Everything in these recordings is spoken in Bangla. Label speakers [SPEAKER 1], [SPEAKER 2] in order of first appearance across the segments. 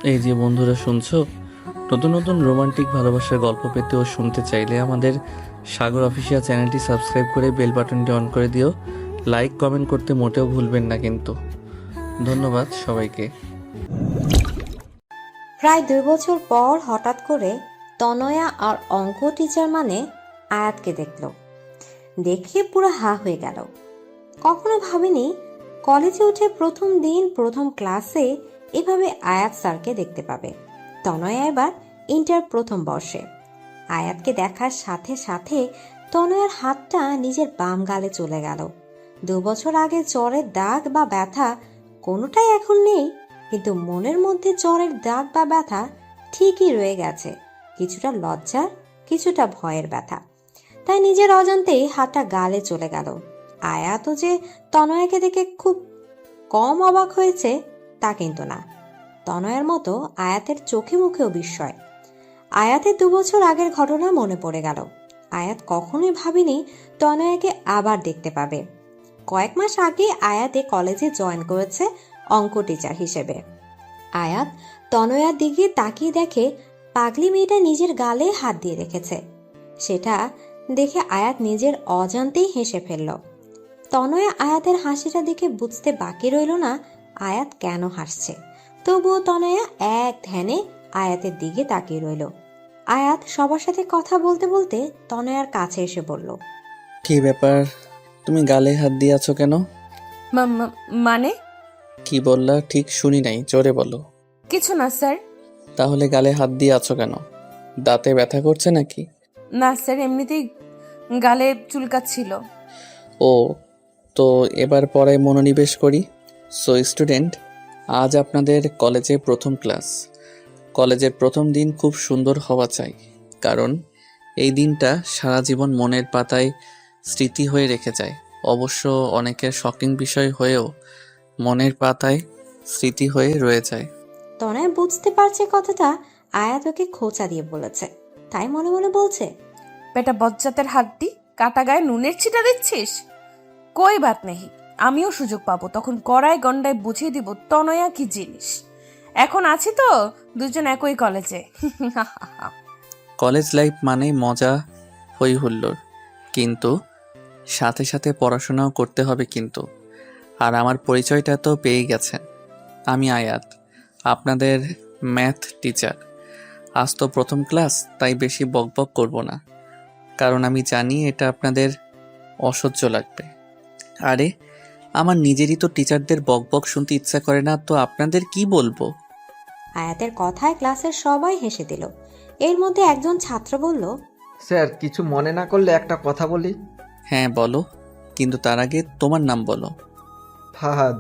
[SPEAKER 1] এই যে বন্ধুরা শুনছো, নতুন নতুন রোমান্টিক ভালোবাসার গল্প পেতে ও শুনতে চাইলে আমাদের সাগর অফিসিয়াল চ্যানেলটি সাবস্ক্রাইব করে বেল বাটনটি অন করে দিও। লাইক কমেন্ট করতে মোটেও ভুলবেন না কিন্তু। ধন্যবাদ সবাইকে।
[SPEAKER 2] প্রায় 2 বছর পর হঠাৎ করে তনয়া আর অঙ্ক টিচার মানে আয়াতকে দেখল। দেখে পুরো হা হয়ে গেল। কখনো ভাবেনি কলেজে উঠে প্রথম দিন প্রথম ক্লাসে এভাবে আয়াত স্যারকে দেখতে পাবে। তনয়া এবার ইন্টার প্রথম বর্ষে। আয়াতকে দেখার সাথে সাথে তনয়ার হাতটা নিজের বাম গালে চলে গেল। 2 বছর আগে জ্বরের দাগ বা ব্যথা কোনোটাই এখন নেই, কিন্তু মনের মধ্যে জ্বরের দাগ বা ব্যথা ঠিকই রয়ে গেছে। কিছুটা লজ্জার, কিছুটা ভয়ের ব্যথা। তাই নিজের অজান্তেই হাতটা গালে চলে গেল। আয়াতও যে তনয়াকে দেখে খুব কম অবাক হয়েছে তা কিন্তু না। তনয়ার মতো আয়াতের চোখে মুখেও বিস্ময়। আয়াতের 2 বছর আগের ঘটনা মনে পড়ে গেল। আয়াত কখনোই ভাবেনি তনয়াকে আবার দেখতে পাবে। কয়েক মাস আগে আয়াতে কলেজে জয়েন করেছে অঙ্ক টিচার হিসেবে। আয়াত তনয়ার দিকে তাকিয়ে দেখে পাগলি মেয়েটা নিজের গালে হাত দিয়ে রেখেছে। সেটা দেখে আয়াত নিজের অজান্তেই হেসে ফেলল। তনয়া আয়াতের হাসিটা দেখে বুঝতে বাকি রইল না আয়াত কেন হাসছে। তবুও তনয়া এক ধ্যানে আয়াতের দিকে তাকিয়ে রইল। আয়াত সবার সাথে কথা বলতে বলতে তনয়ার কাছে এসে বলল,
[SPEAKER 1] কি ব্যাপার, তুমি গালে হাত দিয়ে আছো কেন?
[SPEAKER 3] মানে
[SPEAKER 1] কি বললা ঠিক শুনি নাই, জোরে বলো।
[SPEAKER 3] কিছু না স্যার।
[SPEAKER 1] তাহলে গালে হাত দিয়ে আছো কেন? দাঁতে ব্যথা করছে নাকি?
[SPEAKER 3] না স্যার, এমনিতেই গালে চুলকাচ্ছিল।
[SPEAKER 1] ও, তো এবার পড়ায় মনোনিবেশ করি। সো স্টুডেন্ট, আজ আপনাদের কলেজে প্রথম ক্লাস। কলেজের প্রথম দিন খুব সুন্দর হওয়া চাই, কারণ এই দিনটা সারা জীবন মনের পাতায় স্মৃতি হয়ে রেখে যায়। অবশ্য অনেকের শকিং বিষয় হয়েও মনের পাতায় স্মৃতি হয়ে রয়ে যায়।
[SPEAKER 2] তনয়া বুঝতে পারছে কথাটা আয়াত ওকে খোঁচা দিয়ে বলেছে, তাই মনে মনে বলছে,
[SPEAKER 3] বেটা বজ্জাতের হাড্ডি, কাটা গায়ে নুনের ছিটা দিচ্ছিস। কই বাত নেই, আমিও সুযোগ পাবো, তখন কড়ায় গন্ডায় বুঝিয়ে দিব তনয়া কি জিনিস। এখন আছি তো দুজন একই কলেজে।
[SPEAKER 1] কলেজ লাইফ মানেই মজা, হই হুল্লোড়, কিন্তু সাথে সাথে পড়াশোনাও করতে হবে কিন্তু। আর আমার পরিচয়টা তো পেয়ে গেছেন, আমি আয়াত, আপনাদের ম্যাথ টিচার। আজ তো প্রথম ক্লাস, তাই বেশি বকবক করব না, কারণ আমি জানি এটা আপনাদের অসহ্য লাগবে। আরে, আমার নিজেরই তো টিচারদের বকবক শুনতে ইচ্ছা করে না, তো আপনাদের কি বলবো?
[SPEAKER 2] আয়াতের কথায় ক্লাসের সবাই হেসে দিল। এর মধ্যে একজন ছাত্র বলল,
[SPEAKER 4] স্যার, কিছু মনে না করলে একটা কথা বলি।
[SPEAKER 1] হ্যাঁ বলো, কিন্তু তার আগে তোমার নাম বলো।
[SPEAKER 4] ফাহাদ।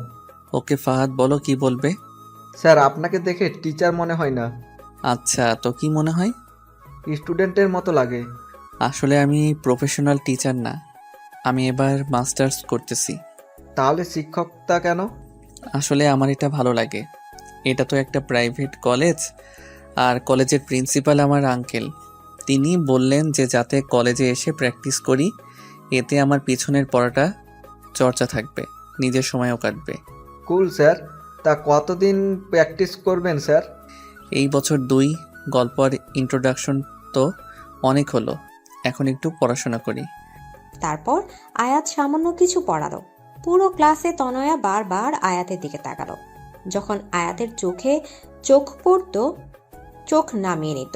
[SPEAKER 1] ওকে ফাহাদ, বলো কি বলবে।
[SPEAKER 4] স্যার, আপনাকে দেখে টিচার মনে হয় না,
[SPEAKER 1] আচ্ছা, তো কি মনে হয়?
[SPEAKER 4] স্টুডেন্টের মতো লাগে।
[SPEAKER 1] আসলে আমি প্রফেশনাল টিচার না, আমি এবার মাস্টার্স করতেছি।
[SPEAKER 4] তাহলে শিক্ষকতা কেন?
[SPEAKER 1] আসলে আমার এটা ভালো লাগে। এটা তো একটা প্রাইভেট কলেজ, আর কলেজের প্রিন্সিপাল আমার আঙ্কেল। তিনি বললেন যে যাতে কলেজে এসে প্র্যাকটিস করি, এতে আমার পিছনের পড়াটা চর্চা থাকবে, নিজের সময়ও কাটবে।
[SPEAKER 4] কুল স্যার। তা কতদিন প্র্যাকটিস করবেন স্যার?
[SPEAKER 1] এই বছর 2, গল্প আর ইন্ট্রোডাকশন তো অনেক হলো, এখন একটু পড়াশোনা করি।
[SPEAKER 2] তারপর আয়াত সামান্য কিছু পড়ালো। পুরো ক্লাসে তনয়া বারবার আয়াতের দিকে তাকালো। যখন আয়াতের চোখে চোখ পড়তো, চোখ নামিয়ে নিত।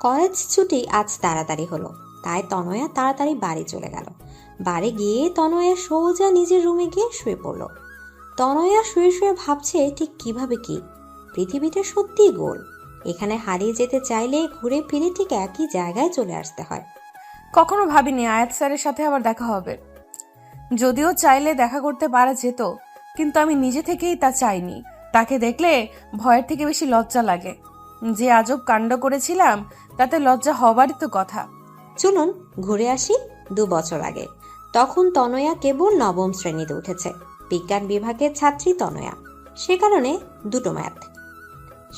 [SPEAKER 2] কলেজ ছুটি আজ তাড়াতাড়ি হলো, তাই তনয়া তাড়াতাড়ি বাড়ি চলে গেল। বাড়ি গিয়ে তনয়া সোজা নিজের রুমে গিয়ে শুয়ে পড়ল। তনয়া শুয়ে শুয়ে ভাবছে ঠিক কিভাবে কি পৃথিবীটা সত্যিই গোল। এখানে হারিয়ে যেতে চাইলে ঘুরে ফিরে ঠিক একই জায়গায় চলে আসতে হয়।
[SPEAKER 3] কখনো ভাবিনি আয়াত স্যারের সাথে আবার দেখা হবে। যদিও চাইলে দেখা করতে পারা যেত, কিন্তু আমি নিজে থেকেই তা চাইনি। তাকে দেখলে ভয়ের থেকে বেশি লজ্জা লাগে। যে আজব কাণ্ড করেছিলাম তাতে লজ্জা হবারই তো কথা।
[SPEAKER 2] চলুন ঘুরে আসি 2 বছর আগে। তখন তনয়া কেবল নবম শ্রেণীতে উঠেছে। বিজ্ঞান বিভাগের ছাত্রী তনয়া, সে কারণে দুটো ম্যাথ,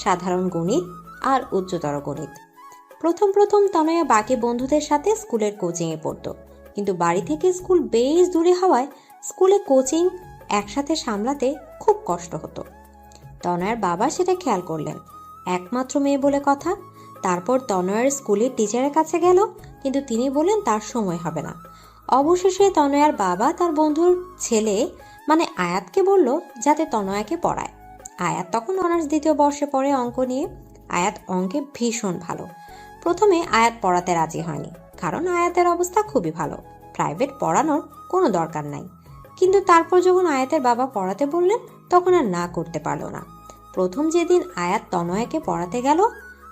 [SPEAKER 2] সাধারণ গণিত আর উচ্চতর গণিত। প্রথম প্রথম তনয়া বাকি বন্ধুদের সাথে স্কুলের কোচিংয়ে পড়তো, কিন্তু বাড়ি থেকে স্কুল বেশ দূরে হওয়ায় স্কুলে কোচিং একসাথে সামলাতে খুব কষ্ট হতো। তনয়ার বাবা সেটা খেয়াল করলেন। একমাত্র মেয়ে বলে কথা। তারপর তনয়ার স্কুলের টিচারের কাছে গেল, কিন্তু তিনি বললেন তার সময় হবে না। অবশেষে তনয়ার বাবা তার বন্ধুর ছেলে মানে আয়াতকে বলল যাতে তনয়াকে পড়ায়। আয়াত তখন অনার্স দ্বিতীয় বর্ষে পড়ে অঙ্ক নিয়ে। আয়াত অঙ্কে ভীষণ ভালো। প্রথমে আয়াত পড়াতে রাজি হয়নি, কারণ আয়াতের অবস্থা খুবই ভালো, প্রাইভেট পড়ানোর কোনো দরকার নাই। কিন্তু তারপর যখন আয়াতের বাবা পড়াতে বললেন তখন আর না করতে পারল না। প্রথম যেদিন আয়াত তনয়াকে পড়াতে গেল,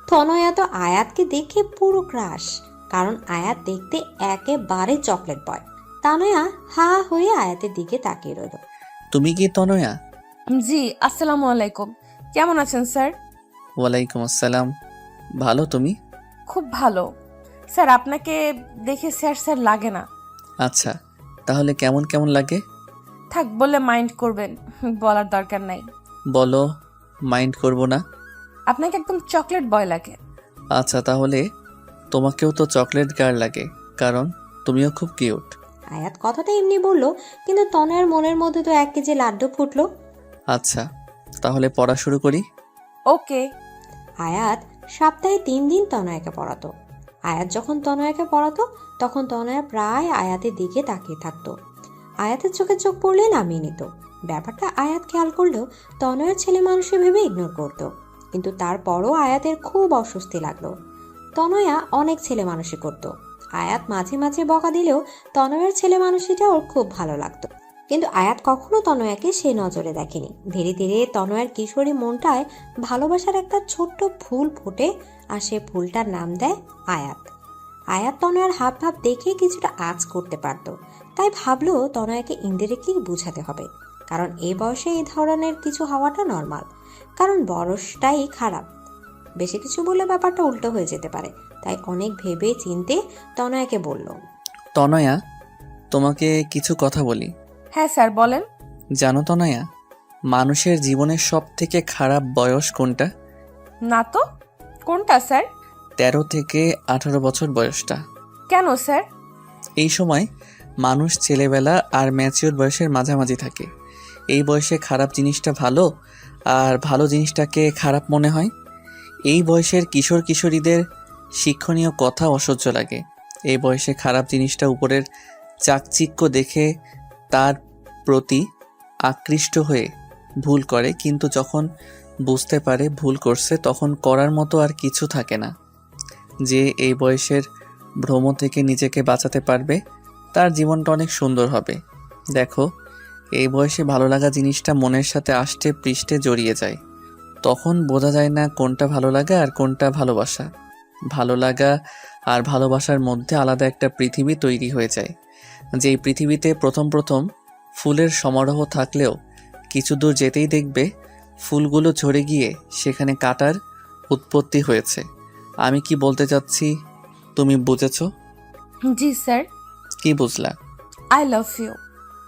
[SPEAKER 2] তনয়া তো আয়াতকে দেখে পুরো ক্রাশ, কারণ আয়াত দেখতে একেবারে চকলেট বয়। তনয়া হা হয়ে আয়াতের দিকে তাকিয়ে রইল।
[SPEAKER 1] তুমি কি তনয়া?
[SPEAKER 3] জি, আসসালামু আলাইকুম। কেমন আছেন স্যার?
[SPEAKER 1] ওয়ালাইকুম আসসালাম। ভালো, তুমি?
[SPEAKER 3] খুব ভালো স্যার। আপনাকে দেখে স্যার স্যার লাগে না।
[SPEAKER 1] আচ্ছা, তাহলে কেমন কেমন লাগে?
[SPEAKER 3] থাক, বলে মাইন্ড করবেন, বলার দরকার নাই।
[SPEAKER 1] বলো, মাইন্ড করব না।
[SPEAKER 3] আপনাকে একদম চকলেট বয় লাগে।
[SPEAKER 1] আচ্ছা, তাহলে তোমাকেও তো চকলেট গার্ল লাগে, কারণ তুমিও খুব কিউট।
[SPEAKER 2] আয়াত কথাটা এমনি বলল, কিন্তু তনয়ার মনের মধ্যে তো 1 কেজি লাড্ডু ফুটলো।
[SPEAKER 1] আচ্ছা, তাহলে পড়া শুরু করি।
[SPEAKER 3] ওকে।
[SPEAKER 2] আয়াত সপ্তাহে 3 দিন তনয়াকে পড়াতো। আয়াত যখন তনয়াকে পড়াতো তখন তনয়া প্রায় আয়াতের দিকে তাকিয়ে থাকতো। আয়াতের চোখে চোখ পড়লে নামিয়ে নিত। ব্যাপারটা আয়াত খেয়াল করলেও তনয়ার ছেলে মানুষে ভেবে ইগনোর করত। কিন্তু তারপরও আয়াতের খুব অস্বস্তি লাগলো। তনয়া অনেক ছেলে মানুষই করত। আয়াত মাঝে মাঝে বকা দিলেও তনয়ার ছেলে মানুষিটা ওর খুব ভালো লাগতো। কিন্তু আয়াত কখনো তনয়াকে সে নজরে দেখেনি। ধীরে ধীরে তনয়ার কিশোরী মনটায় ভালোবাসার একটা ছোট্ট ফুল ফোটে, আর সে ফুলটার নাম দেয় আয়াত। আয়াত তনয়ার হাব ভাব দেখে কিছুটা আঁচ করতে পারত, তাই ভাবলো তনয়াকে ইনডিরেক্টলি বুঝাতে হবে, কারণ এই বয়সে এই ধরনের কিছু হওয়াটা নর্মাল, কারণ বয়সটাই খারাপ। বেশি কিছু বললে ব্যাপারটা উল্টো হয়ে যেতে পারে, তাই অনেক ভেবে চিনতে তনয়াকে বলল।
[SPEAKER 1] তনয়া, তোমাকে কিছু কথা বলি।
[SPEAKER 3] হ্যাঁ স্যার, বলেন।
[SPEAKER 1] জানো তনয়া, মানুষের জীবনের সব থেকে খারাপ বয়স কোনটা?
[SPEAKER 3] না তো, কোনটা স্যার?
[SPEAKER 1] 13 থেকে 18 বছর বয়সটা।
[SPEAKER 3] কেন স্যার?
[SPEAKER 1] এই সময় মানুষ ছেলেবেলা আর ম্যাচিওর বয়সের মাঝামাঝি থাকে। এই বয়সে খারাপ জিনিসটা ভালো আর ভালো জিনিসটাকে খারাপ মনে হয়। এই বয়সের কিশোর কিশোরীদের শিক্ষণীয় কথা অসহ্য লাগে। এই বয়সে খারাপ জিনিসটা উপরের চাকচিক্য দেখে তার প্রতি আকৃষ্ট হয়ে ভুল করে, কিন্তু যখন বুঝতে পারে ভুল করছে তখন করার মতো আর কিছু থাকে না। যে এই বয়সের ভ্রম থেকে নিজেকে বাঁচাতে পারবে তার জীবনটা অনেক সুন্দর হবে। দেখো, এই বয়সে ভালো লাগা জিনিসটা মনের সাথে আষ্টে পৃষ্ঠে জড়িয়ে যায়। তখন বোঝা যায় না কোনটা ভালো লাগা আর কোনটা ভালোবাসা। ভালো লাগা আর ভালোবাসার মধ্যে আলাদা একটা পৃথিবী তৈরি হয়ে যায়। যেই পৃথিবীতে প্রথম প্রথম ফুলের সমারোহ থাকলেও কিছু দূর যেতেই দেখবে ফুলগুলো ঝরে গিয়ে সেখানে কাঁটার উৎপত্তি হয়েছে। আমি কি বলতে চাচ্ছি তুমি বুঝেছো?
[SPEAKER 3] জি স্যার।
[SPEAKER 1] কি বুঝলা?
[SPEAKER 3] I love you.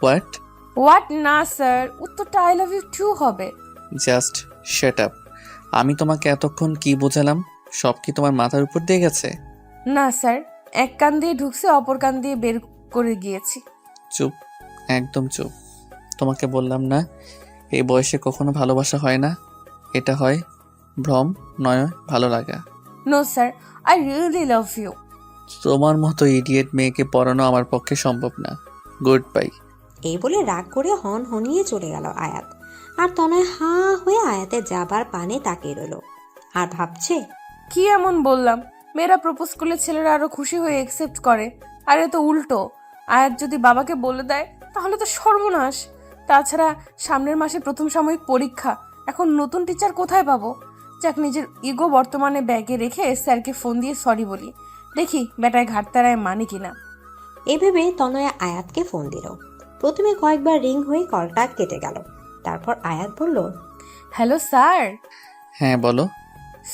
[SPEAKER 1] What?
[SPEAKER 3] What না স্যার, উত্তরটা আই লাভ ইউ টু হবে।
[SPEAKER 1] Just shut up. আমি তোমাকে এতক্ষণ কি বোঝালাম সব কি তোমার মাথার উপর দিয়ে গেছে?
[SPEAKER 3] না স্যার, এক কান দিয়ে ঢুকছে, অপর কান দিয়ে বের করে গিয়েছি।
[SPEAKER 1] চুপ, একদম চুপ। তোমাকে বললাম না এই বয়সে কখনো ভালোবাসা হয় না, এটা হয় ভ্রম, নয় ভালো লাগা।
[SPEAKER 3] No sir, I really love you.
[SPEAKER 1] তোমার মতো ইডিয়েট মেয়েকে পড়ানো আমার পক্ষে সম্ভব না। Good bye.
[SPEAKER 2] এই বলে রাগ করে হন হনিয়ে চলে গেল আয়াত। আর তনয় হাঁ হয়ে আয়াতের যাবার পানে তাকিয়ে রইল আর ভাবছে,
[SPEAKER 3] কি এমন বললাম মেয়েরা প্রপোজ করলে ছেলেরা আরো খুশি হয়ে একসেপ্ট করে, আর এ তো উল্টো। আয়াত যদি বাবাকে বলে দেয় তাহলে তো সর্বনাশ। তাছাড়া সামনের মাসে প্রথম সাময়িক পরীক্ষা, এখন নতুন টিচার কোথায় পাবো? যাক, নিজের ইগো বর্তমানে ব্যাগে রেখে স্যারকে ফোন দিয়ে সরি বলি, দেখি বেটায় ঘাটতারায় মানে কিনা।
[SPEAKER 2] এভাবে তনয়া আয়াতকে ফোন দিল। প্রথমে কয়েকবার রিং হয়ে কলটা কেটে গেল। তারপর আয়াত বলল,
[SPEAKER 3] হ্যালো স্যার।
[SPEAKER 1] হ্যাঁ বলো।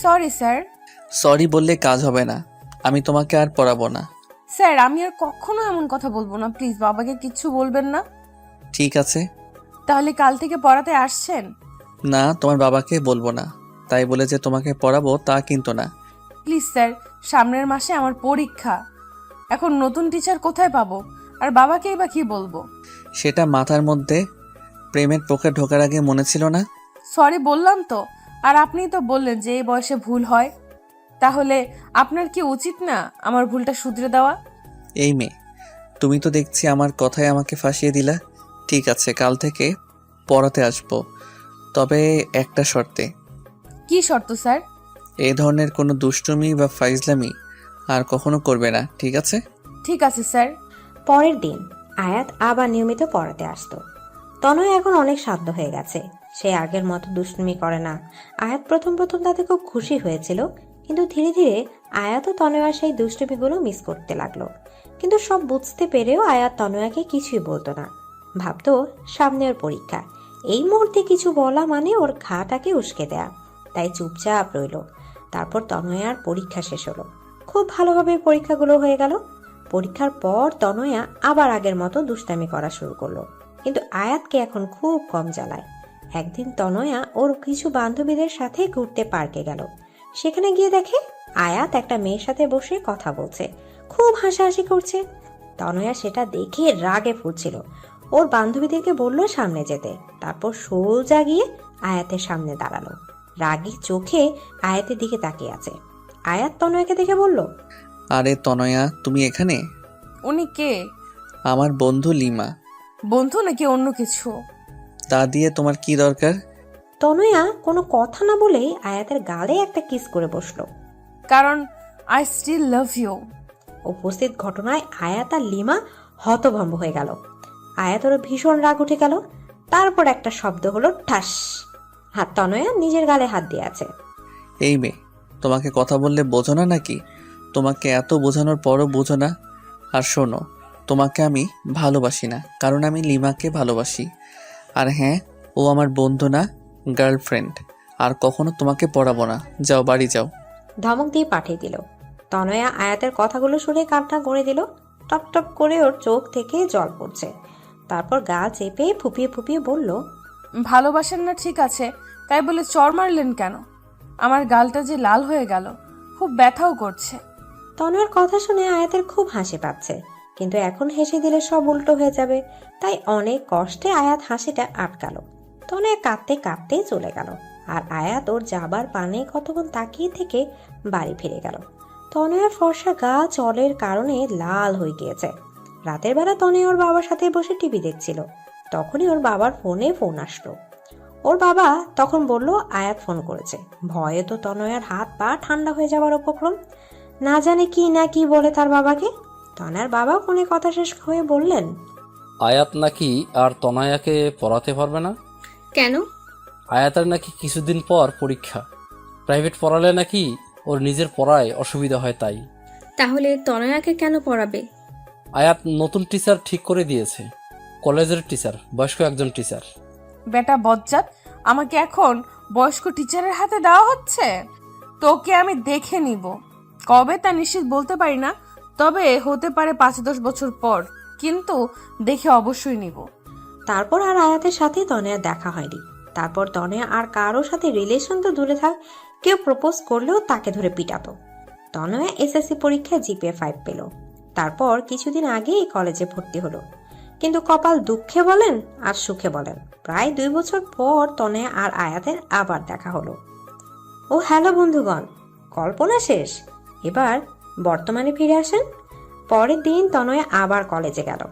[SPEAKER 3] Sorry sir.
[SPEAKER 1] সরি বললে কাজ হবে না, আমি তোমাকে আর পড়াবো না।
[SPEAKER 3] স্যার, আমি আর কখনো এমন কথা বলবো না, প্লিজ বাবাকে কিচ্ছু বলবেন না।
[SPEAKER 1] ঠিক আছে।
[SPEAKER 3] তাহলে কাল থেকে পড়াতে আসছেন?
[SPEAKER 1] না, তোমার বাবাকে বলবো না, তাই বলে যে তোমাকে পড়াবো তা কিন্তু না।
[SPEAKER 3] প্লিজ স্যার, সামনের মাসে আমার পরীক্ষা, এখন নতুন টিচার কোথায় পাবো, আর বাবাকেই বা কি বলবো?
[SPEAKER 1] সেটা মাথার মধ্যে প্রেমের পোকা ঢোকার আগে মনে ছিল না?
[SPEAKER 3] সরি বললাম তো, আর আপনিই তো বললেন যে এই বয়সে ভুল হয়। তাহলে আপনার কি উচিত না আমার ভুলটা শুধরে দেওয়া?
[SPEAKER 1] এই মেয়ে, তুমি তো দেখছি আমার কথায় আমাকে ফাঁসিয়ে দিলা। ঠিক আছে, কাল থেকে পড়াতে আসবো, তবে একটা শর্তে।
[SPEAKER 3] কি শর্ত স্যার?
[SPEAKER 1] এই ধরনের কোনো দুষ্টুমি বা ফাইজলামি আর কখনো করবে না, ঠিক আছে?
[SPEAKER 3] ঠিক আছে স্যার।
[SPEAKER 2] পরের দিন আয়াত আবার নিয়মিত পড়াতে আসতো। তনয় এখন অনেক শান্ত হয়ে গেছে, সে আগের মতো দুষ্টুমি করে না। আয়াত প্রথম প্রথম তাতে খুব খুশি হয়েছিল, কিন্তু ধীরে ধীরে আয়াত ও তনয়ার সেই দুষ্টুমিগুলো মিস করতে লাগলো। কিন্তু সব বুঝতে পেরেও আয়াত তনয়াকে কিছুই বলতো না, ভাবতো সামনে ওর পরীক্ষা, এই মুহূর্তে কিছু বলা মানে ওর ঘাটাকে উস্কে দেয়া, তাই চুপচাপ রইল। তারপর তনয়ার পরীক্ষা শেষ হলো, খুব ভালোভাবে পরীক্ষাগুলো হয়ে গেল। পরীক্ষার পর তনয়া আবার আগের মতো দুষ্টামি করা শুরু করলো, কিন্তু আয়াতকে এখন খুব কম জ্বালায়। একদিন তনয়া ওর কিছু বান্ধবীদের সাথে ঘুরতে পার্কে গেল। সেখানে গিয়ে দেখে আয়াত একটা মেয়ের সাথে বসে কথা বলছে, খুব হাসাহাসি করছে। তনয়া সেটা দেখে রাগে ফুটছিল, ওর বান্ধবীদেরকে বলল সামনে যেতে। তারপর সোজা গিয়ে আয়াতের সামনে দাঁড়ালো, রাগী চোখে আয়াতের দিকে তাকিয়ে আছে। আয়াত তনয়াকে দেখে বলল,
[SPEAKER 1] আরে তনয়া, তুমি এখানে?
[SPEAKER 3] উনি কে?
[SPEAKER 1] আমার বন্ধু লিমা।
[SPEAKER 3] বন্ধু নাকি অন্য কিছু?
[SPEAKER 1] তা দিয়ে তোমার কি দরকার?
[SPEAKER 2] তনয়া কোনো কথা না বলেই আয়াতের গালে একটা কিস করে বসলো।
[SPEAKER 3] কারণ আই স্টিল লাভ ইউ।
[SPEAKER 2] উপস্থিত ঘটনায় আয়াত আর লিমা হতভম্ব হয়ে গেল। আয়াতের ভীষণ রাগ উঠে গেল। তারপর একটা শব্দ হলো ঠাস। হাত তনয়া নিজের গালে হাত দিয়ে আছে।
[SPEAKER 1] এই মেয়ে, তোমাকে কথা বললে বোঝো না নাকি? তোমাকে এত বোঝানোর পরও বোঝো না? আর শোনো, তোমাকে আমি ভালোবাসি না, কারণ আমি লিমাকে ভালোবাসি। আর হ্যাঁ, ও আমার বন্ধু না, গার্লফ্রেন্ড। আর কখনো তোমাকে পড়াবো না, যাও বাড়ি যাও।
[SPEAKER 2] ধমক দিয়ে পাঠিয়ে দিল। তনয়া আয়াতের কথাগুলো শুনে কান্না করে দিল। টপ টপ করে ওর চোখ থেকে জল পড়ছে। তারপর গা চেপে ফুপিয়ে ফুপিয়ে বলল,
[SPEAKER 3] ভালোবাসেন না ঠিক আছে, তাই বলে চর মারলেন কেন? আমার গালটা যে লাল হয়ে গেল, খুব ব্যথাও করছে।
[SPEAKER 2] তনয়ার কথা শুনে আয়াতের খুব হাসি পাচ্ছে, কিন্তু এখন হেসে দিলে সব উল্টো হয়ে যাবে, তাই অনেক কষ্টে আয়াত হাসিটা আটকালো। তনয়া কাঁদতে কাঁদতে চলে গেল, আর আয়াত ওর যাবার পানে কতক্ষণ তাকিয়ে থেকে বাড়ি ফিরে গেল। তনয়ার ফর্সা গা জলের কারণে লাল হয়ে গিয়েছে। রাতের বেলা তনয়া ওর বাবার সাথে বসে টিভি দেখছিল, তখনই ওর বাবার ফোনে ফোন আসলো। ওর বাবা তখন বলল আয়াত ফোন করেছে। ভয়ে তো তনয়ার হাত পা ঠান্ডা হয়ে যাওয়ার উপক্রম, না জানে কি না কি বলে তার বাবাকে। তনয়ার বাবা ফোনে কথা শেষ হয়ে বললেন,
[SPEAKER 5] আয়াত নাকি আর তনয়াকে পড়াতে পারবে না।
[SPEAKER 6] কেন?
[SPEAKER 5] আয়াতের নাকি কিছুদিন পর পরীক্ষা, প্রাইভেট পড়ালে নাকি ওর নিজের পড়ায় অসুবিধা হয় তাই।
[SPEAKER 6] তাহলে তনয়াকে কেন পড়াবে?
[SPEAKER 5] আয়াত নতুন টিচার ঠিক করে দিয়েছে, কলেজের টিচার, বয়স্ক একজন টিচার।
[SPEAKER 3] বেটা বজ্জাত, আমাকে এখন বয়স্ক টিচারের হাতে দেওয়া হচ্ছে? তোকে আমি দেখে নিব, কবে তা নিশ্চিত বলতে পারি না, তবে হতে পারে 5-10 বছর পর, কিন্তু দেখে অবশ্যই নিব।
[SPEAKER 2] তারপর আর আয়াতের সাথে তনয়া দেখা হয়নি। তারপর তনয়া আর কারো সাথে রিলেশন তো দূরে থাক, কেউ প্রপোজ করলেও তাকে ধরে পিটাতো। তনয়া এসএসসি পরীক্ষায় জিপিএ 5 পেল। তারপর কিছুদিন আগেই কলেজে ভর্তি হলো, কিন্তু কপাল দুঃখে বলেন আর সুখে বলেন, প্রায় 2 বছর পর তনয়া আর আয়াতের আবার দেখা হলো। ও হ্যালো বন্ধুগণ, কল্পনা শেষ, এবার বর্তমানে ফিরে আসেন। পরের দিন তনয়া আবার কলেজে গেল।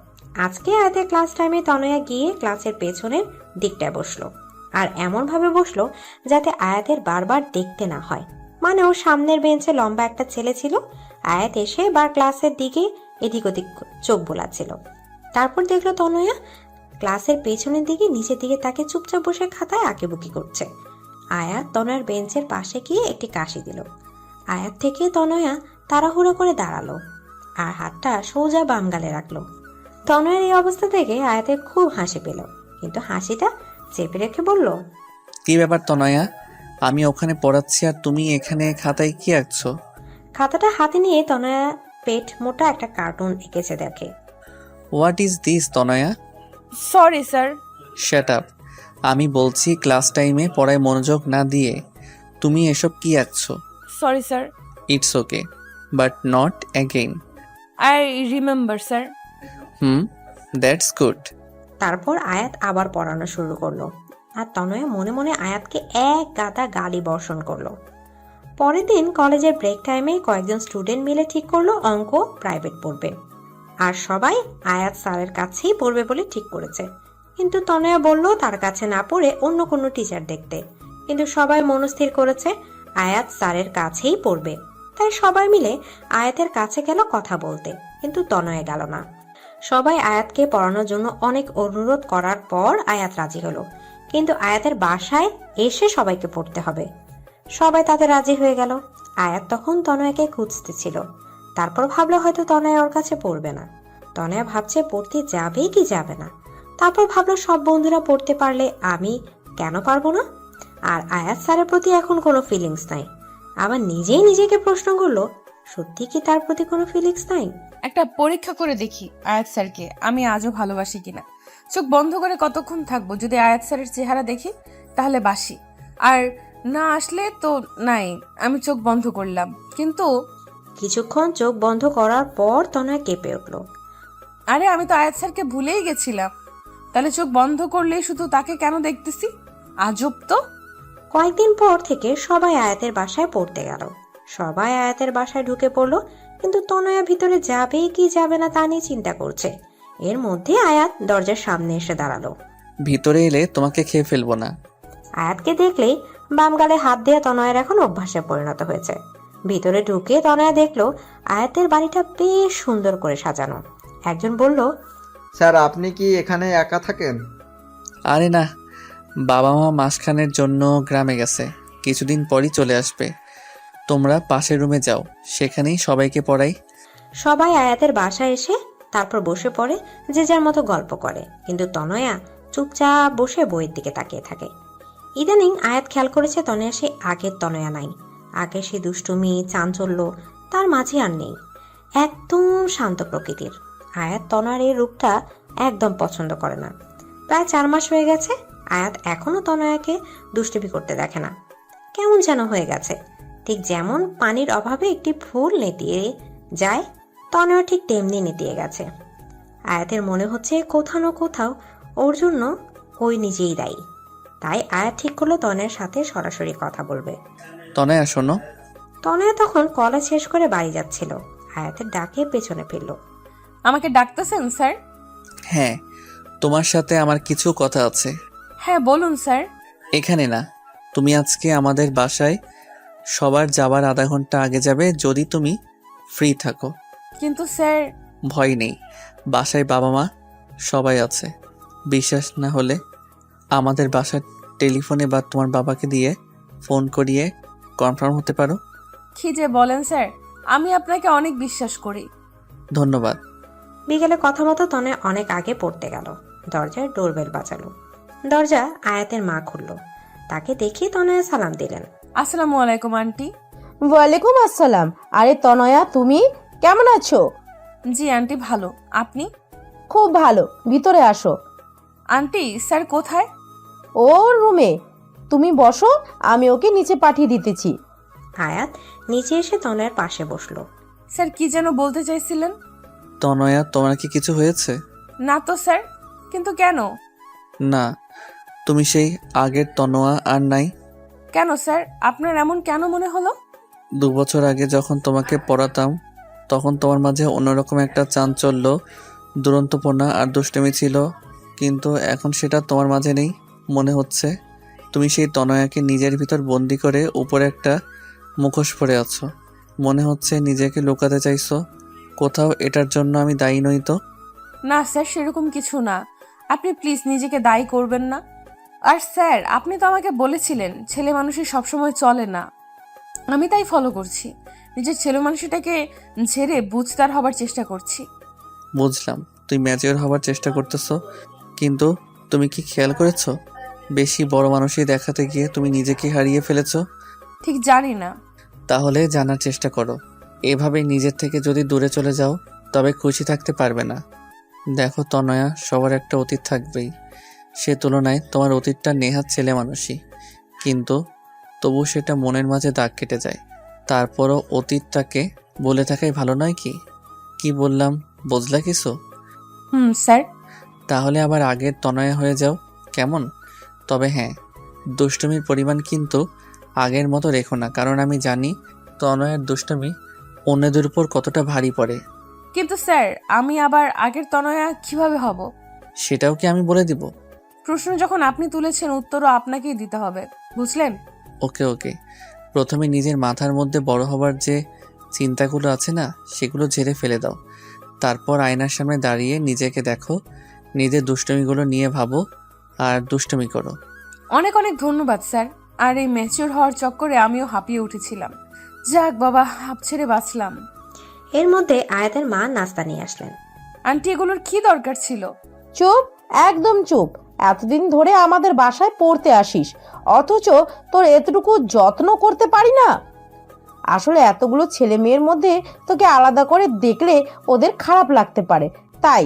[SPEAKER 2] আজকে আয়াতের ক্লাস টাইমে তনয়া গিয়ে ক্লাসের পেছনের দিকটায় বসলো, আর এমন ভাবে বসলো যাতে আয়াতের বারবার দেখতে না হয়। মানে ওর সামনের বেঞ্চে লম্বা একটা ছেলে ছিল। আয়াত এসে বার ক্লাসের দিকে এদিক ওদিক চোখ বোলাচ্ছিল। তারপর দেখলো তনয়া ক্লাসের পেছনের দিকে নিচের দিকে তাকে চুপচাপ বসে খাতায় আঁকিবুকি করছে। আয়াত তনয়ার বেঞ্চের পাশে গিয়ে একটি কাশি দিল। আয়াত থেকে তনয়া তাড়াহুড়ো করে দাঁড়ালো আর হাতটা সোজা বাম গালে রাখলো। তনয়ের এই অবস্থা থেকে আয়াতের খুব হাসি পেল, কিন্তু হাসিটা চেপে রেখে বলল,
[SPEAKER 1] কি ব্যাপার তনয়া? আমি ওখানে পড়াচ্ছি আর তুমি এখানে খাতায় কি আঁকছো?
[SPEAKER 2] খাতাটা হাতে নিয়ে তনয়া পেট মোটা একটা কার্টুন এঁকেছে দেখে।
[SPEAKER 1] What is this Tanaya?
[SPEAKER 3] Sorry sir.
[SPEAKER 1] Shut up! আমি বলছি ক্লাস টাইমে পড়ায় মনোযোগ না দিয়ে তুমি এসব কি আঁকছো?
[SPEAKER 3] Sorry sir.
[SPEAKER 1] It's okay, but not again.
[SPEAKER 3] I remember sir.
[SPEAKER 1] That's good.
[SPEAKER 2] তারপর আয়াত আবার পড়ানো শুরু করলো। আর তনয়া মনে মনে আয়াতকে এক গাদা গালি বর্ষণ করলো। পরের দিন কলেজের ব্রেক টাইমে কয়েকজন স্টুডেন্ট মিলে ঠিক করলো অঙ্ক প্রাইভেট পড়বে, আর সবাই আয়াত স্যারের কাছেই পড়বে বলে ঠিক করেছে। কিন্তু তনয়া বলল তার কাছে না পড়ে অন্য কোনো টিচার দেখতে। কিন্তু সবাই মনস্থির করেছে আয়াত স্যারের কাছেই পড়বে, তাই সবাই মিলে আয়াতের কাছে গেল কথা বলতে, কিন্তু তনয়া গেল না। সবাই আয়াতকে পড়ানোর জন্য অনেক অনুরোধ করার পর আয়াত রাজি হলো, কিন্তু আয়াতের বাসায় এসে সবাইকে পড়তে হবে। সবাই তাতে রাজি হয়ে গেল। আয়াত তখন তনয়াকে খুঁজতেছিল, তারপর ভাবলো হয়তো তনয়া ওর কাছে পড়বে না। তনয়া ভাবছে পড়তে যাবে কি যাবে না। তারপর ভাবলো সব বন্ধুরা পড়তে পারলে আমি কেন পারবো না। আর আয়াত স্যারের প্রতি এখন কোনো ফিলিংস নাই। আবার নিজেই নিজেকে প্রশ্ন করলো সত্যি কি তার প্রতি কোনো ফিলিংস নাই।
[SPEAKER 3] একটা পরীক্ষা করে দেখি আয়াত স্যারকে আমি আজও ভালোবাসি কিনা। চোখ বন্ধ করে কতক্ষণ থাকবো, যদি আয়াত স্যারের চেহারা দেখি তাহলে বাসি, আর না আসলে তো নাই। আমি চোখ বন্ধ করলাম, কিন্তু
[SPEAKER 2] কিছুক্ষণ চোখ বন্ধ করার পর তনয়া কেঁপে উঠল।
[SPEAKER 3] আরে আমি তো আয়াত স্যারকে ভুলেই গেছিলাম। তাহলে চোখ বন্ধ করলেই শুধু তাকে কেন দেখতেছি? আজব তো।
[SPEAKER 2] কয়েকদিন পর থেকে সবাই আয়াতের বাসায় পড়তে গেল। সবাই আয়াতের বাসায় ঢুকে পড়লো, কিন্তু তনয়া ভিতরে যাবে কি যাবে না তা নিয়ে চিন্তা করছে। এর মধ্যে আয়াত দরজার সামনে এসে দাঁড়ালো।
[SPEAKER 1] ভিতরে এলে তোমাকে খেয়ে ফেলবো না।
[SPEAKER 2] আয়াতকে দেখলেই বাম গালে হাত দিয়ে তনয়ের এখন অভ্যাসে পরিণত হয়েছে। ভিতরে ঢুকে তনয়া দেখলো আয়াতের বাড়িটা বেশ সুন্দর করে সাজানো। একজন বলল,
[SPEAKER 4] স্যার আপনি কি এখানে একা থাকেন?
[SPEAKER 1] আরে না, বাবা মা মাসখানের জন্য গ্রামে গেছে, কিছুদিন পরই চলে আসবে। তোমরা পাশের রুমে যাও, সেখানেই সবাইকে পড়াই।
[SPEAKER 2] সবাই আয়াতের বাসায় এসে তারপর বসে পড়ে, যে যার মতো গল্প করে, কিন্তু তনয়া চুপচাপ বসে বইয়ের দিকে তাকিয়ে থাকে। ইদানিং আয়াত খেয়াল করেছে তনয়া সে আগের তনয়া নাই। আগে সে দুষ্টুমি চাঞ্চল্য তার মাঝে আর নেই, একদম শান্ত প্রকৃতির। আয়াত তনয়ার এই রূপটা একদম পছন্দ করে না। প্রায় 4 মাস হয়ে গেছে, আয়াত এখনো তনয়াকে দুষ্টুমি করতে দেখে না। কেমন যেন হয়ে গেছে, ঠিক যেমন পানির অভাবে একটি ফুল নেতিয়ে যায়, তনয়া ঠিক তেমনি নেতিয়ে গেছে। আয়াতের মনে হচ্ছে কোথাও না কোথাও ওর জন্য ওই নিজেই দায়ী। তাই আয়াত ঠিক করলো তনয়ের সাথে সরাসরি কথা বলবে।
[SPEAKER 1] তনয়া শোনো।
[SPEAKER 2] তনয়া তখন কলেজ শেষ করে বাড়ি যাচ্ছিল। আয়াতের ডাকে পেছনে ফিরল।
[SPEAKER 3] আমাকে ডাকতেছেন স্যার?
[SPEAKER 1] হ্যাঁ, তোমার সাথে আমার কিছু কথা আছে।
[SPEAKER 3] হ্যাঁ বলুন স্যার।
[SPEAKER 1] এখানে না, তুমি আজকে আমাদের বাসায় সবার যাবার আধা ঘন্টা আগে যাবে, যদি তুমি ফ্রি থাকো।
[SPEAKER 3] কিন্তু স্যার।
[SPEAKER 1] ভয় নেই, বাসায় বাবা মা সবাই আছে। বিশ্বাস না হলে আমাদের বাসার টেলিফোনে বা তোমার বাবাকে দিয়ে ফোন করিয়ে কনফার্ম হতে পারো।
[SPEAKER 3] কি যে বলেন স্যার, আমি আপনাকে অনেক বিশ্বাস করি।
[SPEAKER 1] ধন্যবাদ।
[SPEAKER 2] বিকেলে কথা মতো তনয় অনেক আগে পড়তে গেল। দরজায় ডোরবেল বাজালো। দরজা আয়াতের মা খুলল। তাকে দেখে তনয়া সালাম দিলেন।
[SPEAKER 3] আসসালামু আলাইকুম আন্টি।
[SPEAKER 7] ওয়ালাইকুম আসসালাম। আরে তনয়া, তুমি কেমন আছো?
[SPEAKER 3] জি আন্টি ভালো, আপনি?
[SPEAKER 7] খুব ভালো, ভিতরে আসো।
[SPEAKER 3] আন্টি স্যার কোথায়?
[SPEAKER 7] ওর রুমে। তুমি বসো, আমি ওকে নিচে পাঠিয়ে দিতেছি।
[SPEAKER 2] আয়াত নিচে এসে তনয়ের পাশে বসলো।
[SPEAKER 3] স্যার কি যেন বলতে চাইছিলেন?
[SPEAKER 1] তনয়া, তোমার কি কিছু হয়েছে?
[SPEAKER 3] না তো স্যার। কিন্তু কেন?
[SPEAKER 1] না, তুমি সেই আগের তনোয়া আর নাই।
[SPEAKER 3] কেন স্যার, আপনার এমন কেন মনে হলো?
[SPEAKER 1] 2 বছর আগে যখন তোমাকে পড়াতাম, তখন তোমার মাঝে অন্যরকম একটা চাঞ্চল্য, দুরন্তপনা আর দুষ্টুমি ছিল, কিন্তু এখন সেটা তোমার মাঝে নেই। মনে হচ্ছে তুমি সেই তনয়াকে নিজের ভিতর বন্দি করে উপরে একটা মুখোশ পরে আছো। মনে হচ্ছে নিজেকে লুকাতে চাইছো কোথাও। এটার জন্য আমি দায়ী নই তো?
[SPEAKER 3] না স্যার, সেরকম কিছু না। আপনি প্লিজ নিজেকে দায়ী করবেন না। আর স্যার, আপনি তো আমাকে বলেছিলেন ছেলে মানুষই সবসময় চলে না, আমি তাই ফলো করছি। নিজের ছেলে মানুষটাকে ঝেড়ে বুঝদার হবার চেষ্টা করছি।
[SPEAKER 1] বুঝলাম তুই ম্যাচিওর হবার চেষ্টা করতেছো, কিন্তু তুমি কি খেয়াল করেছো বেশি বড় মানুষই দেখাতে গিয়ে তুমি নিজেকে হারিয়ে ফেলেছো?
[SPEAKER 3] ঠিক জানি না।
[SPEAKER 1] তাহলে জানার চেষ্টা করো। এভাবে নিজের থেকে যদি দূরে চলে যাও তবে খুশি থাকতে পারবে না। দেখো তনয়া, সবার একটা অতীত থাকবেই। সে তুলনায় তোমার অতীতটা নেহাত ছেলে মানুষই, কিন্তু তবু সেটা মনের মাঝে দাগ কেটে যায়। তারপরও অতীতটাকে বলে থাকাই ভালো নয় কি? কি বললাম বুঝলা কিছু?
[SPEAKER 3] স্যার।
[SPEAKER 1] তাহলে আবার আগের তনয়া হয়ে যাও, কেমন? তবে হ্যাঁ, দুষ্টুমির পরিমাণ কিন্তু আগের মতো রেখো না, কারণ আমি জানি তনয়ের দুষ্টুমি অন্যদের উপর কতটা ভারী পড়ে।
[SPEAKER 3] কিন্তু স্যার, আমি আবার আগের তনয়া কিভাবে হব?
[SPEAKER 1] সেটাও কি আমি বলে দিব?
[SPEAKER 3] প্রশ্ন যখন আপনি তুলেছেন, উত্তরও আপনাকেই দিতে হবে, বুঝলেন?
[SPEAKER 1] ওকে ওকে, প্রথমে নিজের মাথার মধ্যে বড় হবার যে চিন্তাগুলো আছে না, সেগুলো ঝেড়ে ফেলে দাও। তারপর আয়নার সামনে দাঁড়িয়ে নিজেকে দেখো, নিজের দুষ্টুমিগুলো নিয়ে ভাবো আর দুষ্টুমি করো।
[SPEAKER 3] অনেক অনেক ধন্যবাদ স্যার। আর এই ম্যাচিওর হওয়ার চক্করে আমিও হাঁপিয়ে উঠেছিলাম। যাক বাবা, হাঁপ ছেড়ে বাঁচলাম।
[SPEAKER 2] এর মধ্যে আয়াতের মা নাস্তা নিয়ে আসলেন।
[SPEAKER 3] আন্টি, এগুলোর কি দরকার ছিল?
[SPEAKER 7] চুপ, একদম চুপ। এতদিন ধরে আমাদের বাসায় পড়তে আসিস, অথচ তোর এতটুকু যত্ন করতে পারি না। আসলে এতগুলো ছেলে মেয়ের মধ্যে তোকে আলাদা করে দেখলে ওদের খারাপ লাগতে পারে, তাই।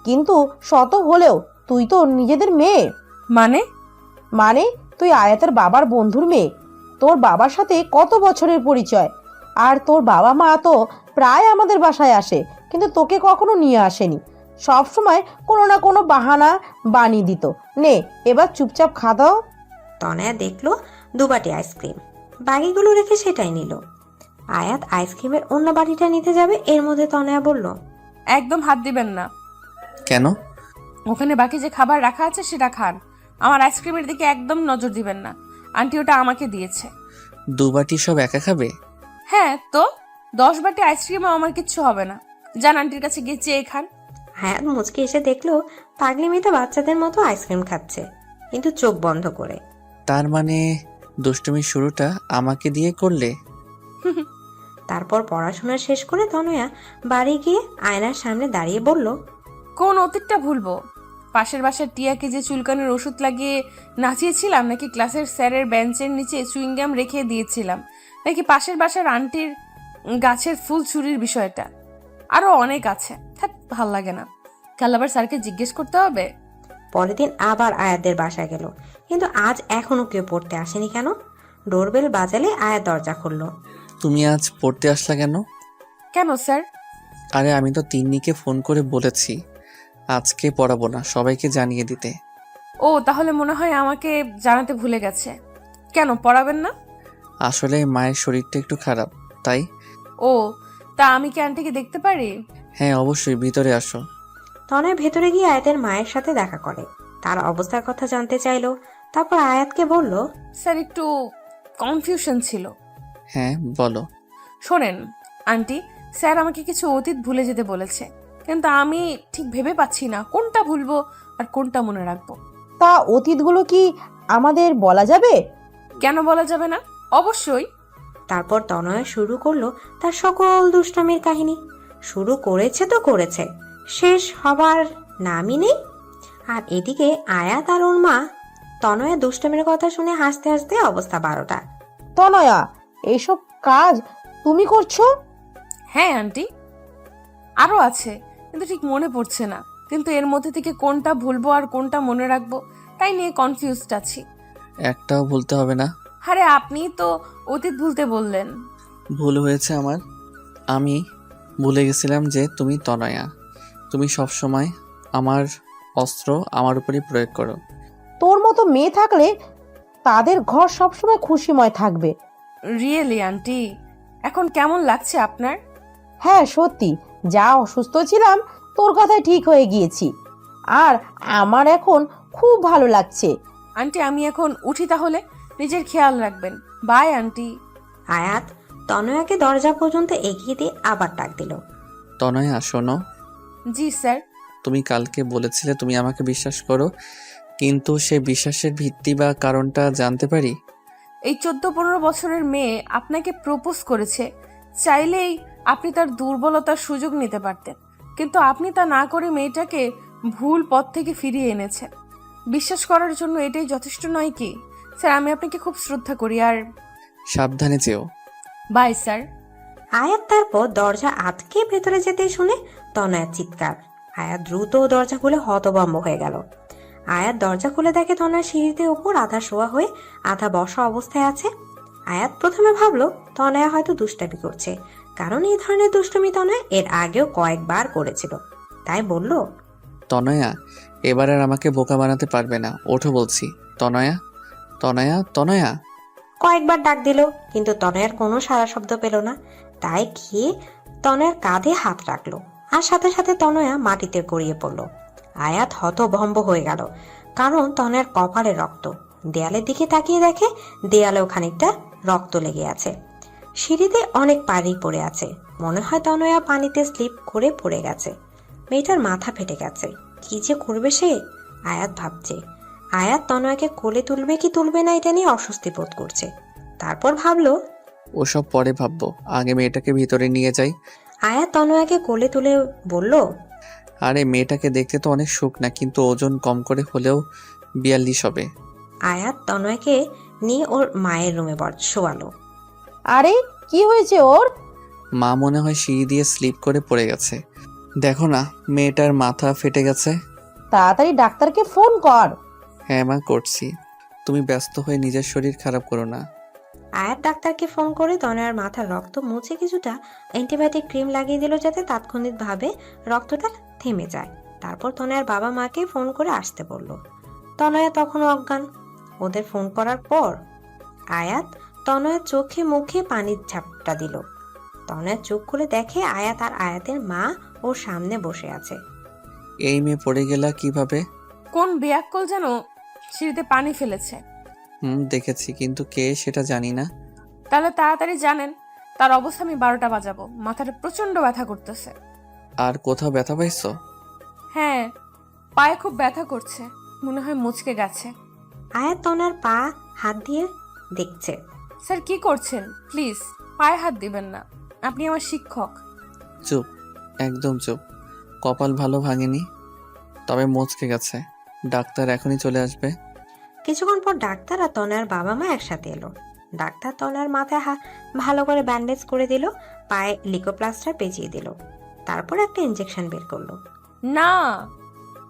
[SPEAKER 7] কিন্তু শত হলেও তুই তো নিজেদের মেয়ে।
[SPEAKER 3] মানে?
[SPEAKER 7] মানে তুই আয়াতের বাবার বন্ধুর মেয়ে। তোর বাবার সাথে কত বছরের পরিচয়। আর তোর বাবা মা তো প্রায় আমাদের বাসায় আসে, কিন্তু তোকে কখনো নিয়ে আসেনি। সব সময় কোনো না কোনো বাহানা বানিয়ে দিত। নে, এবার চুপচাপ খা দাও।
[SPEAKER 2] তনয়া দেখলো দুবাটি আইসক্রিম, বাকিগুলো রেখে সেটাই নিল। আয়াত আইসক্রিমের অন্য বাটিটা নিতে যাবে, এর মধ্যে তনয়া বলল,
[SPEAKER 3] একদম হাত দিবেন না।
[SPEAKER 1] কেন?
[SPEAKER 3] ওখানে বাকি যে খাবার রাখা আছে সেটা খান। আমার আইসক্রিমের দিকে একদম নজর দিবেন না। আন্টি ওটা আমাকে দিয়েছে।
[SPEAKER 1] দুবাটি সব একা খাবে?
[SPEAKER 3] হ্যাঁ তো, 10 বাটি আইসক্রিমও আমার কিচ্ছু হবে না। যান আন্টির কাছে গিয়ে চেয়ে খান।
[SPEAKER 2] হায়াত মুচকে এসে দেখলো পাগলি মেয়েটা বাচ্চাদের মতো আইসক্রিম খাচ্ছে, কিন্তু চোখ বন্ধ করে।
[SPEAKER 1] তার মানে দুষ্টুমির শুরুটা আমাকে দিয়ে করলে?
[SPEAKER 2] তারপর পড়াশোনা শেষ করে তনয়া বাড়ি গিয়ে আয়নার সামনে দাঁড়িয়ে বলল,
[SPEAKER 3] কোন অতীতটা ভুলবো? পাশের বাসার টিয়াকে যে চুলকানির ওষুধ লাগিয়ে নাচিয়েছিলাম, নাকি ক্লাসের স্যারের বেঞ্চের নিচে চুইংগাম রেখে দিয়েছিলাম, নাকি পাশের বাসার আন্টির গাছের ফুল চুরির বিষয়টা? আরো অনেক আছে, ভাল লাগে না। কাল আবার স্যারকে জিজ্ঞেস করতে হবে।
[SPEAKER 2] পরের দিন আবার আয়াতদের বাসায় গেল, কিন্তু আজ এখনো কেউ পড়তে আসেনি কেন? ডোরবেল বাজালে আয়াত দরজা খুলল।
[SPEAKER 1] তুমি আজ পড়তে আসলা কেন?
[SPEAKER 3] কেন স্যার?
[SPEAKER 1] আরে আমি তো তিন্নিকে ফোন করে বলেছি আজকে পড়াবো না, সবাইকে জানিয়ে দিতে।
[SPEAKER 3] ও, তাহলে মনে হয় আমাকে জানাতে ভুলে গেছে। কেন পড়াবেন না?
[SPEAKER 1] আসলে মায়ের শরীরটা একটু খারাপ, তাই।
[SPEAKER 3] ও, তা আমি কি আন্টিকে দেখতে পারি?
[SPEAKER 1] হ্যাঁ অবশ্যই, ভিতরে আসো।
[SPEAKER 2] তনয় ভেতরে গিয়ে আয়াতের মায়ের সাথে দেখা করে, তার অবস্থার কথা জানতে চাইলো। তারপর আয়াতকে বলল,
[SPEAKER 3] স্যার, একটু কনফিউশন ছিল।
[SPEAKER 1] হ্যাঁ বলো।
[SPEAKER 3] শোনেন আন্টি, স্যার আমাকে কিছু অতীত ভুলে যেতে বলেছে, কিন্তু আমি ঠিক ভেবে পাচ্ছি না কোনটা ভুলবো আর কোনটা মনে রাখবো।
[SPEAKER 7] তা অতীতগুলো কি আমাদের বলা যাবে?
[SPEAKER 3] কেন বলা যাবে না? অবশ্যই।
[SPEAKER 2] তারপর তনয় শুরু করলো তার সকল দুষ্টমির কাহিনী। শুরু করেছে তো করেছে, শেষ হবার নামই নেই। আর এদিকে আয়াত আর ওর মা তনয়া দুষ্টমির কথা শুনে হাসতে হাসতে অবস্থা 12টা।
[SPEAKER 7] তনয়া, এইসব কাজ তুমি করছো?
[SPEAKER 3] হ্যাঁ আন্টি, আরো আছে, কিন্তু ঠিক মনে পড়ছে না। কিন্তু এর মধ্যে থেকে কোনটা ভুলবো আর কোনটা মনে রাখবো তাই নিয়ে কনফিউজড আছি।
[SPEAKER 1] একটাও ভুলতে হবে না।
[SPEAKER 3] আরে আপনি তো অতীত ভুলতে বললেন।
[SPEAKER 1] ভুল হয়েছে আমার। আমি ভুলে গেছিলাম যে তুমি তনয়া। তুমি সবসময় আমার অস্ত্র আমার উপরই প্রয়োগ করো।
[SPEAKER 7] তোর মতো মেয়ে থাকলে তাদের ঘর সবসময় খুশিময় থাকবে।
[SPEAKER 3] রিয়েলি আন্টি, এখন কেমন লাগছে আপনার?
[SPEAKER 7] হ্যাঁ সত্যি, যা অসুস্থ ছিলাম তোর কথায় ঠিক হয়ে গিয়েছি। আর আমার এখন খুব ভালো লাগছে।
[SPEAKER 3] আন্টি, আমি এখন উঠি তাহলে। নিজের খেয়াল রাখবেন। By aunty.
[SPEAKER 2] আয়াত তনয়াকে দরজা পর্যন্ত এগিয়ে দিয়ে আবার ডাক দিল।
[SPEAKER 1] তনয়া শোনো,
[SPEAKER 3] জি স্যার।
[SPEAKER 1] তুমি কালকে বলেছিলে তুমি আমাকে বিশ্বাস করো, কিন্তু সে বিশ্বাসের ভিত্তি বা কারণটা জানতে পারি?
[SPEAKER 3] এই 14-15 বছরের মেয়ে আপনাকে প্রপোজ করেছে। চাইলেই আপনি তার দুর্বলতার সুযোগ নিতে পারতেন, কিন্তু আপনি তা না করে মেয়েটাকে ভুল পথ থেকে ফিরিয়ে এনেছেন। বিশ্বাস করার জন্য এটাই যথেষ্ট নয় কি? স্যার, আমি আপনাকে খুব শ্রদ্ধা করি। আর
[SPEAKER 1] সাবধানে যেও।
[SPEAKER 3] Bye sir.
[SPEAKER 2] আয়াত তারপর দরজা আটকে ভেতরে যেতে শুনে তনয়ার চিৎকার। আয়াত দ্রুত দরজা খুলে হতভম্ব হয়ে গেল। আয়াত দরজা খুলে দেখে তনয়া সিঁড়িতে ওপর আধা শোয়া হয়ে আধা বসা অবস্থায় আছে। আয়াত প্রথমে ভাবলো তনয়া হয়তো দুষ্টামি করছে, কারণ এই ধরনের দুষ্টুমি তনয়া এর আগেও কয়েকবার করেছিল। তাই বলল,
[SPEAKER 1] তনয়া, এবার আর আমাকে বোকা বানাতে পারবে না, ওঠো বলছি। তনয়া, তনয়া, তনয়া।
[SPEAKER 2] কয়েকবার ডাক দিল, কিন্তু তনয়ার কোনো সাড়া শব্দ পেল না। তাই গিয়ে তনয়ার কাঁধে হাত রাখলো, আর সাথে সাথে তনয়া মাটিতে গড়িয়ে পড়ল। আয়াত হতভম্ব হয়ে গেল, কারণ তনয়ার কপালে রক্ত। দেয়ালের দিকে তাকিয়ে দেখে দেয়ালেও খানিকটা রক্ত লেগে আছে। সিঁড়িতে অনেক পানি পড়ে আছে, মনে হয় তনয়া পানিতে স্লিপ করে পড়ে গেছে। মেয়েটার মাথা ফেটে গেছে, কি যে করবে সে? আয়াত ভাবছে। আয়াত তনয়াকে কোলে তুলবে কি তুলবে না এটা নিয়ে অস্বস্তি বোধ করছে। তারপর ভাবলো,
[SPEAKER 1] ওসব পরে ভাববো, আগে মেয়েটাকে ভিতরে নিয়ে যাই।
[SPEAKER 2] আয়াত তনয়াকে কোলে তুলে বলল,
[SPEAKER 1] আরে মেয়েটাকে দেখতে তো অনেক শুকনা, কিন্তু ওজন কম করে হলেও 42 হবে।
[SPEAKER 2] আয়াত তনয়াকে নিয়ে ওর মায়ের রুমে শোয়ালো।
[SPEAKER 7] আরে কি হয়েছে ওর?
[SPEAKER 1] মা মনে হয় সিঁড়ি দিয়ে স্লিপ করে পড়ে গেছে। দেখো না, মেয়েটার মাথা ফেটে গেছে।
[SPEAKER 7] তাড়াতাড়ি ডাক্তারকে ফোন কর।
[SPEAKER 1] হ্যাঁ মা, করছি। তুমি ব্যস্ত হয়ে নিজের শরীর খারাপ করো না।
[SPEAKER 2] আয়াত ডাক্তারকে ফোন করে তনয়ার মাথার রক্ত মুছে কিছুটা অ্যান্টিবায়োটিক ক্রিম লাগিয়ে দিল, যাতে তাৎক্ষণিকভাবে রক্তটা থেমে যায়। তারপর তনয়ার বাবা মাকে ফোন করে আসতে বলল। তনয়া তখনও অজ্ঞান। ওদের ফোন করার পর আয়াত তনয়ার চোখে মুখে পানির ঝাপটা দিল। তনয়ার চোখ খুলে দেখে আয়াত আর আয়াতের মা ওর সামনে বসে আছে।
[SPEAKER 1] এই মেয়ে পড়ে গেলা কিভাবে?
[SPEAKER 3] কোন বেয়াক্কল যেন সিঁড়িতে পানি ফেলেছে।
[SPEAKER 1] দেখেছি, কিন্তু কে সেটা জানি না।
[SPEAKER 3] তাহলে তাড়াতাড়ি জানেন। তার অবস্থা আমি 12টা বাজাবো। মাথাটা প্রচন্ড ব্যথা করতেছে।
[SPEAKER 1] আর কোথাও ব্যথা পাইছো?
[SPEAKER 3] হ্যাঁ, পায়ে খুব ব্যথা করছে, মনে হয় মুচকে গেছে।
[SPEAKER 2] আয়াত তনয়ার পা হাত দিয়ে দেখছে।
[SPEAKER 3] স্যার কি করছেন? প্লিজ পায়ে হাত দিবেন না, আপনি আমার শিক্ষক।
[SPEAKER 1] চুপ, একদম চুপ। কপাল ভালো ভাঙেনি, তবে মচকে গেছে। ডাক্তার এখনই চলে আসবে।
[SPEAKER 2] কিছুক্ষণ পর ডাক্তার আর তনয়ার বাবা মা একসাথে এলো। ডাক্তার তনয়ার মাথায় ভালো করে ব্যান্ডেজ করে দিল, পায়ে লিকোপ্লাস্টার পেঁচিয়ে দিল, তারপর একটা ইনজেকশন বের করলো।
[SPEAKER 3] না,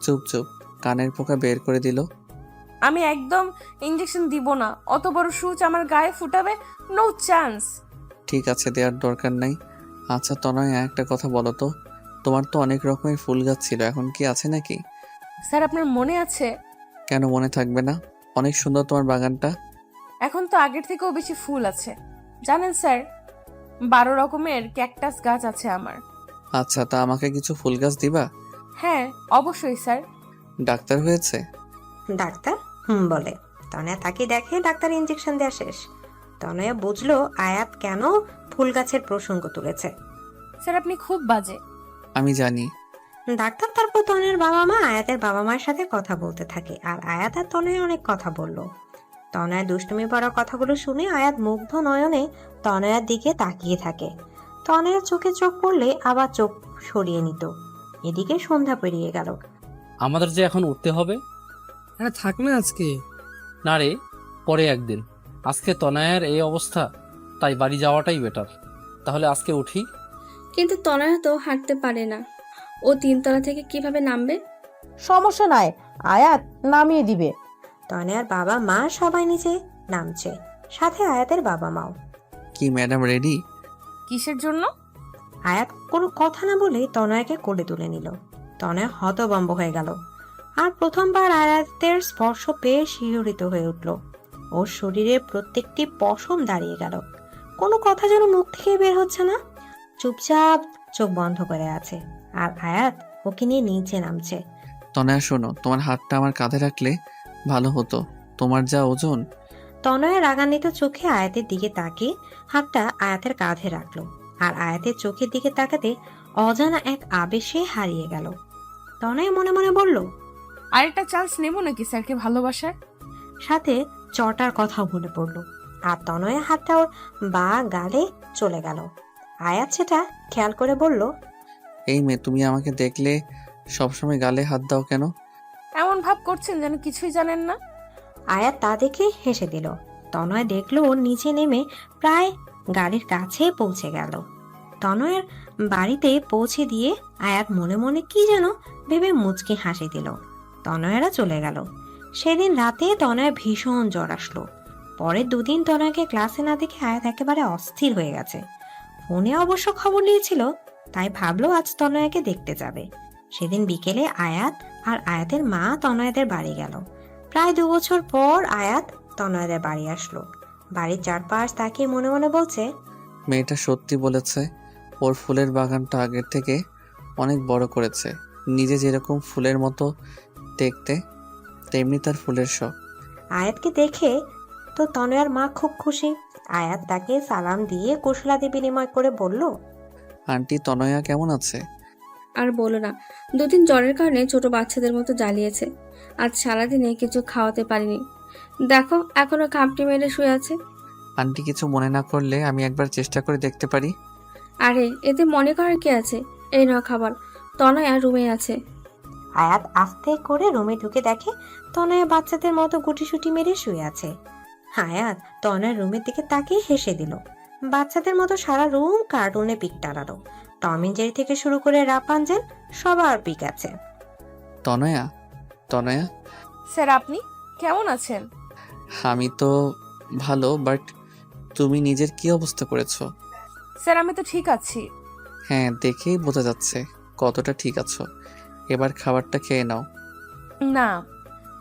[SPEAKER 1] চুপ চুপ, কানের পোকা বের করে দিল।
[SPEAKER 3] আমি একদম ইঞ্জেকশন দিব না। অত বড় সূচ আমার গায়ে ফুটাবে, নো চান্স।
[SPEAKER 1] ঠিক আছে, দেওয়ার দরকার নাই। আচ্ছা তনয়, একটা কথা বলো তো, তোমার তো অনেক রকমের ফুল গাছ ছিল, এখন কি আছে নাকি?
[SPEAKER 3] স্যার আপনার মনে আছে?
[SPEAKER 1] কেন মনে থাকবে না? অনেক সুন্দর তোমার বাগানটা।
[SPEAKER 3] এখন তো আগের থেকেও বেশি ফুল আছে। জানেন স্যার, 12 রকমের ক্যাকটাস গাছ আছে আমার।
[SPEAKER 1] আচ্ছা, তা আমাকে কিছু ফুল গাছ দিবা?
[SPEAKER 3] হ্যাঁ অবশ্যই স্যার।
[SPEAKER 1] ডাক্তার হয়েছে?
[SPEAKER 2] ডাক্তার বলে। তনয়া তাকে দেখে ডাক্তার ইনজেকশন দেওয়া শেষ। তনয়া বুঝলো আয়াত কেন ফুল গাছের প্রসঙ্গ তুলেছে।
[SPEAKER 3] স্যার আপনি খুব বাজে।
[SPEAKER 1] আমি জানি।
[SPEAKER 2] ডাক্তার তারপর তনয়ার বাবা মা আয়াতের বাবা মায়ের সাথে কথা বলতে থাকে, আর আয়াত আর তনয়া অনেক কথা বলল। তনয়া দুষ্টুমি পড়া কথাগুলো শুনে আয়াত মুগ্ধ নয়নে তনয়ার দিকে তাকিয়ে থাকে। তনয়ার চোখে চোখ পড়লে আবার চোখ সরিয়ে নিত। এদিকে সন্ধ্যা পেরিয়ে গেল।
[SPEAKER 5] আমাদের যে এখন উঠতে হবে।
[SPEAKER 8] আরে থাক না আজকে।
[SPEAKER 5] না রে, পরে একদিন। আজকে তনয়ের এই অবস্থা, তাই বাড়ি যাওয়াটাই বেটার। তাহলে আজকে উঠি।
[SPEAKER 6] কিন্তু তনয়া তো হাঁটতে পারে না, ও 3 তলা থেকে কিভাবে নামবে?
[SPEAKER 7] সমস্যা নাই, আয়াত নামিয়ে দিবে।
[SPEAKER 2] তনয়ার বাবা মা সবাই নিচে নামছে, সাথে আয়াতের বাবা মাও।
[SPEAKER 1] কি ম্যাডাম রেডি?
[SPEAKER 3] কিসের জন্য?
[SPEAKER 2] আয়াত কোনো কথা না বলে তনয়াকে কোলে তুলে নিল। তনয়া হতভম্ব হয়ে গেল, আর প্রথমবার আয়াতের স্পর্শ পেয়ে শিহরিত হয়ে উঠল। ওর শরীরের প্রত্যেকটি পশম দাঁড়িয়ে গেল। কোনো কথা যেন মুখ থেকে বের হচ্ছে না, চুপচাপ চোখ বন্ধ করে আছে। আর আয়াত ওকে নিয়ে নিচে নামছে।
[SPEAKER 1] তনয়া শোনো, তোমার হাতটা আমার কাঁধে রাখলে ভালো হতো, তোমার যা ওজন।
[SPEAKER 2] তনয়া রাগান্বিত চোখে আয়াতের দিকে তাকিয়ে হাতটা আয়াতের কাঁধে রাখলো, আর আয়াতের চোখের দিকে তাকাতে অজানা এক আবেশে হারিয়ে গেল। তনয়া মনে মনে বলল,
[SPEAKER 3] আরেকটা চান্স নেব নাকি স্যারকে ভালোবাসার?
[SPEAKER 2] সাথে চটার কথাও মনে পড়লো। আর তনয়া হাতটা ওর বা গালে চলে গেল। আয়াত সেটা খেয়াল করে বলল,
[SPEAKER 1] এই মেয়ে, তুমি আমাকে দেখলে সবসময় গালে হাত দাও কেন?
[SPEAKER 3] এমন ভাব করছেন যেন কিছুই জানেন না।
[SPEAKER 2] আয়াত তা দেখে হেসে দিল। তনয় দেখলো ওর নিচে নেমে প্রায় গাড়ির কাছে পৌঁছে গেল। তনয়ের বাড়িতে পৌঁছে দিয়ে আয়াত মনে মনে কি যেন ভেবে মুচকি হাসি দিল। তনয়েরা চলে গেল। সেদিন রাতে তনয় ভীষণ জ্বর আসলো। পরের 2 দিন তনয়কে ক্লাসে না দেখে আয়াত একেবারে অস্থির হয়ে গেছে। ফোনে অবশ্য খবর নিয়েছিল, তাই ভাবলো আজ তনয়াকে দেখতে যাবে। সেদিন বিকেলে আয়াত আর আয়াতের মা তনয়াদের বাড়ি গেল। প্রায় 2 বছর পর আয়াত তনয়াদের বাড়ি আসলো। বাড়ির চারপাশ তাকিয়ে মনে মনে বলছে,
[SPEAKER 1] মেয়েটা সত্যি বলেছে, ওর ফুলের বাগানটা আগের থেকে অনেক বড় করেছে। নিজে যেরকম ফুলের মতো দেখতে, তেমনি তার ফুলের শখ।
[SPEAKER 2] আয়াতকে দেখে তো তনয়ার মা খুব খুশি। আয়াত তাকে সালাম দিয়ে কুশলাদি বিনিময় করে বলল,
[SPEAKER 1] আন্টি তনয়া কেমন আছে?
[SPEAKER 6] আর বলো না, 2 দিন জ্বরের কারণে ছোট বাচ্চাদের মতো জ্বালিয়েছে। আজ সারাদিনে কিছু খাওয়াতে পারিনি। দেখো এখনো কাঁপটি মেরে শুয়ে আছে।
[SPEAKER 1] আন্টি কিছু মনে না করলে আমি একবার চেষ্টা করে দেখতে পারি?
[SPEAKER 6] আরে এতে মনে করার কি আছে? এই নাও খাবার। তনয়া রুমে আছে।
[SPEAKER 2] আয়াত আস্তে করে রুমে ঢুকে দেখে তনয়া বাচ্চাদের মতো গুটিসুটি মেরে শুয়ে আছে। আয়াত তনয়ার রুমের দিকে তাকিয়ে হেসে দিল। বাচ্চাদের মতো সারা রুম কার্টুনে পিক টানানো। টম এন্ড জেরি থেকে শুরু করে রাপাঞ্জেল সবার পিক আছে।
[SPEAKER 1] তনয়া, তনয়া।
[SPEAKER 3] স্যার আপনি কেমন আছেন?
[SPEAKER 1] আমি তো ভালো, বাট তুমি নিজের কি অবস্থা করেছো?
[SPEAKER 3] স্যার আমি তো ঠিক আছি।
[SPEAKER 1] হ্যাঁ, দেখেই বোঝা যাচ্ছে কতটা ঠিক আছো। এবার খাবারটা খেয়ে নাও।
[SPEAKER 3] না,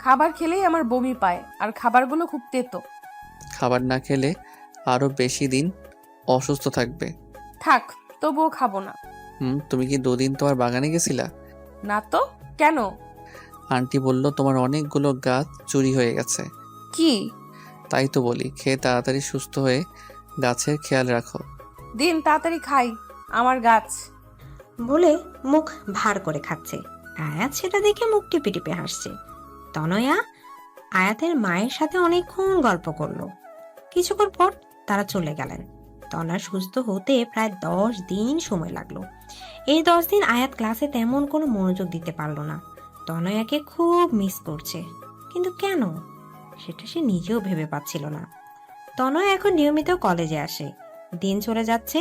[SPEAKER 3] খাবার খেলেই আমার বমি পায়, আর খাবারগুলো খুব তেতো।
[SPEAKER 1] খাবার না খেলে আরো বেশি দিন অসুস্থ থাকবে।
[SPEAKER 3] থাক, তবুও খাবো না।
[SPEAKER 1] তুমি কি 2 দিন তোমার বাগানে গেছিলা?
[SPEAKER 3] না তো, কেন?
[SPEAKER 1] আন্টি বলল তোমার অনেকগুলো গাছ চুরি হয়ে গেছে।
[SPEAKER 3] কি?
[SPEAKER 1] তাই তো বলি, খেয়ে তাড়াতাড়ি সুস্থ হয়ে গাছের খেয়াল রাখো।
[SPEAKER 3] দিন তাড়াতাড়ি খাই, আমার গাছ।
[SPEAKER 2] বলে মুখ ভার করে খাচ্ছে। আয়াত সেটা দেখে মুখ টিপে টিপে হাসছে। তনয়া আয়াতের মায়ের সাথে অনেকক্ষণ গল্প করলো। কিছুক্ষণ পর তারা চলে গেলেন। তনয়া সুস্থ হতে প্রায় 10 দিন সময় লাগলো। এই 10 দিন আয়াত ক্লাসে তেমন কোনো মনোযোগ দিতে পারলো না। তনয়াকে খুব মিস করছে, কিন্তু কেন সেটা সে নিজেও ভেবে পাচ্ছিল না। তনয়া এখন নিয়মিত কলেজে আসে। দিন চলে যাচ্ছে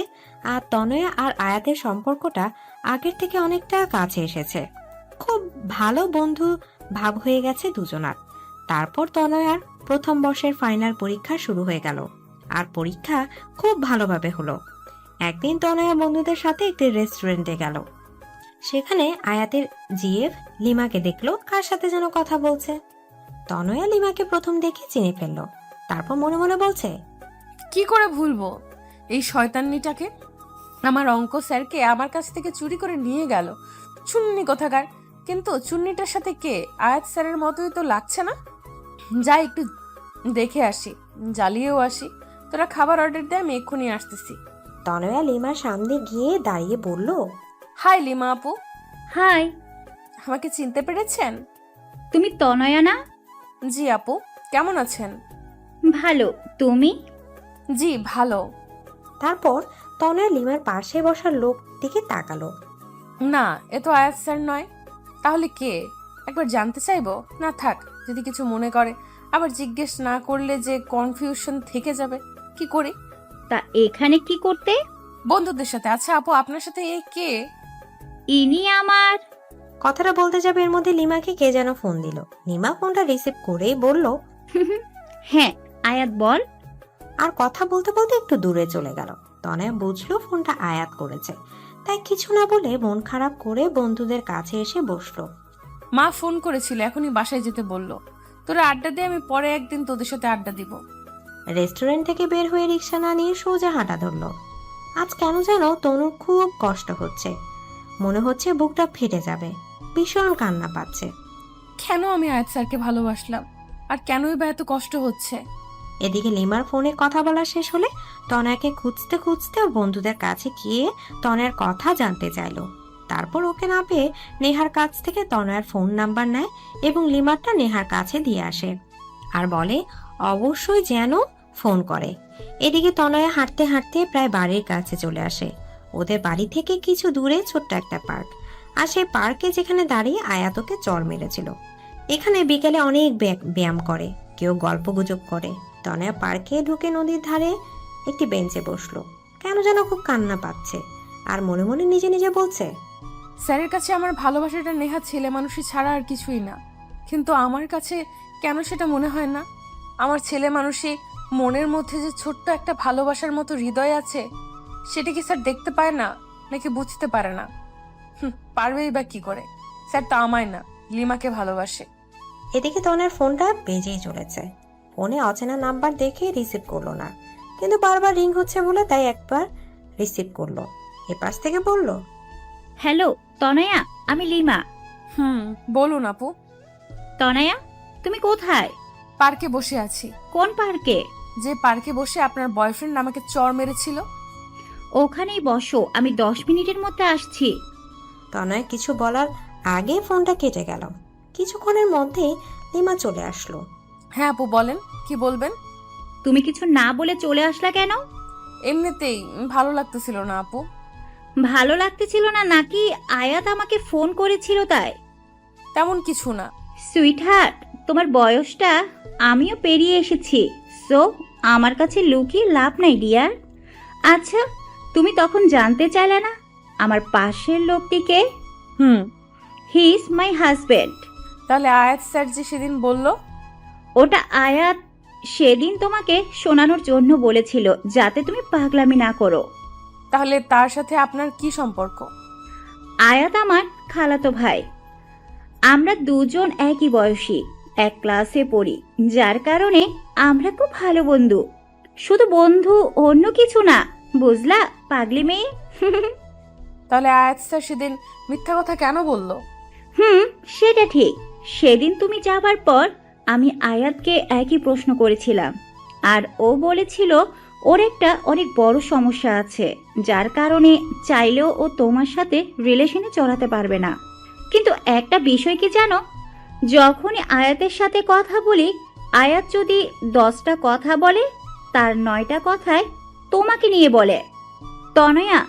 [SPEAKER 2] আর তনয়া আর আয়াতের সম্পর্কটা আগের থেকে অনেকটা কাছে এসেছে। খুব ভালো বন্ধু ভাব হয়ে গেছে দুজনার। তারপর তনয়ার প্রথম বর্ষের ফাইনাল পরীক্ষা শুরু হয়ে গেল, আর পরীক্ষা খুব ভালোভাবে হলো। একদিন তনয়া বন্ধুদের সাথে একটি রেস্টুরেন্টে গেল। সেখানে আয়াতের জিএফ লিমাকে দেখলো কার সাথে যেন কথা বলছে। তনয়া লিমাকে প্রথম দেখে চিনে ফেললো। তারপর মনে মনে বলছে,
[SPEAKER 3] কি করে ভুলবো এই শয়তান্নিটাকে? আমার অঙ্ক স্যারকে আমার কাছ থেকে চুরি করে নিয়ে গেল, চুন্নি কোথাকার। কিন্তু চুন্নিটার সাথে কে? আয়াত স্যারের মতোই তো লাগছে না। যাই একটু দেখে আসি, জ্বালিয়েও আসি। তোরা খাবার অর্ডার দে, আমি এক্ষুনি আসতেছি।
[SPEAKER 2] তনয়া লিমার সামনে গিয়ে দাঁড়িয়ে বলল,
[SPEAKER 3] হাই লিমা আপু।
[SPEAKER 9] হাই,
[SPEAKER 3] আমাকে চিনতে পেরেছেন?
[SPEAKER 9] তুমি তনয়া না?
[SPEAKER 3] জি আপু, কেমন আছেন?
[SPEAKER 9] ভালো, তুমি?
[SPEAKER 3] জি ভালো।
[SPEAKER 2] তারপর তনয়া লিমার পাশে বসার লোক দিকে তাকালো।
[SPEAKER 3] না, এ তো আয়াত স্যার নয়। তাহলে কে? একবার জানতে চাইবো। না থাক, যদি কিছু মনে করে, আবার জিজ্ঞেস না করলে যে কনফিউশন থেকে যাবে। কি করি?
[SPEAKER 9] তা এখানে কি করতে?
[SPEAKER 3] বন্ধুদের সাথে। আচ্ছা আপু, আপনার সাথে এ কে?
[SPEAKER 9] ইনি আমার।
[SPEAKER 2] কথাটা বলতে যাবে এর মধ্যে লিমাকে কে যেন ফোন দিল। লিমা ফোনটা রিসিভ করেই বলল,
[SPEAKER 9] হ্যাঁ আয়াত বল।
[SPEAKER 2] আর কথা বলতে বলতে একটু দূরে চলে গেল। তনয়া বুঝলো ফোনটা আয়াত করেছে, তাই কিছু না বলে মন খারাপ করে বন্ধুদের কাছে এসে বসলো।
[SPEAKER 3] মা ফোন করেছিল, এখনই বাসায় যেতে বলল। তোরা আড্ডা দে, আমি পরে একদিন তোদের সাথে আড্ডা দিব।
[SPEAKER 2] রেস্টুরেন্ট থেকে বের হয়ে রিক্সা না নিয়ে সোজা হাঁটা ধরলো। আজ কেন যেন তনুর খুব কষ্ট হচ্ছে। মনে হচ্ছে বুকটা ফেটে যাবে। ভীষণ কান্না পাচ্ছে।
[SPEAKER 3] কেন আমি আয়াত স্যারকে ভালোবাসলাম, আর কেনই বা এত কষ্ট হচ্ছে?
[SPEAKER 2] এদিকে লিমার ফোনে কথা বলা শেষ হলে তনয়াকে খুঁজতে খুঁজতে ওর বন্ধুদের কাছে গিয়ে তনয়ার কথা জানতে চাইলো। তারপর ওকে না পেয়ে নেহার কাছ থেকে তনয়ার ফোন নাম্বার নেয় এবং লিমারটা নেহার কাছে দিয়ে আসে, আর বলে অবশ্যই যেন ফোন করে। এদিকে তনয়া হাঁটতে হাঁটতে প্রায় বাড়ির কাছে চলে আসে। ওদের বাড়ি থেকে কিছু দূরে ছোট্ট একটা পার্ক, আর সেই পার্কে যেখানে দাঁড়িয়ে আয়াতকে চড় মেরেছিল। এখানে বিকেলে অনেক ব্যায়াম করে, কেউ গল্পগুজব করে। তনয়া পার্কে ঢুকে নদীর ধারে একটি বেঞ্চে বসলো। কেন যেন খুব কান্না পাচ্ছে, আর মনে মনে নিজে নিজে বলছে,
[SPEAKER 3] স্যারের কাছে আমার ভালোবাসাটা নেহা ছেলে মানুষই ছাড়া আর কিছুই না। কিন্তু আমার কাছে কেন সেটা মনে হয় না? আমার ছেলে মানুষই মনের মধ্যে যে ছোট্ট একটা ভালোবাসার মতো হৃদয় আছে, সেটা কি স্যার দেখতে পায় না, নাকি বুঝতে পারে না? পারবেই বা কি করে? স্যার তো আমায় না, লিমাকে ভালোবাসে।
[SPEAKER 2] এদিকে তনয়ের ফোনটা বেজেই চলেছে। ফোনে অচেনা নাম্বার দেখে রিসিভ করলো না, কিন্তু বারবার রিং হচ্ছে বলে তাই একবার রিসিভ করলো। এপাশ থেকে বলল,
[SPEAKER 9] হ্যালো তনয়া, আমি লিমা।
[SPEAKER 3] বলুন আপু।
[SPEAKER 9] তনয়া, তুমি কোথায়?
[SPEAKER 3] পার্কে বসে আছি।
[SPEAKER 9] কোন পার্কে?
[SPEAKER 3] যে পার্কে বসে আপনার বয়ফ্রেন্ড আমাকে চড় মেরেছিল।
[SPEAKER 9] ওখানেই বসো, আমি 10 মিনিটের মধ্যে আসছি।
[SPEAKER 2] তনয় কিছু বলার আগে ফোনটা কেটে গেল। কিছুক্ষণের মধ্যেই লিমা চলে আসলো।
[SPEAKER 3] হ্যাঁ আপু বলেন, কি বলবেন?
[SPEAKER 9] তুমি কিছু না বলে চলে আসলা কেন?
[SPEAKER 3] এমনিতেই ভালো লাগতেছিল না আপু।
[SPEAKER 9] ভালো লাগতেছিল না নাকি আয়াত আমাকে ফোন করেছিল তাই?
[SPEAKER 3] তেমন কিছু না।
[SPEAKER 9] সুইটহার্ট, তোমার বয়সটা আমিও পেরিয়ে এসেছি, সো আমার কাছে লুকিয়ে লাভ নাই ডিয়ার। আচ্ছা, তুমি তখন জানতে চাইলে না আমার পাশের লোকটিকে? He is my husband.
[SPEAKER 3] তাহলে আয়াত স্যার যে সেদিন বলল?
[SPEAKER 9] ওটা আয়াত সেদিন তোমাকে শোনানোর জন্য বলেছিল, যাতে তুমি পাগলামি না করো।
[SPEAKER 3] তাহলে তার সাথে আপনার কি সম্পর্ক?
[SPEAKER 9] আয়াত আমার খালাতো ভাই। আমরা দুজন একই বয়সী, এক ক্লাসে পড়ি, যার কারণে আমরা খুব ভালো বন্ধু। শুধু বন্ধু, অন্য কিছু না, বুঝলা পাগলি মেয়ে?
[SPEAKER 3] তাহলে আয়াত স্যার সেদিন মিথ্যা কথা কেন বলল?
[SPEAKER 9] সেটা ঠিক। সেদিন তুমি যাবার পর আমি আয়াতকে একই প্রশ্ন করেছিলাম, আর ও বলেছিল ওর একটা অনেক বড় সমস্যা আছে, যার কারণে চাইলেও ও তোমার সাথে রিলেশনে জড়াতে পারবে না। কিন্তু একটা বিষয় কি জানো, যখনই আয়াতের সাথে কথা বলি, আয়াত যদি 10টা কথা বলে, তার 9টা কথায় তোমাকে নিয়ে বলে। তনয়া,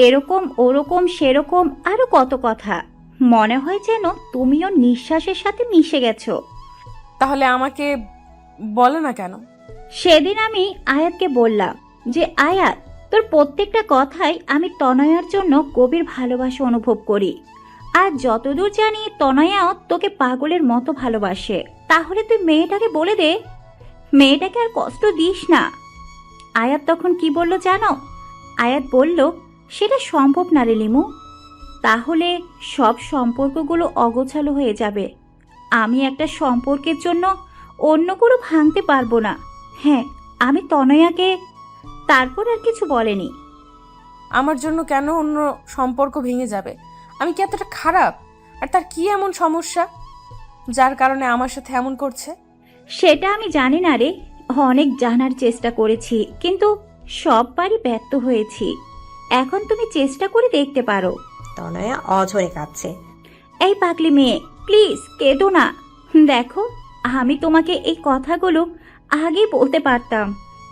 [SPEAKER 9] এরকম ওরকম সেরকম আরো কত কথা, মনে হয় যেন তুমিও নিঃশ্বাসের সাথে মিশে গেছো।
[SPEAKER 3] তাহলে আমাকে বলে না কেন?
[SPEAKER 9] সেদিন আমি আয়াতকে বললাম যে আয়াত, তোর প্রত্যেকটা কথাই আমি তনয়ার জন্য গভীর ভালোবাসা অনুভব করি, আর যতদূর জানি তনয়াও তোকে পাগলের মতো ভালোবাসে। তাহলে তুই মেয়েটাকে বলে দে, মেয়েটাকে আর কষ্ট দিস না। আয়াত তখন কি বলল জানো? আয়াত বলল, সেটা সম্ভব না রে লিমু, তাহলে সব সম্পর্কগুলো অগোছালো হয়ে যাবে। আমি একটা সম্পর্কের জন্য অন্য কোনো ভাঙতে পারবো না। হ্যাঁ, আমি তনয়াকে। তারপর আর কিছু বলেনি।
[SPEAKER 3] আমার জন্য কেন অন্য সম্পর্ক ভেঙে যাবে? আমি কি এতটা খারাপ? আর তার কি এমন সমস্যা যার কারণে আমার সাথে এমন করছে?
[SPEAKER 9] সেটা আমি জানি না রে, অনেক জানার চেষ্টা করেছি, কিন্তু সববারই ব্যর্থ হয়েছি। এখন তুমি চেষ্টা করে দেখতে পারো।
[SPEAKER 2] তনয়া অঝরে কাঁদছে।
[SPEAKER 9] এই পাগলি মেয়ে, প্লিজ কেঁদো না। দেখো, আমি তোমাকে এই কথাগুলো আগেই বলতে পারতাম,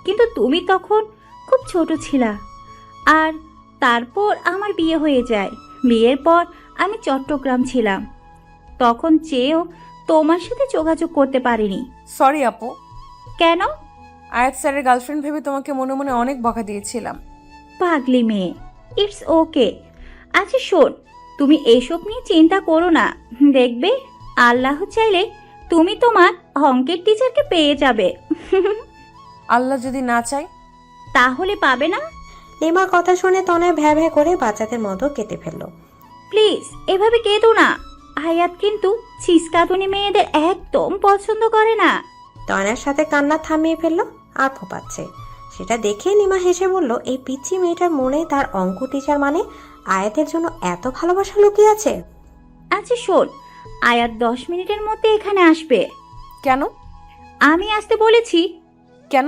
[SPEAKER 9] কিন্তু তুমি তখন খুব ছোট ছিলা। আর তারপর আমার বিয়ে হয়ে যায়। বিয়ের পর আমি চট্টগ্রাম ছিলাম, তখন চেয়েও তোমার সাথে যোগাযোগ করতে পারিনি।
[SPEAKER 3] সরি আপু।
[SPEAKER 9] কেন?
[SPEAKER 3] আয়াত স্যারের গার্লফ্রেন্ড ভেবে তোমাকে মনে মনে অনেক বকা দিয়েছিলাম।
[SPEAKER 9] পাগলি মেয়ে, ইটস ওকে। আচ্ছা শোন, তুমি এসব নিয়ে চিন্তা করো না। দেখবে আল্লাহ চাইলে তুমি তোমার অঙ্কের টিচারকে পেয়ে যাবে।
[SPEAKER 3] আল্লাহ যদি না চাই?
[SPEAKER 9] তাহলে পাবে না।
[SPEAKER 2] লিমার কথা শুনে তনয় ভ্যা ভ্যা করে বাচ্চাদের মতো কেটে ফেললো।
[SPEAKER 9] প্লিজ এভাবে কেঁদো না। আয়াত কিন্তু ছিসকাতুনি মেয়েদের একদম পছন্দ করে না।
[SPEAKER 2] তনয়ার সাথে কান্না থামিয়ে ফেললো আর ফোপাচ্ছে। সেটা দেখে লিমা হেসে বলল, এই পিচ্চি মেয়েটার মনে তার অঙ্ক টিচার মানে আয়াতের জন্য এত ভালোবাসা লুকিয়ে আছে।
[SPEAKER 9] আচ্ছা শোন, আয়াত 10 মিনিটের মধ্যে এখানে আসবে।
[SPEAKER 3] কেন?
[SPEAKER 9] আমি আসতে বলেছি।
[SPEAKER 3] কেন?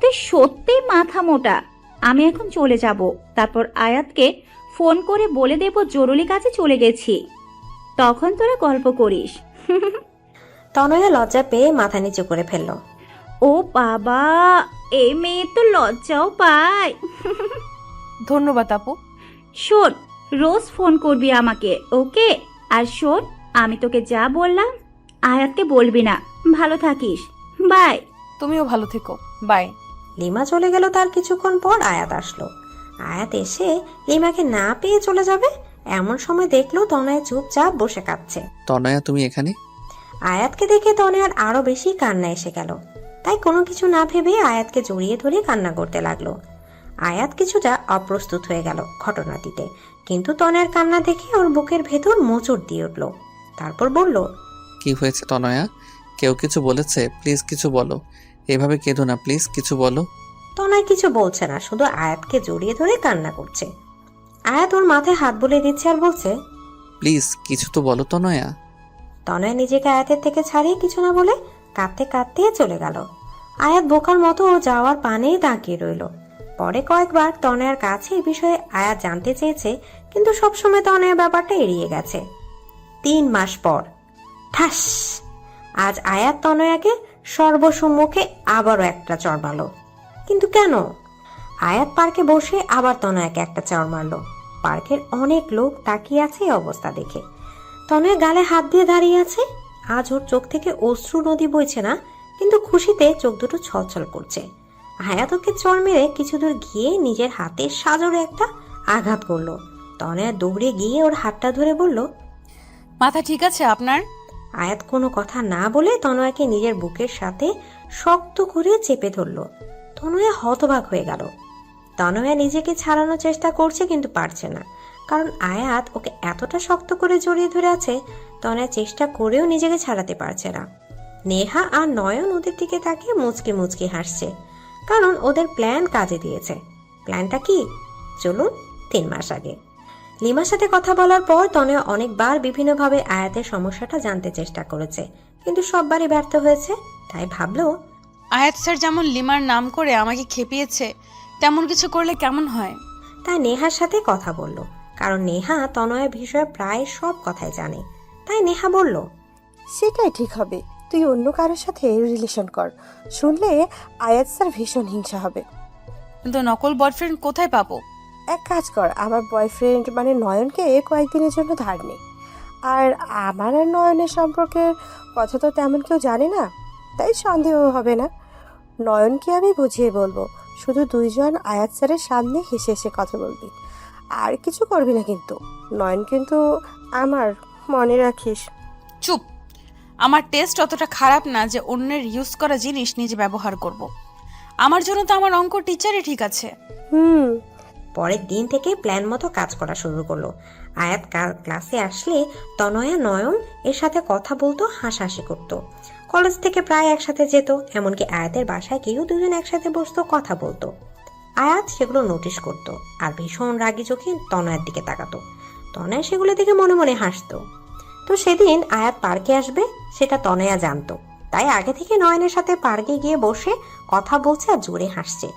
[SPEAKER 9] তুই সত্যিই মাথা মোটা। আমি এখন চলে যাব, তারপর আয়াতকে ফোন করে বলে দেব জরুরি কাজে চলে গেছি, তখন তোরা গল্প করিস।
[SPEAKER 2] তনয়া লজ্জা পেয়ে মাথা নিচু করে ফেললো।
[SPEAKER 9] ও বাবা, এই মেয়ে তো লজ্জাও পায়।
[SPEAKER 3] ধন্যবাদ আপু।
[SPEAKER 9] শোন, রোজ ফোন করবি আমাকে, ওকে? আর শোন, আমি তোকে যা বললাম আয়াতকে বলবি না। ভালো থাকিস, বাই।
[SPEAKER 3] তুমিও ভালো থেকো, বাই।
[SPEAKER 2] লিমা চলে গেল। তার কিছুক্ষণ পর আয়াত আসলো। আয়াত এসে লিমাকে না পেয়ে চলে যাবে এমন সময় দেখলো তনয়া চুপচাপ বসে কাঁদছে।
[SPEAKER 1] তনয়া তুমি এখানে?
[SPEAKER 2] আয়াতকে দেখে তনয়ার আরো বেশি কান্না এসে গেল। তাই কোনো কিছু না ভেবে আয়াতকে জড়িয়ে ধরে কান্না করতে লাগলো। আয়াত কিছুটা অপ্রস্তুত হয়ে গেল ঘটনাটিতে, কিন্তু তনয়ার কান্না দেখে ওর বুকের ভেতর মোচড় দিয়ে উঠল। তারপর বলল,
[SPEAKER 1] কি হয়েছে তনয়া? কেউ কিছু বলেছে? প্লিজ কিছু বলো। এভাবে কেঁদো না প্লিজ, কিছু বলো।
[SPEAKER 2] তনয় কিছু বলছে না, শুধু আয়াতকে জড়িয়ে ধরে কান্না করছে। আয়াত ওর মাথায় হাত বুলিয়ে দিচ্ছে আর বলছে,
[SPEAKER 1] প্লিজ কিছু তো বলো তনয়া।
[SPEAKER 2] তনয় নিজেকে আয়াতের থেকে ছাড়িয়ে কিছু না বলে কাঁদতে কাঁদতে চলে গেল। আয়াত বোকার মতো ও যাওয়ার পানেই তাকিয়ে রইল। পরে কয়েকবার তনয়ার কাছে এই বিষয়ে আয়াত জানতে চেয়েছে, কিন্তু সবসময় তনয়া ব্যাপারটা এড়িয়ে গেছে। 3 মাস পর ঠাস, আজ আয়াত তনয়াকে সর্বসম্মুখে আবারও একটা চড় মারল। কিন্তু কেন? আয়াত পার্কে বসে আবার তনয়াকে একটা চড় মারল। পার্কের অনেক লোক তাকিয়ে আছে এই অবস্থা দেখে। তনয়া গালে হাত দিয়ে দাঁড়িয়ে আছে। আজ ওর চোখ থেকে অশ্রু নদী বইছে না, কিন্তু খুশিতে চোখ দুটো ছলছল করছে। আয়াত ওকে চড় মেরে কিছু দূর গিয়ে নিজের হাতে সাজরে একটা আঘাত করলো। তনয়া দৌড়ে গিয়ে ওর হাতটা ধরে বলল,
[SPEAKER 3] মাথা ঠিক আছে আপনার?
[SPEAKER 2] আয়াত কোনো কথা না বলে তনয়াকে নিজের বুকের সাথে শক্ত করে চেপে ধরল। তনয়া হতবাক হয়ে গেল। তনয়া নিজেকে ছাড়ানোর চেষ্টা করছে কিন্তু পারছে না, কারণ আয়াত ওকে এতটা শক্ত করে জড়িয়ে ধরে আছে। তনয়া চেষ্টা করেও নিজেকে ছাড়াতে পারছে না। নেহা আর নয়ন ওদের দিকে তাকিয়ে মুচকি মুচকি হাসছে, কারণ ওদের প্ল্যান কাজে দিয়েছে। প্ল্যানটা কি? চলুন 3 মাস আগে। লিমার সাথে কথা বলার পর তনয়া অনেকবার বিভিন্নভাবে আয়াতের সমস্যাটা জানতে চেষ্টা করেছে, কিন্তু সববারই ব্যর্থ হয়েছে। তাই ভাবলো,
[SPEAKER 3] আয়াত স্যার যেমন লিমার নাম করে আমাকে খেপিয়েছে, তেমন কিছু করলে কেমন হয়।
[SPEAKER 2] তাই নেহার সাথে কথা বলল, কারণ নেহা তনয়ের বিষয়ে প্রায় সব কথাই জানে। তাই নেহা বলল,
[SPEAKER 10] সেটাই ঠিক হবে, তুই অন্য কারোর সাথে রিলেশন কর, শুনলে আয়াত স্যার ভীষণ হিংসা হবে।
[SPEAKER 3] কিন্তু নকল বয়ফ্রেন্ড কোথায় পাবো?
[SPEAKER 10] এক কাজ কর, আমার বয়ফ্রেন্ড মানে নয়নকে কয়েকদিনের জন্য ধার নে। আর আমার আর নয়নের সম্পর্কের কথা তো তেমন কেউ জানে না, তাই সন্দেহ হবে না। নয়নকে আমি বুঝিয়ে বলবো, শুধু দুইজন আয়াত স্যারের সামনে হেসে হেসে কথা বলবি, আর কিছু করবি না। কিন্তু নয়ন কিন্তু আমার, মনে রাখিস।
[SPEAKER 3] চুপ। আমার টেস্ট অতটা খারাপ না যে অন্যের ইউজ করা জিনিস নিজে ব্যবহার করব। আমার জন্য তো আমার অঙ্ক টিচারই ঠিক আছে।
[SPEAKER 2] পরের দিন থেকে প্ল্যান মতো কাজ করা শুরু করলো। আয়াত ক্লাসে আসলে তনয়া নয়ন এর সাথে কথা বলতো, হাসাহাসি করতো। কলেজ থেকে প্রায় একসাথে যেত, এমনকি আয়াতের বাসায় কেউ দুজন একসাথে বসতো, কথা বলতো। আয়াত সেগুলো নোটিশ করতো আর ভীষণ রাগী চোখে তনয়ার দিকে তাকাতো। তনয়া সেগুলো দেখে মনে মনে হাসতো। তো সেদিন আয়াত পার্কে আসবে সেটা তনয়া জানতো, তাই আগে থেকে নয়নের সাথে পার্কে গিয়ে বসে কথা বলছে আর জোরে হাসছে।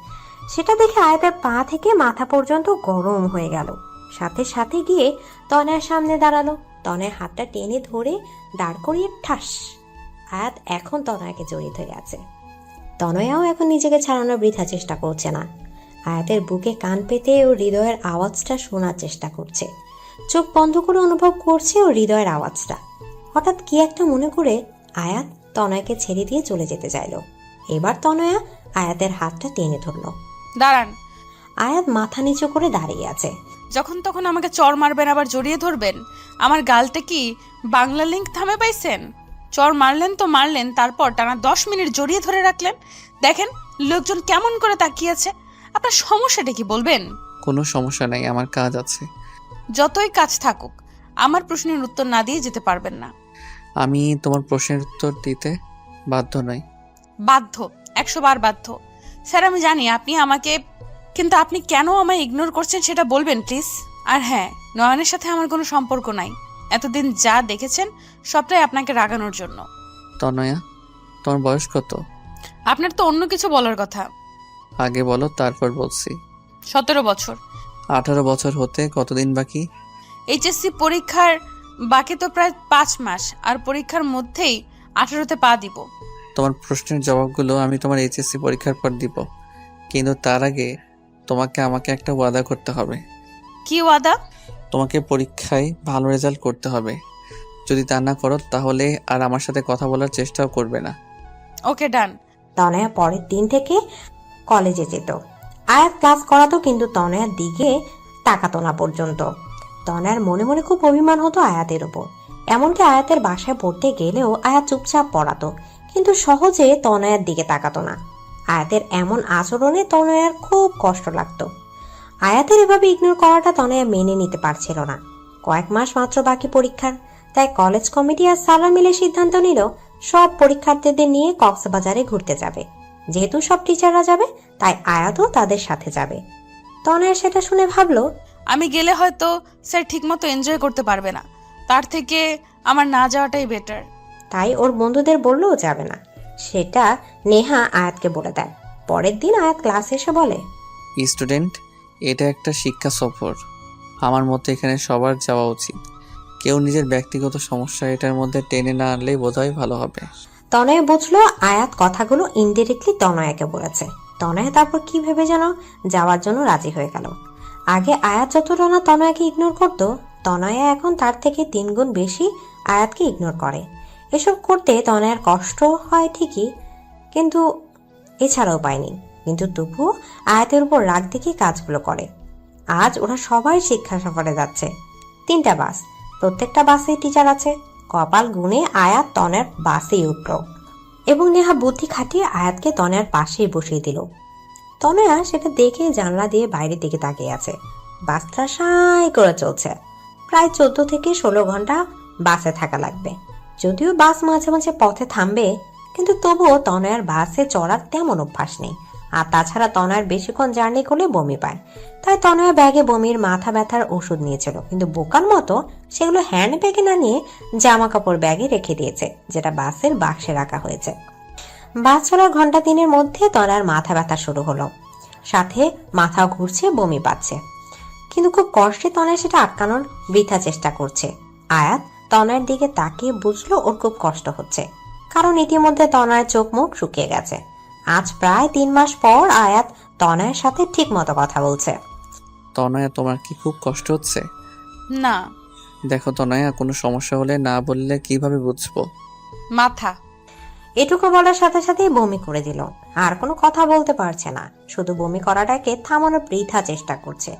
[SPEAKER 2] সেটা দেখে আয়াতের পা থেকে মাথা পর্যন্ত গরম হয়ে গেল। সাথে সাথে গিয়ে তনয়ার সামনে দাঁড়ালো। তনয়ার হাতটা টেনে ধরে দাঁড় করিয়ে ঠাস। আয়াত এখন তনয়াকে জড়িয়ে ধরে আছে। তনয়াও এখন নিজেকে ছাড়ানোর বৃথা চেষ্টা করছে না। আয়াতের বুকে কান পেতে ও হৃদয়ের আওয়াজটা শোনার চেষ্টা করছে। চোখ বন্ধ করে অনুভব করছে ও হৃদয়ের আওয়াজটা। হঠাৎ কি একটা মনে করে আয়াত তনয়াকে ছেড়ে দিয়ে চলে যেতে চাইল। এবার তনয়া আয়াতের হাতটা টেনে ধরলো।
[SPEAKER 3] দাঁড়ান।
[SPEAKER 2] আয়াত মাথা নিচু করে দাঁড়িয়ে আছে।
[SPEAKER 3] যখন তখন আমাকে চর মারবেন, আবার জড়িয়ে ধরবেন। আমার গালটা কি বাংলা লিঙ্ক থামে পাইছেন? চর মারলেন তো মারলেন, তারপর টানা 10 মিনিট জড়িয়ে ধরে রাখলেন। দেখেন লোকজন কেমন করে তাকিয়ে আছে। আপনার সমস্যাটা কি বলবেন?
[SPEAKER 1] কোনো সমস্যা নেই, আমার কাজ আছে।
[SPEAKER 3] যতই কাজ থাকুক, আমার প্রশ্নের উত্তর না দিয়ে যেতে পারবেন না।
[SPEAKER 1] আমি তোমার প্রশ্নের উত্তর দিতে বাধ্য নই।
[SPEAKER 3] বাধ্য, 100 বার বাধ্য। স্যার আমি জানি আপনি আমাকে, কিন্তু আপনি কেন আমায় ইগনোর করছেন সেটা বলবেন প্লিজ। আর হ্যাঁ, নয়নের সাথে আমার কোনো সম্পর্ক নাই। এতদিন যা দেখেছেন সবটাই আপনাকে রাগানোর জন্য।
[SPEAKER 1] তনয়া, তোমার বয়স কত?
[SPEAKER 3] আপনার তো অন্য কিছু বলার কথা।
[SPEAKER 1] আগে বলো, তারপর বলছি।
[SPEAKER 3] 17 বছর।
[SPEAKER 1] 18 বছর হতে কতদিন বাকি?
[SPEAKER 3] এইচএসসি পরীক্ষার বাকি তো প্রায় 5 মাস, আর পরীক্ষার মধ্যেই 18তে পা দিব।
[SPEAKER 1] তোমার প্রশ্নের জবাবগুলো আমি তোমার এইচএসসি পরীক্ষার পর দিব, কিন্তু তার আগে তোমাকে আমাকে একটা ওয়াদা করতে হবে।
[SPEAKER 3] কি ওয়াদা?
[SPEAKER 1] তোমাকে পরীক্ষায় ভালো রেজাল্ট করতে হবে। যদি তা না করো তাহলে আর আমার সাথে কথা বলার চেষ্টাও করবে না।
[SPEAKER 3] ওকে, ডান।
[SPEAKER 2] তনয়া পরের দিন থেকে কলেজে যেত। আয়াত ক্লাস করাতো, কিন্তু তনয়ার দিকে তাকাতো না পর্যন্ত। তনয়ার মনে মনে খুব অভিমান হতো আয়াতের উপর। এমনকি আয়াতের বাসায় পড়তে গেলেও আয়াত চুপচাপ পড়াতো, কিন্তু সহজে তনয়ার দিকে তাকাতো না। আয়াতের এমন আচরণে তনয়ার খুব কষ্ট লাগতো। আয়াতের এভাবে ইগনোর করাটা তনয়া মেনে নিতে পারছিল না। কয়েক মাস মাত্র বাকি পরীক্ষার, তাই কলেজ কমিটি আর সালার মিলে সিদ্ধান্ত নিল সব পরীক্ষার্থীদের নিয়ে কক্সবাজারে ঘুরতে যাবে। যেহেতু সব টিচাররা যাবে তাই আয়াতও তাদের সাথে যাবে। তনয়া সেটা শুনে ভাবলো,
[SPEAKER 3] আমি গেলে হয়তো স্যার ঠিকমতো এনজয় করতে পারবে না, তার থেকে আমার না যাওয়াটাই বেটার।
[SPEAKER 2] তাই ওর বন্ধুদের বললেও যাবে না। সেটা নেহা আয়াতকে বলে দেয়। পরের দিন আয়াত ক্লাসে এসে বলে,
[SPEAKER 1] স্টুডেন্ট, এটা একটা শিক্ষা সফর। আমার মতে এখানে সবার যাওয়া উচিত। কেউ নিজের ব্যক্তিগত সমস্যা এটার মধ্যে টেনে না আনলেই বোধহয় ভালো হবে।
[SPEAKER 2] তনয়া বুঝলো আয়াত কথাগুলো ইনডিরেক্টলি তনয়াকে বলেছে। তনয়া তারপর কি ভেবে যেন যাওয়ার জন্য রাজি হয়ে গেল। আগে আয়াত যতটা না তনয়াকে ইগনোর করত, তনয়া এখন তার থেকে 3 গুণ বেশি আয়াতকে ইগনোর করে। এসব করতে তনয়ার কষ্ট হয় ঠিকই, কিন্তু এছাড়াও পায়নি। কিন্তু তবুও আয়াতের উপর রাগ দেখে কাজগুলো করে। আজ ওরা সবাই শিক্ষা সফরে যাচ্ছে। 3টা বাস, প্রত্যেকটা বাসে টিচার আছে। কপাল গুনে আয়াত তনয়ার বাসেই উঠল এবং নেহা বুদ্ধি খাটিয়ে আয়াতকে তনয়ার পাশেই বসিয়ে দিল। তনয়া সেটা দেখে জানলা দিয়ে বাইরের দিকে তাকিয়ে আছে। বাসটা সাই করে চলছে। প্রায় 14 থেকে 16 ঘন্টা বাসে থাকা লাগবে। যদিও বাস মাঝে মাঝে পথে থামবে, কিন্তু তবুও তনয়ার বাসে চড়ার তেমন অভ্যাস নেই। আর তাছাড়া তনয়ার বেশিক্ষণ জার্নি করলে বমি পায়। তাই তনয়া ব্যাগে বমির মাথা ব্যথার ওষুধ নিয়েছিল, কিন্তু বোকার মতো সেগুলো হ্যান্ড ব্যাগে না নিয়ে জামা কাপড় ব্যাগে রেখে দিয়েছে, যেটা বাসের বাক্সে রাখা হয়েছে। বাস চলার ঘন্টা 3-এর মধ্যে তনয়ার মাথা ব্যথা শুরু হলো, সাথে মাথা ঘুরছে, বমি পাচ্ছে। কিন্তু খুব কষ্টে তনয়া সেটা আটকানোর বৃথা চেষ্টা করছে। আয়াত তনয়ার দিকে তাকিয়ে বুঝলো ওর খুব কষ্ট হচ্ছে, কারণ ইতিমধ্যে তনয়ার চোখ মুখ শুকিয়ে গেছে। আজ প্রায় 3 মাস পর আয়াত তনয়ার সাথে ঠিক মতো কথা বলছে।
[SPEAKER 1] তনয়া, তোমার কি খুব কষ্ট হচ্ছে?
[SPEAKER 3] না।
[SPEAKER 1] দেখো তনয়া, কোনো সমস্যা হলে না বললে কিভাবে বুঝবো?
[SPEAKER 3] মাথা।
[SPEAKER 2] এটুকু বলার সাথে সাথেই বমি করে দিল। আর কোনো কথা বলতে পারছে না, শুধু বমি করাটাকে থামানোর বৃথা চেষ্টা করছে।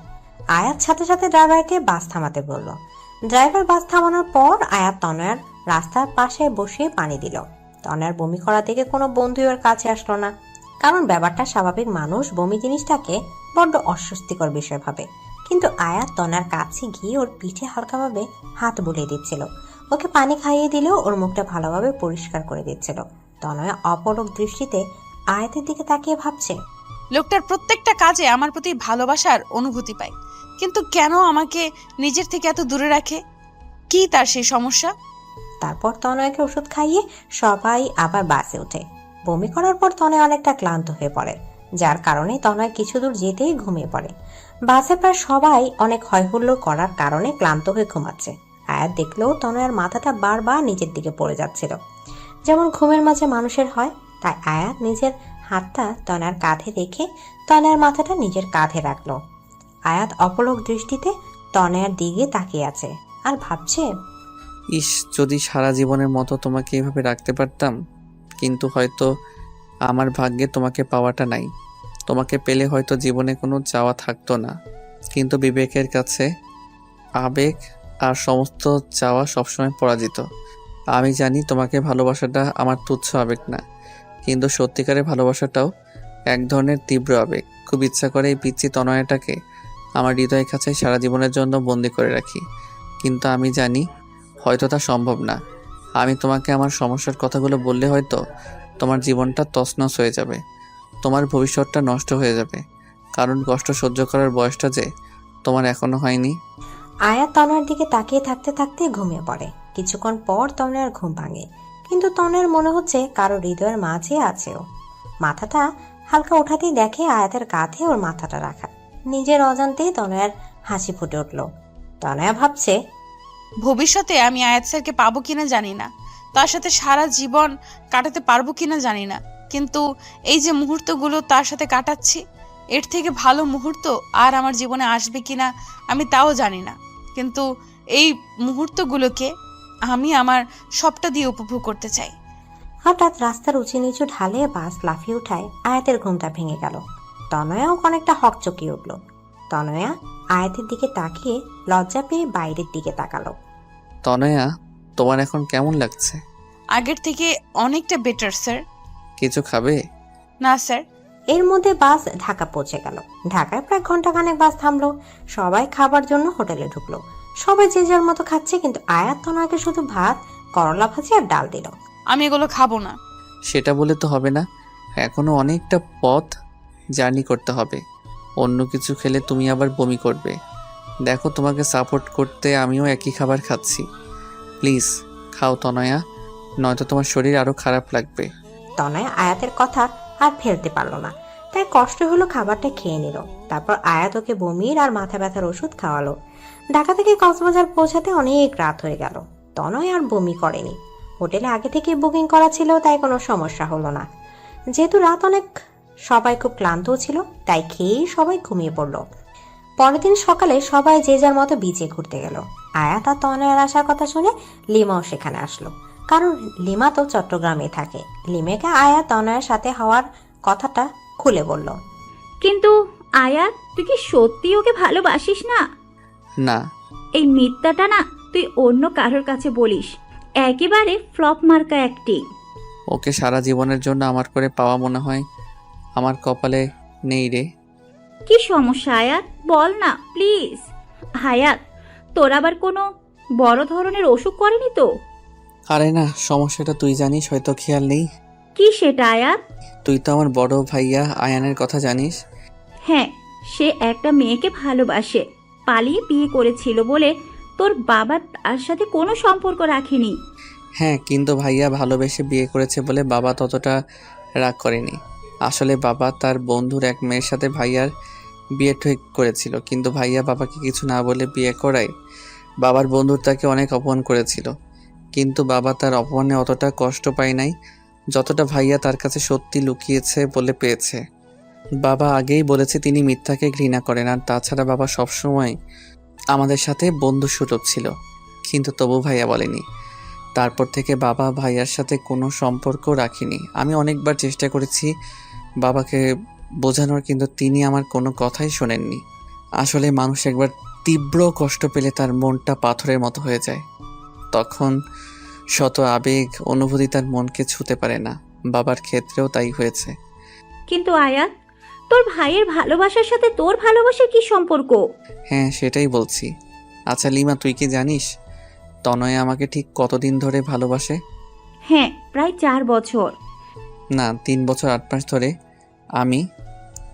[SPEAKER 2] আয়াত সাথে সাথে ড্রাইভারকে বাস থামাতে বলল। ড্রাইভার বাস থামানোর পর আয়াত তনয়ার রাস্তার পাশে বসিয়ে পানি দিল। তনয়ার বমি করা দেখে কোনো বন্ধু ওর কাছে আসলো না, কারণ ব্যাপারটা স্বাভাবিক। মানুষ বমি জিনিসটাকে বড্ড অস্বস্তিকর বিষয় ভাবে। কিন্তু আয়াত তনয়ার কাছে গিয়ে ওর পিঠে হালকাভাবে হাত বুলিয়ে দিচ্ছিল, ওকে পানি খাইয়ে দিলেও ওর মুখটা ভালোভাবে পরিষ্কার করে দিচ্ছিল। তনয়া অপলক দৃষ্টিতে আয়াতের দিকে তাকিয়ে ভাবছে,
[SPEAKER 3] লোকটার প্রত্যেকটা কাজে আমার প্রতি ভালোবাসার অনুভূতি পাই, কিন্তু কেন আমাকে নিজের থেকে এত দূরে রাখে? কি তার সেই সমস্যা?
[SPEAKER 2] তারপর তনয়াকে ওষুধ খাইয়ে সবাই আবার বাসে ওঠে। বমি করার পর তনয়া অনেকটা ক্লান্ত হয়ে পড়ে, যার কারণে তনয়া কিছু দূর যেতেই ঘুমিয়ে পড়ে। বাসে প্রায় সবাই অনেক হইহুল্লোড় করার কারণে ক্লান্ত হয়ে ঘুমাচ্ছে। আয়াত দেখলেও তনয়ার মাথাটা বারবার নিচের দিকে পড়ে যাচ্ছিল, যেমন ঘুমের মাঝে মানুষের হয়। তাই আয়াত নিজের হাতটা তনয়ার কাঁধে রেখে তনয়ার মাথাটা নিজের কাঁধে রাখলো। আয়াত অপলক দৃষ্টিতে তনয়ার দিকে তাকিয়ে আছে আর ভাবছে,
[SPEAKER 1] ইস, যদি সারা জীবনের মতো তোমাকে এভাবে রাখতে পারতাম। কিন্তু হয়তো আমার ভাগ্যে তোমাকে পাওয়াটা নাই। তোমাকে পেলে হয়তো জীবনে কোনো চাওয়া থাকতো না, কিন্তু বিবেকের কাছে আবেগ আর সমস্ত চাওয়া সবসময় পরাজিত। আমি জানি তোমাকে ভালোবাসাটা আমার তুচ্ছ আবেগ না, কিন্তু সত্যিকারের ভালোবাসাটাও এক ধরনের তীব্র আবেগ। খুব ইচ্ছা করে এই পিচ্চি তনয়াটাকে আমার হৃদয়ের কাছে সারা জীবনের জন্য বন্দি করে রাখি, কিন্তু আমি জানি হয়তো তা সম্ভব না। আমি তোমাকে আমার সমস্যার কথাগুলো বললে হয়তো তোমার জীবনটা তছনছ হয়ে যাবে, তোমার ভবিষ্যৎটা নষ্ট হয়ে যাবে, কারণ কষ্ট সহ্য করার বয়সটা যে তোমার এখনো হয়নি।
[SPEAKER 2] আয়াত তনয়ার দিকে তাকিয়ে থাকতে থাকতে ঘুমিয়ে পড়ে। কিছুক্ষণ পর তনয়ার ঘুম ভাঙে, কিন্তু তনয়ার মনে হচ্ছে কারো হৃদয়ের মাঝে আছে ও। মাথাটা হালকা ওঠাতেই দেখে আয়াতের কাঁধে ওর মাথাটা রাখা। নিজের অজান্তেই তনয়ার হাসি ফুটে উঠল। তনয়া ভাবছে,
[SPEAKER 3] ভবিষ্যতে আমি আয়াত স্যারকে পাবো কিনা জানি না, তার সাথে সারা জীবন কাটাতে পারবো কিনা জানি না, কিন্তু এই যে মুহূর্তগুলো তার সাথে কাটাচ্ছি, এর থেকে ভালো মুহূর্ত আর আমার জীবনে আসবে কিনা আমি তাও জানি না, কিন্তু এই মুহূর্তগুলোকে আমি আমার সবটা দিয়ে উপভোগ করতে চাই।
[SPEAKER 2] হঠাৎ রাস্তার উঁচু নিচু ঢালে বাস লাফিয়ে উঠায় আয়াতের ঘুমটা ভেঙে গেল। তনয়াও অনেকটা হকচকিয়ে উঠল। তনয়া আয়াতের দিকে তাকিয়ে লজ্জা পেয়ে বাইরের দিকে তাকালো।
[SPEAKER 1] তনয়া, তোমার এখন কেমন লাগছে?
[SPEAKER 3] আগের থেকে অনেকটা বেটার স্যার।
[SPEAKER 1] কিছু খাবে?
[SPEAKER 3] না স্যার।
[SPEAKER 2] এর মধ্যে বাস ঢাকা পৌঁছে গেল। ঢাকায় প্রায় ঘন্টাখানেক বাস থামলো। সবাই খাবার জন্য হোটেলে ঢুকলো। সবাই যে যার মতো খাচ্ছে, কিন্তু আয়াত তনয়াকে শুধু ভাত, করলা ভাজি আর ডাল দিল।
[SPEAKER 3] আমি এগুলো খাবো না।
[SPEAKER 1] সেটা বলে তো হবে না, এখনো অনেকটা পথ জার্নি করতে হবে। অন্য কিছু খেলে তুমি আবার বমি করবে। দেখো, তোমাকে সাপোর্ট করতে আমিও একই খাবার খাচ্ছি। প্লিজ খাও তনয়া, নয়তো তোমার শরীর আরও খারাপ লাগবে।
[SPEAKER 2] তনয়া আয়াতের কথা আর ফেলতে পারলো না, তাই কষ্ট হলো খাবারটা খেয়ে নিল। তারপর আয়াত ওকে বমির আর মাথা ব্যথার ওষুধ খাওয়ালো। ঢাকা থেকে কক্সবাজার পৌঁছাতে অনেক রাত হয়ে গেল। তনয় আর বমি করেনি। হোটেলে আগে থেকে বুকিং করা ছিল, তাই কোনো সমস্যা হলো না। যেহেতু রাত অনেক, সবাই খুব ক্লান্তও ছিল, তাই খেয়েই সবাই ঘুমিয়ে পড়লো। পরের দিন সকালে সবাই যে যার মতো বিচে ঘুরতে গেল। আয়াত আর তনয়ের আসার কথা শুনে লিমাও সেখানে আসলো, কারণ লিমা তো চট্টগ্রামে থাকে। লিমাকে আয়াত তনয়ের সাথে হওয়ার কথাটা খুলে বলল।
[SPEAKER 9] কিন্তু আয়াত, তুই কি সত্যি ওকে ভালোবাসিস না?
[SPEAKER 1] না।
[SPEAKER 9] এই মিথ্যাটা না তুই অন্য কারোর কাছে বলিস। একেবারে ফ্লপ মার্কা অ্যাক্টিং।
[SPEAKER 1] ওকে সারা জীবনের জন্য আমার করে পাওয়া মনে হয় আমার কপালে নেই রে।
[SPEAKER 9] কি সমস্যা আয়াত, বল না প্লিজ। আয়াত, তোর আবার কোনো বড় ধরনের অসুখ করেনি তো?
[SPEAKER 1] আরে না, সমস্যাটা তুই জানিস, হয়তো খেয়াল নেই।
[SPEAKER 9] কি সেটা আয়াত?
[SPEAKER 1] তুই তো আমার বড় ভাইয়া আয়ানের কথা জানিস।
[SPEAKER 9] হ্যাঁ, সে একটা মেয়েকে ভালোবাসে, পালিয়ে বিয়ে করেছিল বলে তোর বাবা তার সাথে কোনো সম্পর্ক রাখেনি।
[SPEAKER 1] হ্যাঁ, কিন্তু ভাইয়া ভালোবেসে বিয়ে করেছে বলে বাবা ততটা রাগ করেনি। আসলে বাবা তার বন্ধুর এক মেয়ের সাথে ভাইয়ার বিয়ে ঠিক করেছিল, কিন্তু ভাইয়া বাবাকে কিছু না বলে বিয়ে করায় বাবার বন্ধুর তাকে অনেক অপমান করেছিল। কিন্তু বাবা তার অপমানে অতটা কষ্ট পায় নাই যতটা ভাইয়া তার কাছে সত্যি লুকিয়েছে বলে পেয়েছে। বাবা আগেই বলেছে তিনি মিথ্যাকে ঘৃণা করেন, আর তাছাড়া বাবা সবসময় আমাদের সাথে বন্ধুসুলভ ছিল, কিন্তু তবু ভাইয়া বলেনি। তারপর থেকে বাবা ভাইয়ার সাথে কোনো সম্পর্ক রাখিনি। আমি অনেকবার চেষ্টা করেছি বাবাকে বোঝানোর, কিন্তু তিনি আমার কোনো কথাই শোনেননি। আসলে মানুষ একবার তীব্র কষ্ট পেলে তার মনটা পাথরের মতো হয়ে যায়। তখন শত আবেগ অনুভূতি তার মনকে ছুঁতে পারে না। বাবার ক্ষেত্রেও তাই হয়েছে।
[SPEAKER 9] কিন্তু আয়াত, তোর ভাইয়ের ভালোবাসার সাথে তোর ভালোবাসার কি সম্পর্ক?
[SPEAKER 1] হ্যাঁ, সেটাই বলছি। আচ্ছা লিমা, তুই কি জানিস তনয় আমাকে ঠিক কতদিন ধরে ভালোবাসে?
[SPEAKER 9] হ্যাঁ, প্রায় 4 বছর।
[SPEAKER 1] না, 3 বছর 8 মাস ধরে আমি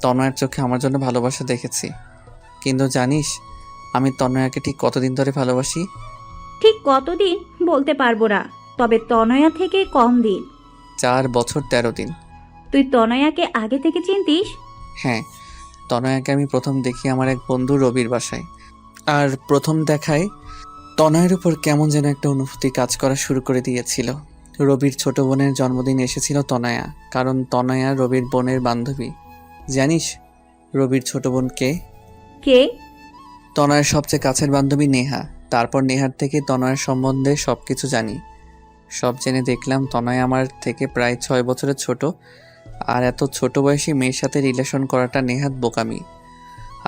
[SPEAKER 1] তনয়ের চোখে আমার জন্য ভালোবাসা দেখেছি। কিন্তু জানিস আমি তনয়াকে ঠিক কতদিন ধরে ভালোবাসি?
[SPEAKER 9] ঠিক কতদিন বলতে পারবো না, তবে তনয়া থেকে কম দিন।
[SPEAKER 1] 4 বছর 13 দিন।
[SPEAKER 9] তুই তনয়াকে আগে থেকে চিনতিস?
[SPEAKER 1] হ্যাঁ, তনয়াকে আমি প্রথম দেখি আমার এক বন্ধু রবির বাসায়। আর প্রথম দেখায় তনয়ের উপর কেমন যেন একটা অনুভূতি কাজ করা শুরু করে দিয়েছিল। রবির ছোট বোনের জন্মদিন এসেছিল তনয়া, কারণ তনয়া রবির বোনের বান্ধবী। জানিস রবির ছোট বোন কে?
[SPEAKER 9] কে?
[SPEAKER 1] তনয়ের সবচেয়ে কাছের বান্ধবী নেহা। তারপর নেহার থেকে তনয়ের সম্বন্ধে সব কিছু জানি। সব জেনে দেখলাম তনয় আমার থেকে প্রায় 6 বছরের ছোট, আর এত ছোট বয়সী মেয়ের সাথে রিলেশন করাটা নেহাত বোকামি।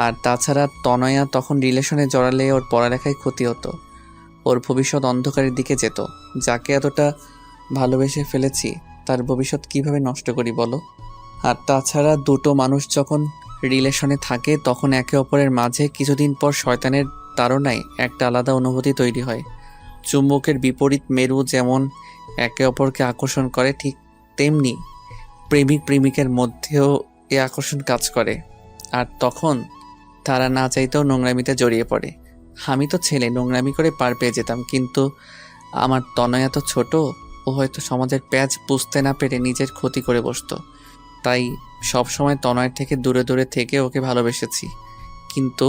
[SPEAKER 1] আর তাছাড়া তনয়া তখন রিলেশনে জড়ালে ওর পড়ালেখায় ক্ষতি হতো, ওর ভবিষ্যৎ অন্ধকারের দিকে যেত। যাকে এতটা ভালোবেসে ফেলেছি তার ভবিষ্যৎ কিভাবে নষ্ট করি বলো? আর তাছাড়া দুটো মানুষ যখন রিলেশনে থাকে তখন একে অপরের মাঝে কিছুদিন পর শয়তানের তাড়নায় একটা আলাদা অনুভূতি তৈরি হয়। চুম্বকের বিপরীত মেরু যেমন একে অপরকে আকর্ষণ করে, ঠিক তেমনি প্রেমিক প্রেমিকের মধ্যেও এ আকর্ষণ কাজ করে। আর তখন তারা না চাইতেও নোংরামিতে জড়িয়ে পড়ে। আমি তো ছেলে, নোংরামি করে পার পেয়ে যেতাম, কিন্তু আমার তনয়া তো ছোট, ও হয়তো সমাজের প্যাঁচ বুঝতে না পেরে নিজের ক্ষতি করে বসতো। তাই সবসময় তনয়ের থেকে দূরে দূরে থেকে ওকে ভালোবেসেছি। কিন্তু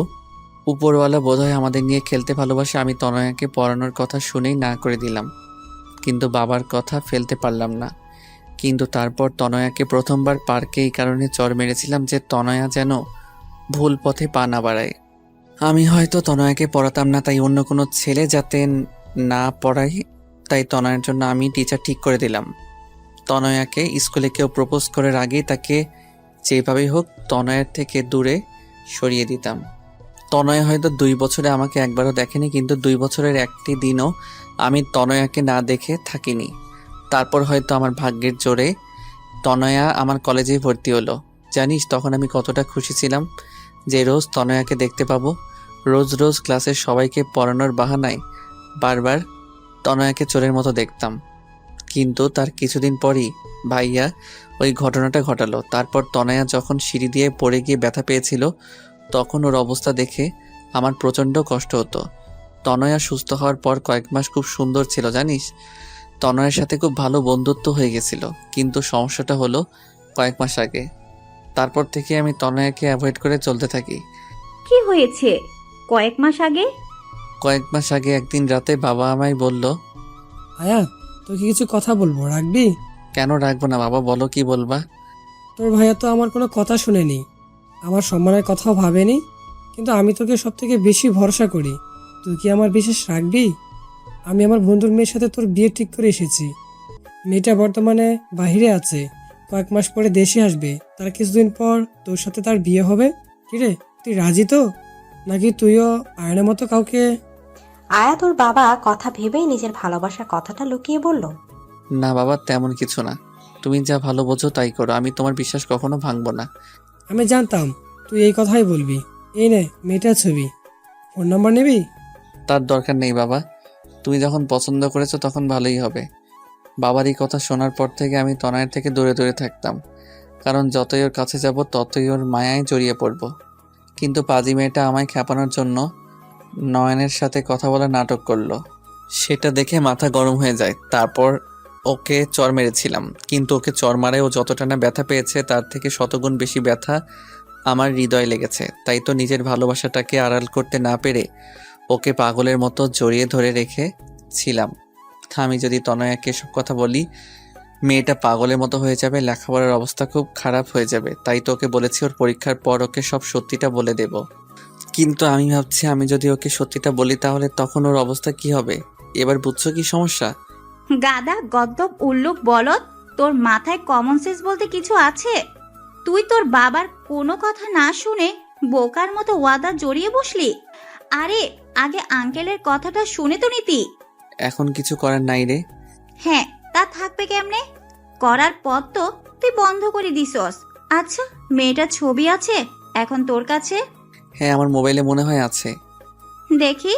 [SPEAKER 1] উপরওয়ালা বোধহয় আমাদের নিয়ে খেলতে ভালোবাসে। আমি তনয়াকে পড়ানোর কথা শুনেই না করে দিলাম, কিন্তু বাবার কথা ফেলতে পারলাম না। কিন্তু তারপর তনয়াকে প্রথমবার পার্কে এই কারণে চড় মেরেছিলাম যে তনয়া যেন ভুল পথে পা না বাড়ায়। আমি হয়তো তনয়াকে পড়াতাম না, তাই অন্য কোনো ছেলে যাতে না পড়াই, তাই তনয়ের জন্য আমি টিচার ঠিক করে দিলাম। তনয়াকে স্কুলে কেউ প্রপোজ করার আগেই তাকে যেভাবেই হোক তনয়ের থেকে দূরে সরিয়ে দিতাম। তনয় হয়তো 2 বছরে আমাকে একবারও দেখেনি, কিন্তু 2 বছরের একটি দিনও আমি তনয়াকে না দেখে থাকিনি। তারপর হয়তো আমার ভাগ্যের জোরে তনয়া আমার কলেজেই ভর্তি হলো। জানিস তখন আমি কতটা খুশি ছিলাম যে রোজ তনয়াকে দেখতে পাবো। রোজ রোজ ক্লাসের সবাইকে পড়ানোর বাহানায় বারবার তনয়াকে চোরের মতো দেখতাম। কিন্তু তার কিছুদিন পরই ভাইয়া ওই ঘটনাটা ঘটালো। তারপর তনয়া যখন সিঁড়ি দিয়ে পড়ে গিয়ে ব্যথা পেয়েছিল, তখন ওর অবস্থা দেখে আমার প্রচণ্ড কষ্ট হতো। তনয়া সুস্থ হওয়ার পর কয়েক মাস খুব সুন্দর ছিল জানিস। তনয়ের সাথে খুব ভালো বন্ধুত্ব হয়ে গেছিল। কিন্তু সমস্যাটা হলো কয়েক মাস আগে। তারপর থেকে আমি তনয়াকে অ্যাভয়েড করে চলতে থাকি।
[SPEAKER 9] কি হয়েছে কয়েক মাস আগে?
[SPEAKER 1] কয়েক মাস আগে একদিন রাতে বাবা আমায় বলল,
[SPEAKER 8] আয়াত, তোকে কিছু কথা বলবো, রাখবি?
[SPEAKER 1] কেন রাখবো না বাবা, বলো কি বলবা।
[SPEAKER 8] তোর ভাইয়া তো আমার কোনো কথা শুনেনি, আমার সম্মানের কথাও ভাবেনি, কিন্তু আমি তোকে সব থেকে বেশি ভরসা করি। তুই কি আমার বিশ্বাস রাখবি? আমি আমার বন্ধুর মেয়ের সাথে তোর বিয়ে ঠিক করে এসেছি। মেয়েটা বর্তমানে বাইরে আছে, কয়েক মাস পরে দেশে আসবে। তার কিছুদিন পর তোর সাথে তার বিয়ে হবে। কিরে, তুই রাজি তো? নাকি তুইও আয়নের মতো কাউকে?
[SPEAKER 2] আয়াত ওর বাবা কথা ভেবেই নিজের ভালোবাসার কথাটা লুকিয়ে বলল,
[SPEAKER 1] না বাবা, তেমন কিছু না। তুমি যা ভালো বোঝো তাই করো, আমি তোমার বিশ্বাস কখনো ভাঙবো না।
[SPEAKER 8] আমি জানতাম তুই এই কথাই বলবি। এই নে মেয়েটার ছবি, ফোন নাম্বার নিবি?
[SPEAKER 1] তার দরকার নেই বাবা, তুমি যখন পছন্দ করেছো তখন ভালোই হবে। বাবার এই কথা শোনার পর থেকে আমি তনয়ের থেকে দূরে দূরে থাকতাম, কারণ যতই ওর কাছে যাব ততই ওর মায়ায় জড়িয়ে পড়ব। কিন্তু পাজি মেয়েটা আমায় খেপানোর জন্য নয়নের সাথে কথা বলা নাটক করলো। সেটা দেখে মাথা গরম হয়ে যায়। তারপর ওকে চর মেরেছিলাম, কিন্তু ওকে চর মারে ও যতটা না ব্যথা পেয়েছে তার থেকে শতগুণ বেশি ব্যথা আমার হৃদয়ে লেগেছে। তাই তো নিজের ভালোবাসাটাকে আড়াল করতে না পেরে ওকে পাগলের মতো জড়িয়ে ধরে রেখেছিলাম। আমি যদি তনয়াকে এসব কথা বলি, মেয়েটা পাগলের মতো হয়ে যাবে, লেখাপড়ার অবস্থা খুব খারাপ হয়ে যাবে। তাই তো ওকে বলেছি ওর পরীক্ষার পর ওকে সব সত্যিটা বলে দেব। কিন্তু আমি ভাবছি আমি যদি ওকে সত্যিটা বলি তাহলে তখন ওর অবস্থা কি হবে। এবার বুঝছো কি সমস্যা?
[SPEAKER 9] গাদা, গদ্দপ, উল্লুক, বলদ, তোর মাথায় কমন সেন্স বলতে কিছু আছে? তুই তোর বাবার কোনো কথা না শুনে বোকার মতো ওয়াদা জড়িয়ে বসলি। আরে আগে আঙ্কেলের কথাটা শুনে তো নিতি।
[SPEAKER 1] এখন কিছু করার নাই রে।
[SPEAKER 9] হ্যাঁ, তা থাকবে কেমনে? করার পর তো তুই বন্ধ করে দিছস। আচ্ছা, মেয়েটার ছবি আছে এখন তোর কাছে?
[SPEAKER 1] হ্যাঁ, আমার মোবাইলে মনে হয় আছে।
[SPEAKER 9] দেখি।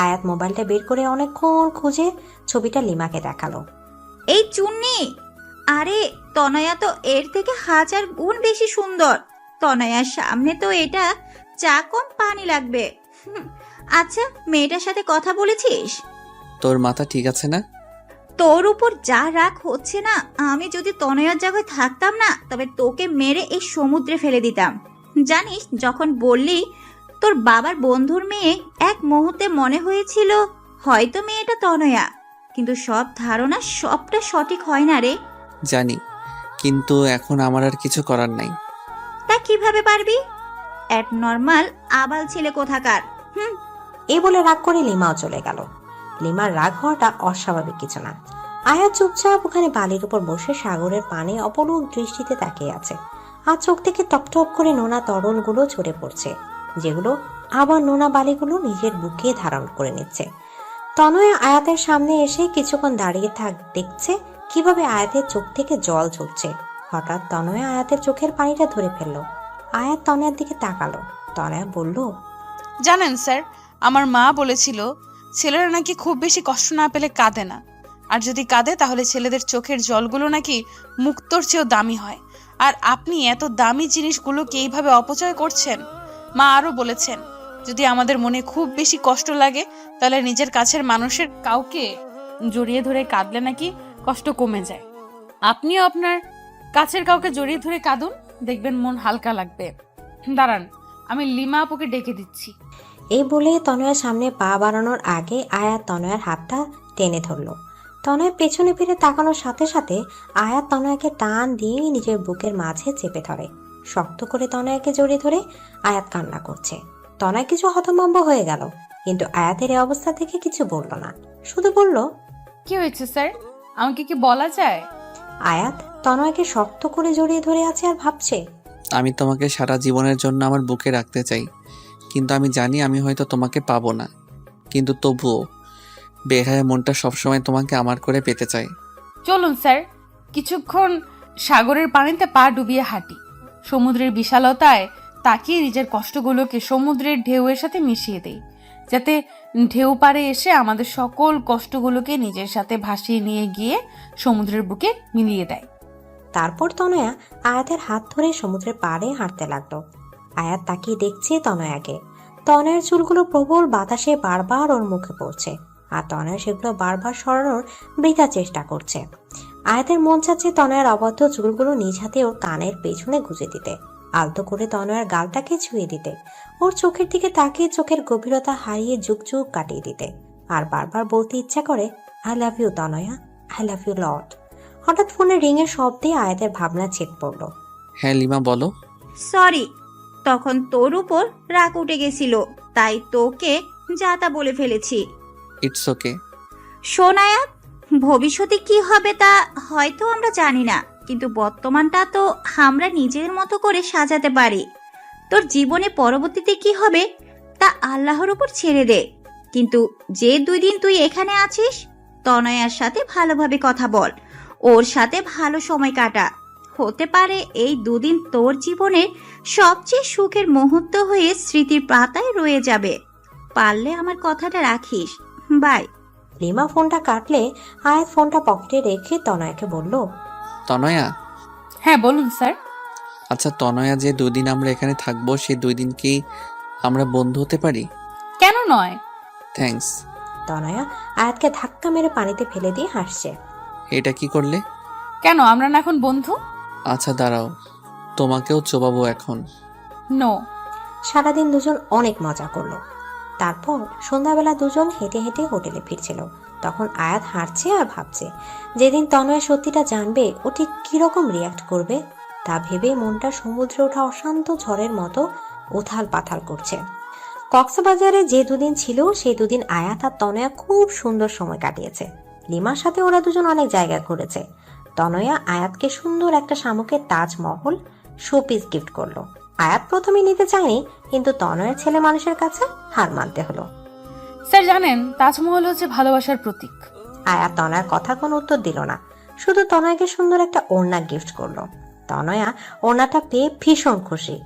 [SPEAKER 2] আয়াত মোবাইলটা বের করে অনেকক্ষণ খুঁজে ছবিটা লিমাকে দেখালো।
[SPEAKER 9] এই চুন্নি, আরে তনয়া তো এর থেকে 1000 গুণ বেশি সুন্দর। তনয়ার সামনে তো এটা চা কম পানি লাগবে। আচ্ছা, মেয়েটার সাথে কথা বলেছিস?
[SPEAKER 1] তোর মাথা ঠিক আছে না?
[SPEAKER 9] তোর উপর যা রাগ হচ্ছে না, আমি যদি তনয়ার জায়গায় থাকতাম না তবে তোকে মেরে এই সমুদ্রে ফেলে দিতাম। জানিস, যখন বললি তোর বাবার বন্ধুর মেয়ে, এক মুহূর্তে মনে হয়েছিল হয়তো মেয়েটা তনয়া, কিন্তু সব ধারণা সবটা সঠিক হয় না রে।
[SPEAKER 1] জানি, কিন্তু এখন আমার আর কিছু করার নাই।
[SPEAKER 9] তা কিভাবে পারবি? নর্মাল আবাল ছেলে কোথাকার।
[SPEAKER 2] এই বলে রাগ করে লিমাও চলে গেল। লিমার রাগ হওয়াটা অস্বাভাবিক কিছু না। আয়াত চুপচাপ ওখানে বালির উপর বসে সাগরের পানে অপলক দৃষ্টিতে তাকিয়ে আছে। আর চোখ থেকে টপটপ করে নোনা তরলগুলো ঝরে পড়ছে, যেগুলো আবার নোনা বালিগুলো নিজের বুকে ধারণ করে নিচ্ছে। তনয়া আয়াতের সামনে এসে কিছুক্ষণ দাঁড়িয়ে দেখছে কিভাবে আয়াতের চোখ থেকে জল ঝরছে। হঠাৎ তনয়া আয়াতের চোখের পানিটা ধরে ফেললো। আয়াত তনয়ার দিকে তাকালো। তনয়া বলল,
[SPEAKER 3] জানেন স্যার, আমার মা বলেছিল ছেলেরা নাকি খুব বেশি কষ্ট না পেলে কাঁদে না, আর যদি কাঁদে তাহলে ছেলেদের চোখের জলগুলো নাকি মুক্তোর চেয়েও দামি হয়। আর আপনি এত দামি জিনিসগুলোকে এইভাবে অপচয় করছেন। মা আরও বলেছেন যদি আমাদের মনে খুব বেশি কষ্ট লাগে তাহলে নিজের কাছের মানুষের কাউকে জড়িয়ে ধরে কাঁদলে নাকি কষ্ট কমে যায়। আপনিও আপনার কাছের কাউকে জড়িয়ে ধরে কাঁদুন, দেখবেন মন হালকা লাগবে। দাঁড়ান, আমি লিমা আপুকে ডেকে দিচ্ছি।
[SPEAKER 2] এই বলে তনয়ার সামনে পা বাড়ানোর আগে আয়াত তনয়ার হাতটা টেনে ধরলো। তনয় পেছনে ফিরে তাকানোর সাথে সাথে আয়াত তনয়াকে টান দিয়ে নিজের বুকের মাঝে চেপে ধরে। শক্ত করে তনয়াকে জড়িয়ে ধরে আয়াত কান্না করছে। তনয় কিছু হতভম্ব হয়ে গেল, কিন্তু আয়াতের এই অবস্থা থেকে কিছু বলল না, শুধু বলল,
[SPEAKER 3] কি হয়েছে স্যার, আমাকে কি বলা যায়?
[SPEAKER 2] আয়াত তনয়কে শক্ত করে জড়িয়ে ধরে আছে আর ভাবছে,
[SPEAKER 1] আমি তোমাকে সারা জীবনের জন্য আমার বুকে রাখতে চাই, কিন্তু আমি জানি আমি হয়তো তোমাকে পাবো না। কিন্তু তবুও বেহায়া মনটা সবসময় তোমাকে আমার করে পেতে চাই।
[SPEAKER 3] চলুন স্যার, কিছুক্ষণ সাগরের পানিতে পা ডুবিয়ে হাঁটি। সমুদ্রের বিশালতায় তাকিয়ে নিজের কষ্টগুলোকে সমুদ্রের ঢেউয়ের সাথে মিশিয়ে দেই, যাতে ঢেউ পাড়ে এসে আমাদের সকল কষ্টগুলোকে নিজের সাথে ভাসিয়ে নিয়ে গিয়ে সমুদ্রের বুকে মিলিয়ে দেয়।
[SPEAKER 2] তারপর তনয়া আয়াতের হাত ধরে সমুদ্রের পাড়ে হাঁটতে লাগলো। আয়াত তাকিয়ে দেখছে তনয়াকে। তনয়ার চুলগুলো প্রবল বাতাসে বারবার ওর মুখে পড়ছে, আর তনয়া সেগুলো বারবার সরানোর বৃথা চেষ্টা করছে। আয়াতের মন চাচ্ছে তনয়ার অবদ্ধ চুলগুলো নিজ হাতে ওর কানের পেছনে গুজে দিতে, আলতো করে তনয়ার গালটাকে ছুঁয়ে দিতে, ওর চোখের দিকে তাকিয়ে চোখের গভীরতা হারিয়ে যুগ যুগ কাটিয়ে দিতে, আর বারবার বলতে ইচ্ছা করে, I love you Tanaya, I love you lot. হঠাৎ ফোনের রিংয়ের শব্দে আয়াতের ভাবনা ছেদ পড়ল।
[SPEAKER 1] হ্যাঁ লিমা বলো।
[SPEAKER 9] সরি, তখন তোর উপর রাগ উঠে গেছিল, তাই তোকে যা তা বলে ফেলেছি।
[SPEAKER 1] It's okay.
[SPEAKER 9] শোন আয়াত, ভবিষ্যতে কি হবে তা হয়তো আমরা জানি না, কিন্তু বর্তমানটা তো আমরা নিজের মতো করে সাজাতে পারি। তোর জীবনে পরবর্তীতে কি হবে তা আল্লাহর উপর ছেড়ে দে, কিন্তু যে 2 দিন তুই এখানে আছিস তনয়ার সাথে ভালোভাবে কথা বল, ওর সাথে ভালো সময় কাটা। হতে পারে এই 2 দিন তোর জীবনের সবচেয়ে সুখের মুহূর্ত হয়ে স্মৃতির পাতায় রয়ে যাবে। পারলে আমার কথাটা রাখিস। বাই।
[SPEAKER 2] লিমা ফোনটা কাটলে আয়াত ফোনটা পকেটে রেখে তনয়াকে বলল,
[SPEAKER 1] তনয়া,
[SPEAKER 3] হ্যাঁ বলুন স্যার।
[SPEAKER 1] আচ্ছা তনয়া, যে 2 দিন আমরা এখানে থাকবো সেই 2 দিন কি আমরা বন্ধু হতে পারি?
[SPEAKER 3] কেন নয়?
[SPEAKER 1] থ্যাঙ্কস।
[SPEAKER 2] তনয়া আয়াতকে ধাক্কা মেরে পানিতে ফেলে দিয়ে হাসছে।
[SPEAKER 1] এটা কি করলে?
[SPEAKER 3] কেন আমরা না এখন বন্ধু?
[SPEAKER 1] আচ্ছা দাঁড়াও, তোমাকেও চোবাবো এখন।
[SPEAKER 3] নো।
[SPEAKER 2] সারাদিন দুজন অনেক মজা করলো। তারপর সন্ধ্যাবেলা দুজন হেঁটে হেঁটে হোটেলে ফিরছিল। তখন আয়াত হাঁটছে আর ভাবছে, যেদিন তনয়া সত্যিটা জানবে ও ঠিক কিরকম রিয়াক্ট করবে, তা ভেবে মনটা সমুদ্রে ওঠা অশান্ত ঝড়ের মতো উথাল পাথাল করছে। কক্সবাজারে যে 2 দিন ছিল সেই 2 দিন আয়াত আর তনয়া খুব সুন্দর সময় কাটিয়েছে। লিমার সাথে ওরা দুজন অনেক জায়গা ঘুরেছে। তনয়া আয়াতকে সুন্দর একটা শামুকের তাজমহল শোপিস গিফট করলো। আয়াত প্রথমে নিতে চায়নি, কিন্তু তনয়ের ছেলে মানুষের কাছে হার মানতে হলো।
[SPEAKER 3] স্যার জানেন, তাজমহল হচ্ছে ভালোবাসার প্রতীক।
[SPEAKER 2] আয়াত তনয়ার কথা কোনো উত্তর দিল না, শুধু তনয়াকে সুন্দর একটা ওড়না গিফট করলো। তনয়া ওড়নাটা পেয়ে ভীষণ খুশি।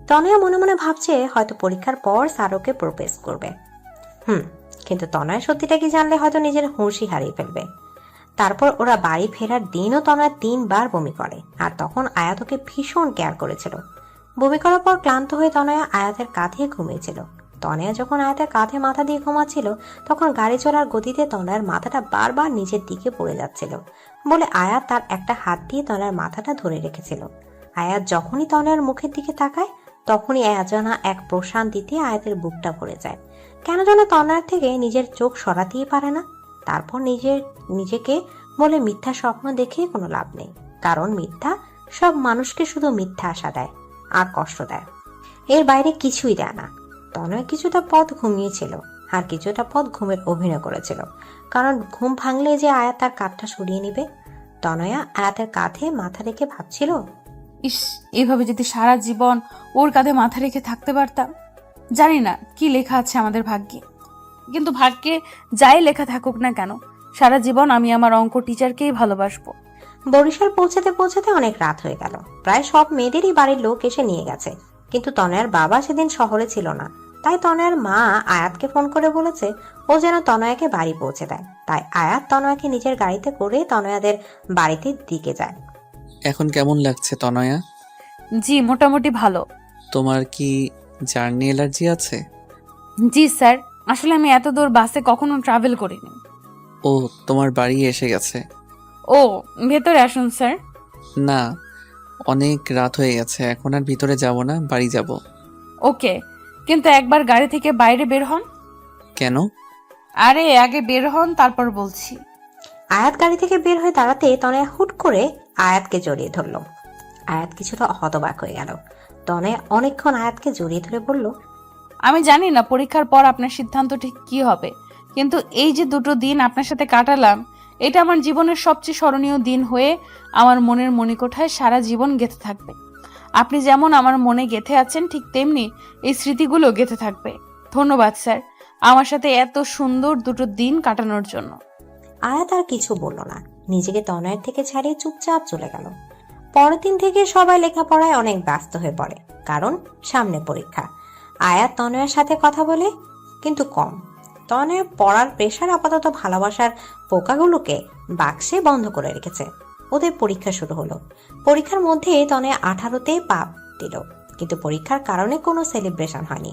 [SPEAKER 2] তনয়া মনে মনে ভাবছে হয়তো পরীক্ষার পর স্যারকে প্রপোজ করবে। কিন্তু তনয়া সত্যিটা কি জানলে হয়তো নিজের হুঁশই হারিয়ে ফেলবে। তারপর ওরা বাড়ি ফেরার দিনও তনয়া 3 বার বমি করে, আর তখন আয়াত ওকে ভীষণ কেয়ার করেছিল। বমি করার পর ক্লান্ত হয়ে তনয়া আয়াতের কাঁধে ঘুমিয়েছিল। তনয়া যখন আয়াতের কাঁধে মাথা দিয়ে ঘুমাচ্ছিল, তখন গাড়ি চলার গতিতে তনয়ার মাথাটা বারবার নিচের দিকে পড়ে যাচ্ছিল বলে আয়াত তার একটা হাত দিয়ে তনয়ার মাথাটা ধরে রেখেছিল। আয়াত যখনই তনয়ার মুখের দিকে তাকায়, তখনই অজানা এক প্রশান্তিতে আয়াতের বুকটা ভরে যায়। কেন যেন তনয়ার থেকে নিজের চোখ সরাতেই পারে না। তারপর নিজেকে বলে মিথ্যা স্বপ্ন দেখে কোনো লাভ নেই, কারণ মিথ্যা সব মানুষকে শুধু মিথ্যা আশা দেয় আর কষ্ট দেয়, এর বাইরে কিছুই দেয় না। তনয় কিছুটা পথ ঘুমিয়েছিল, আর কিছুটা পথ ঘুমের অভিনয় করেছিল, কারণ ঘুম ভাঙলে যে আয়াত তার কাঁধটা সরিয়ে নিবে। তনয়া আয়াতের কাঁধে মাথা রেখে ভাবছিল,
[SPEAKER 3] ইস, এভাবে যদি সারা জীবন ওর কাঁধে মাথা রেখে থাকতে পারতাম। জানি না কি লেখা আছে আমাদের ভাগ্যে, কিন্তু ভাগ্যে যাই লেখা থাকুক না কেন, সারা জীবন আমি আমার অঙ্ক টিচারকেই ভালোবাসবো।
[SPEAKER 2] বরিশাল পৌঁছাতে পৌঁছাতে অনেক রাত হয়ে গেল। প্রায় সব মেয়েদেরই বাড়ির লোক এসে নিয়ে গেছে, কিন্তু তনয়ার বাবা সেদিন শহরে ছিল না। তাই তনয়ার মা আয়াতকে ফোন করে বলেছে ও যেন তনয়াকে বাড়ি পৌঁছে দেয়। তাই আয়াত তনয়াকে নিজের গাড়িতে করে তনয়াদের বাড়িতে দিকে যায়।
[SPEAKER 1] এখন কেমন লাগছে তনয়া?
[SPEAKER 3] জি মোটামুটি ভালো।
[SPEAKER 1] তোমার কি জার্নি অ্যালার্জি আছে?
[SPEAKER 3] জি স্যার, আসলে আমি এত দূর বাসে কখনো ট্রাভেল করিনি।
[SPEAKER 1] ও, তোমার বাড়ি এসে গেছে?
[SPEAKER 3] ও, ভেতরে আসুন স্যার।
[SPEAKER 1] না, অনেক রাত হয়ে গেছে, এখন আর ভিতরে যাব না, বাড়ি যাব।
[SPEAKER 3] ওকে, কিন্তু একবার গাড়ি থেকে বাইরে বের হন।
[SPEAKER 1] কেন?
[SPEAKER 3] আরে আগে বের হন, তারপর বলছি।
[SPEAKER 2] আয়াত গাড়ি থেকে বের হয়ে দাঁড়াতে তনয়া হুট করে আয়াতকে জড়িয়ে ধরলো। আয়াত কিছুটা হতবাক হয়ে গেল। তনয়া অনেকক্ষণ আয়াতকে জড়িয়ে ধরে বলল,
[SPEAKER 3] আমি জানি না পরীক্ষার পর আপনার সিদ্ধান্ত ঠিক কি হবে, কিন্তু এই যে 2 দিন আপনার সাথে কাটালাম, এটা আমার জীবনের সবচেয়ে স্মরণীয় দিন হয়ে আমার মনের মণিকোঠায় সারা জীবন গেঁথে থাকবে। আপনি যেমন আমার মনে গেঁথে আছেন, ঠিক তেমনি এই স্মৃতিগুলো গেঁথে থাকবে। ধন্যবাদ স্যার, আমার সাথে এত সুন্দর 2 দিন কাটানোর জন্য।
[SPEAKER 2] আয়াত আর কিছু বলল না, নিজেকে তনয়ের থেকে ছাড়িয়ে চুপচাপ চলে গেল। পরের দিন থেকে সবাই লেখাপড়ায় অনেক ব্যস্ত হয়ে পড়ে, কারণ সামনে পরীক্ষা। আয়াত তনয়ার সাথে কথা বলে, কিন্তু কম। তনয়া পড়ার প্রেশার আপাতত ভালোবাসার পোকাগুলোকে বাক্সে বন্ধ করে রেখেছে। ওদের পরীক্ষা শুরু হলো। পরীক্ষার মধ্যে তনয়া 18তে পা দিল, কিন্তু পরীক্ষার কারণে কোনো সেলিব্রেশন হয়নি।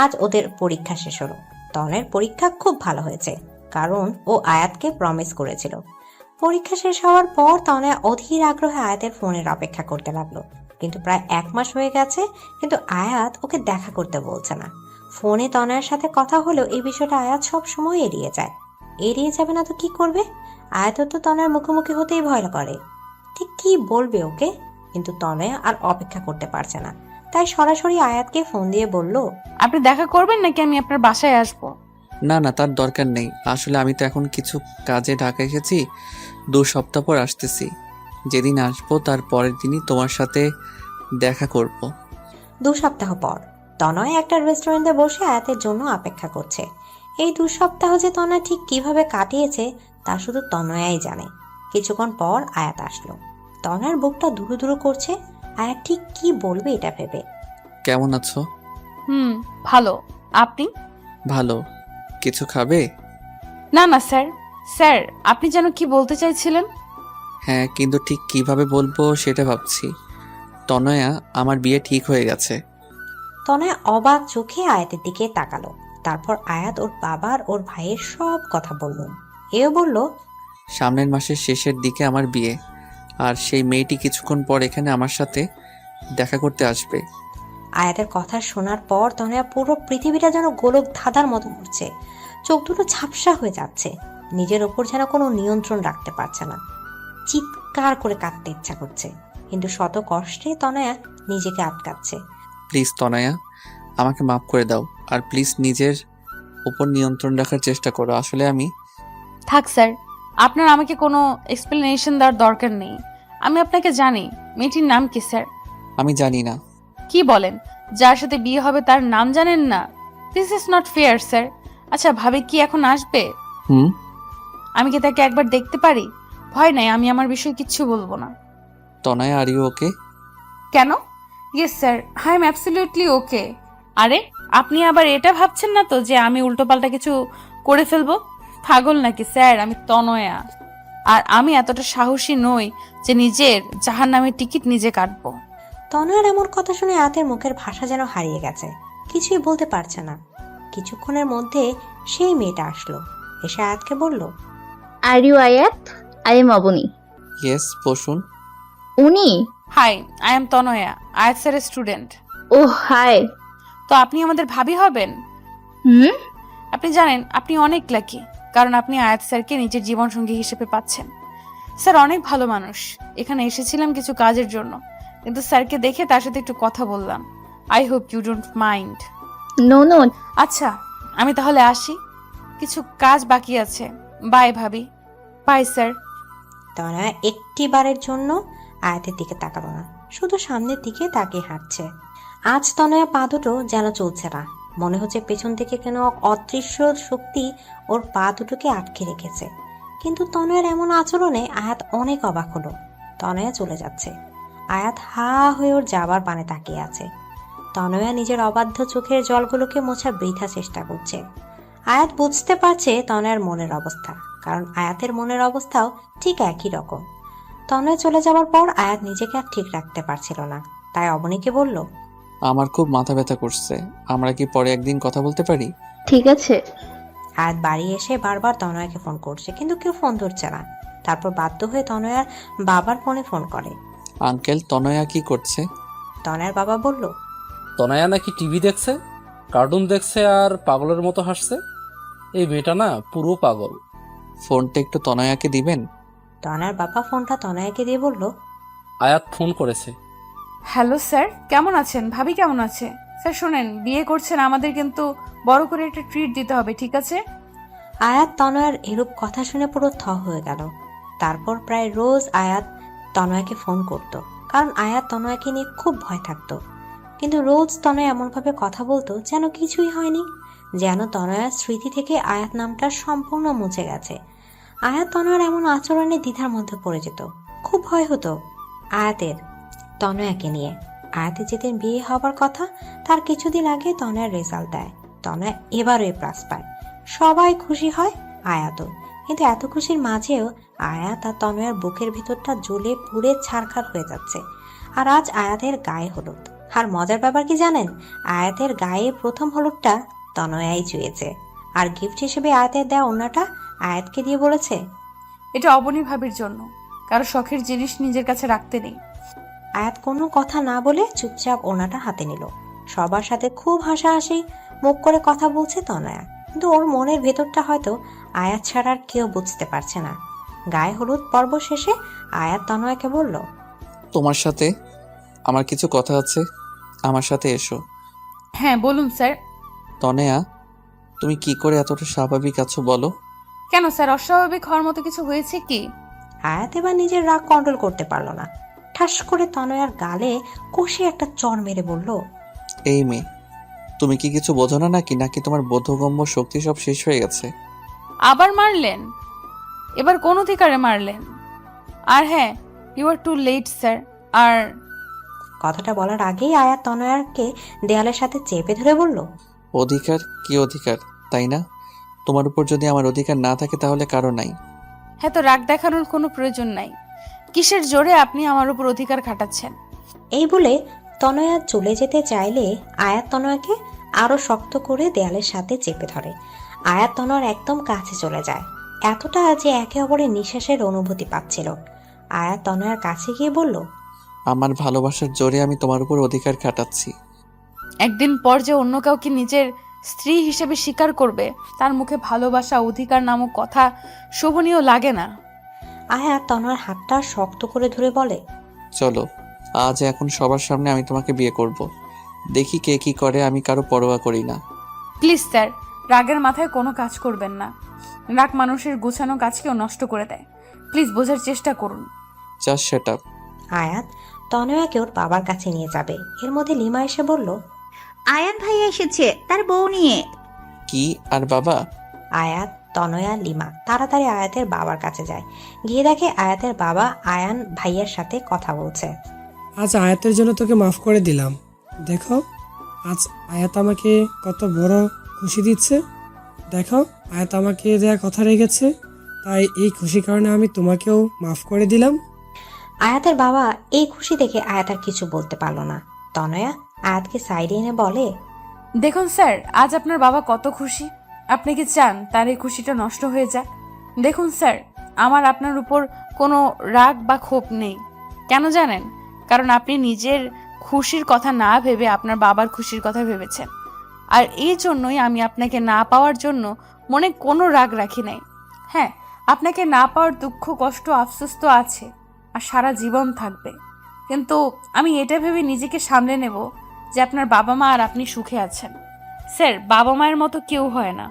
[SPEAKER 2] আজ ওদের পরীক্ষা শেষ হলো। তনয়ের পরীক্ষা খুব ভালো হয়েছে, কারণ ও আয়াতকে প্রমিস করেছিল। পরীক্ষা শেষ হওয়ার পর তনয়া অধীর আগ্রহে আয়াতের ফোনের অপেক্ষা করতে লাগলো, কিন্তু প্রায় 1 মাস হয়ে গেছে, কিন্তু আয়াত ওকে দেখা করতে বলছে না। ফোনে তনয়ার সাথে কথা হলেও এই বিষয়টা আয়াত সব সময় এড়িয়ে যায়। এড়িয়ে যাবে না তো কি করবে? আয়াত তো তনয়ার মুখোমুখি হতেই ভয় করে। ঠিক কি বলবে ওকে? কিন্তু তনয়া আর অপেক্ষা করতে পারছে না, তাই সরাসরি আয়াতকে ফোন দিয়ে বলল,
[SPEAKER 3] আপনি দেখা করবেন নাকি আমি আপনার বাসায় আসবো?
[SPEAKER 1] না না, তার দরকার নেই। আসলে আমি তো এখন কিছু কাজে ঢাকা এসেছি, 2 সপ্তাহ পর আসতেছি। যেদিন আসবো তার পরের দিনই তোমার সাথে দেখা করব।
[SPEAKER 2] 2 সপ্তাহ পর তনয় একটা রেস্টুরেন্টে বসে আয়াতের জন্য অপেক্ষা করছে। এই 2 সপ্তাহ যে তনয় ঠিক কিভাবে কাটিয়েছে তা শুধু তনয়াই জানে। কিছুক্ষণ পর আয়াত আসলো। তনয়ের বুকটা দুরু দুরু করছে। আয়াত ঠিক কি বলবে এটা ভেবে।
[SPEAKER 1] কেমন আছো?
[SPEAKER 3] ভালো। আপনি?
[SPEAKER 1] ভালো। কিছু খাবে?
[SPEAKER 3] না না স্যার। স্যার, আপনি যেন কি বলতে চাইছিলেন?
[SPEAKER 1] হ্যাঁ, কিন্তু ঠিক কিভাবে বলবো সেটা ভাবছি। তনয়া, আমার বিয়ে ঠিক হয়ে গেছে।
[SPEAKER 2] তনয় অবাক চোখে আয়াতের দিকে তাকালো। তারপর আয়াত ওর বাবার ওর ভাইয়ের সব কথা বলল। এও বলল,
[SPEAKER 1] সামনের মাসের শেষের দিকে আমার বিয়ে, আর সেই মেয়েটি কিছুক্ষণ পর এখানে আমার সাথে দেখা করতে আসবে।
[SPEAKER 2] আয়াতের কথা শোনার পর তনয়া পুরো পৃথিবীটা যেন গোলক ধাঁধার মতো ঘুরছে। চোখ দুটো ঝাপসা হয়ে যাচ্ছে। নিজের ওপর যেন কোনো নিয়ন্ত্রণ রাখতে পারছে না। চিৎকার করে কাঁদতে ইচ্ছা করছে, কিন্তু শত কষ্টে তনয়া নিজেকে আটকাচ্ছে।
[SPEAKER 1] প্লিজ তনয়া, আমাকে মাফ করে দাও, আর প্লিজ নিজের উপর নিয়ন্ত্রণ রাখার চেষ্টা করো। আসলে আমি
[SPEAKER 3] থাক স্যার, আপনার আমাকে কোনো এক্সপ্লেনেশন দেওয়ার দরকার নেই। আমি আপনাকে জানি। মেয়েটির নাম কি স্যার?
[SPEAKER 1] আমি জানি না।
[SPEAKER 3] কি বলেন? যার সাথে বিয়ে হবে তার নাম জানেন না? This is not fair sir. আচ্ছা, ভাবি কি এখন আসবে? আমি কি তাকে একবার দেখতে পারি? ভয় নাই, আমি আমার বিষয়ে কিচ্ছু বলবো না।
[SPEAKER 1] তনয়া, আর ইউ ওকে?
[SPEAKER 3] কেন? Yes sir, I am absolutely ওকে। আরে, আপনি আবার এটা ভাবছেন না তো যে আমি উল্টোপাল্টা কিছু করে ফেলবো? পাগল নাকি স্যার? আমি তনয়া, আর আমি এতটা সাহসী নই যে নিজের জাহান্নামের টিকিট নিজে কাটবো।
[SPEAKER 2] তনয়ার এমন কথা শুনে আয়াতের মুখের ভাষা যেন হারিয়ে গেছে, কিছুই বলতে পারছে না। কিছুক্ষণের মধ্যে সেই মেয়েটা আসলো। এসে আয়াতকে বলল,
[SPEAKER 11] are you Ayat? I am Abani.
[SPEAKER 1] Yes, বসুন।
[SPEAKER 11] উনি?
[SPEAKER 3] হাই, আই এম তনয়া, আয়াত স্যারের স্টুডেন্ট।
[SPEAKER 11] ও হাই।
[SPEAKER 3] তো আপনি আমাদের ভাবি হবেন? আপনি জানেন আপনি অনেক লাকি, কারণ আপনি আয়াত স্যারকে নিজের জীবনসঙ্গী হিসেবে পাচ্ছেন। স্যার অনেক ভালো মানুষ। এখানে এসেছিলাম কিছু কাজের জন্য, কিন্তু স্যারকে দেখে তার সাথে একটু কথা বললাম। I hope you don't mind.
[SPEAKER 11] No no.
[SPEAKER 3] আচ্ছা, আমি তাহলে আসি, কিছু কাজ বাকি আছে। বাই ভাবি। By sir.
[SPEAKER 2] তনয়া একটিবারের জন্য আয়াতের দিকে তাকালো না, শুধু সামনের দিকে তাকিয়ে হাঁটছে। আজ তনয়া পা দুটো যেন চলছে না। মনে হচ্ছে পেছন থেকে কেন অদৃশ্য শক্তি ওর পা দুটোকে আটকে রেখেছে। কিন্তু তনয়ার এমন আচরণে আয়াত অনেক অবাক হলো। তনয়া চলে যাচ্ছে। আয়াত হা হয়ে ওর যাবার পানে তাকিয়ে আছে। তনয়া নিজের অবাধ্য চোখের জলগুলোকে মোছা বৃথা চেষ্টা করছে। আয়াত বুঝতে পারছে তনয়ার মনের অবস্থা, কারণ আয়াতের মনের অবস্থাও ঠিক একই রকম। তনয়া চলে যাওয়ার পর আয়াত নিজেকে আর ঠিক রাখতে পারছিল না, তাই অবনীকে বলল,
[SPEAKER 1] আমার খুব মাথা ব্যথা করছে, আমরা কি পরে একদিন কথা বলতে পারি?
[SPEAKER 11] ঠিক আছে।
[SPEAKER 2] আয়াত বাড়ি এসে বারবার তনয়াকে ফোন করছে, কিন্তু কেউ ফোন ধরছে না। তারপর বাধ্য হয়ে তনয়ার বাবার ফোনে ফোন করে।
[SPEAKER 1] আঙ্কেল, তনয়া কি করছে?
[SPEAKER 2] তনয়ার বাবা বলল,
[SPEAKER 5] তনয়া নাকি টিভি দেখছে, কার্টুন দেখছে আর পাগলের মতো হাসছে। এই মেয়েটা না পুরো পাগল।
[SPEAKER 1] ফোনটা একটু তনয়াকে দিবেন?
[SPEAKER 2] তনয়ার বাবা ফোনটা তনয়াকে দিয়ে বলল,
[SPEAKER 5] আয়াত ফোন করেছে।
[SPEAKER 3] হ্যালো স্যার, কেমন আছেন? ভাবি কেমন আছে? স্যার শোনেন, বিয়ে করছেন, আমাদের কিন্তু বড় করে একটা ট্রিট দিতে হবে, ঠিক আছে?
[SPEAKER 2] আয়াত তনয়ার এরূপ কথা শুনে পুরো থ হয়ে গেল। তারপর প্রায় রোজ আয়াত তনয়াকে ফোন করত, কারণ আয়াত তনয়াকে নিয়ে খুব ভয় থাকতো। কিন্তু রোজ তনয়া এমনভাবে কথা বলতো যেন কিছুই হয়নি, যেন তনয়ার স্মৃতি থেকে আয়াত নামটা সম্পূর্ণ মুছে গেছে। আয়াত তনয়ার এমন আচরণে দ্বিধার মধ্যে পড়ে যেত, খুব ভয় হতো আয়াতের তনয়াকে নিয়ে। আয়াতের যেদিন বিয়ে হবার কথা তার কিছুদিন আগে তনয়ার রেজাল্ট দেয়। তনয়া এবারও এ প্লাস পায়। সবাই খুশি হয়, আয়াতও। কিন্তু এত খুশির মাঝেও আয়াত আর তনয়ার বুকের ভিতরটা জ্বলে পুড়ে ছারখার হয়ে যাচ্ছে। আর আজ আয়াতের গায়ে হলুদ। আর মজার ব্যাপার কি জানেন, আয়াতের গায়ে প্রথম হলুদটা তনয়াই চুয়েছে। আর গিফট হিসেবে আয়াতের দেওয়া ওড়নাটা আয়াতকে দিয়ে বলেছে,
[SPEAKER 3] এটা অবনী ভাবির জন্য। কারো শখের জিনিস নিজের কাছে রাখতে নেই।
[SPEAKER 2] আয়াত কোনো কথা না বলে চুপচাপ ওড়নাটা হাতে নিল। সবার সাথে খুব হাসাহাসি মুখ করে কথা বলছে তনয়া, কিন্তু ওর মনের ভেতরটা হয়তো আয়াত ছাড়া আর কেউ বুঝতে পারছে না। গায়ে হলুদ পর্ব শেষে আয়াত তনয়াকে বলল,
[SPEAKER 1] তোমার সাথে আমার কিছু কথা আছে, আমার সাথে এসো।
[SPEAKER 3] হ্যাঁ বলুন স্যার।
[SPEAKER 1] তনয়া, তুমি কি করে এতটা স্বাভাবিক আছো বলো?
[SPEAKER 3] কেন স্যার, অস্বাভাবিক হওয়ার মতো কিছু হয়েছে কি?
[SPEAKER 2] আয়াত এবার নিজের রাগ কন্ট্রোল করতে পারল না। ঠাস করে তনয়ার গালে কষে একটা চড় মেরে বলল,
[SPEAKER 1] এই মেয়ে, তুমি কি কিছু বোঝো না নাকি নাকি তোমার বোধগম্য শক্তি সব শেষ হয়ে গেছে?
[SPEAKER 3] আবার মারলেন? এবার কোন অধিকারে মারলেন? আর হ্যাঁ, you are too late sir. আর
[SPEAKER 2] কথাটা বলার আগেই আয়াত তনয়াকে দেয়ালের সাথে চেপে ধরে বলল,
[SPEAKER 1] অধিকার? কি অধিকার, তাই না? তোমার উপর যদি আমার অধিকার না থাকে তাহলে কারো নাই।
[SPEAKER 3] হ্যাঁ, তো রাগ দেখানোর কোনো প্রয়োজন নাই। কিসের জোরে আপনি আমার উপর অধিকার খাটাচ্ছেন?
[SPEAKER 2] এই বলে তনয়া চলে যেতে চাইলে আয়াত তনয়াকে আরো শক্ত করে দেয়ালের সাথে চেপে ধরে। আয়াত তনয়ার একদম কাছে চলে যায়, এতটা যে একে অপরের নিঃশ্বাসের অনুভূতি পাচ্ছিল। আয়াত তনয়ার কাছে গিয়ে বলল,
[SPEAKER 1] আমার ভালোবাসার জোরে আমি তোমার উপর অধিকার খাটাচ্ছি।
[SPEAKER 3] একদিন পর যে অন্য কাউকে নিজের স্ত্রী হিসেবে স্বীকার করবে, তার মুখে ভালোবাসা অধিকার নামক কথা শোভনীয় লাগে না।
[SPEAKER 2] আয়াত তনয়ার হাতটা শক্ত করে ধরে বলে,
[SPEAKER 1] চলো, আজ এখন সবার সামনে আমি তোমাকে বিয়ে করব। দেখি কে কি করে, আমি কারো পরোয়া করি না।
[SPEAKER 3] প্লিজ স্যার, রাগের মাথায় কোনো কাজ করবেন না। রাগ মানুষের গোছানো কাজকেও নষ্ট করে দেয়। প্লিজ বোঝার চেষ্টা করুন।
[SPEAKER 1] Just set up.
[SPEAKER 2] আয়াত তনয়াকে ওর বাবার কাছে নিয়ে যাবে, এর মধ্যে লিমা এসে বলল,
[SPEAKER 9] আয়ান ভাইয়া এসেছে তার বউ নিয়ে।
[SPEAKER 1] কি আর বাবা?
[SPEAKER 2] আয়াত, তনয়া, লিমা তাড়াতাড়ি আয়াতের বাবার কাছে যায়। গিয়ে দেখে আয়াতের বাবা আয়ান ভাইয়ের সাথে কথা বলছে।
[SPEAKER 8] আজ আয়াতের জন্য তোকে মাফ করে দিলাম। দেখো, আজ আয়াত আমাকে কত বড় খুশি দিচ্ছে। দেখো, আয়াত আমাকে দেয়া কথা রেখেছে, তাই এই খুশি কারণে আমি তোমাকেও মাফ করে দিলাম।
[SPEAKER 2] আয়াতের বাবা এই খুশি দেখে আয়াত আর কিছু বলতে পারল না। তনয়া আয়াতকে সাইডে এনে বলে,
[SPEAKER 3] দেখুন স্যার, আজ আপনার বাবা কত খুশি। আপনি কি চান তার এই খুশিটা নষ্ট হয়ে যাক? দেখুন স্যার, আমার আপনার উপর কোনো রাগ বা ক্ষোভ নেই। কেন জানেন? কারণ আপনি নিজের খুশির কথা না ভেবে আপনার বাবার খুশির কথা ভেবেছেন। আর এই জন্যই আমি আপনাকে না পাওয়ার জন্য মনে কোনো রাগ রাখি নাই। হ্যাঁ, আপনাকে না পাওয়ার দুঃখ, কষ্ট, আফসোস তো আছে, আর সারা জীবন থাকবে। কিন্তু আমি এটা ভেবে নিজেকে সামলে নেব যে আপনার বাবা মা আর আপনি সুখে আছেন। স্যার, বাবা মায়ের মতো কেউ হয় না।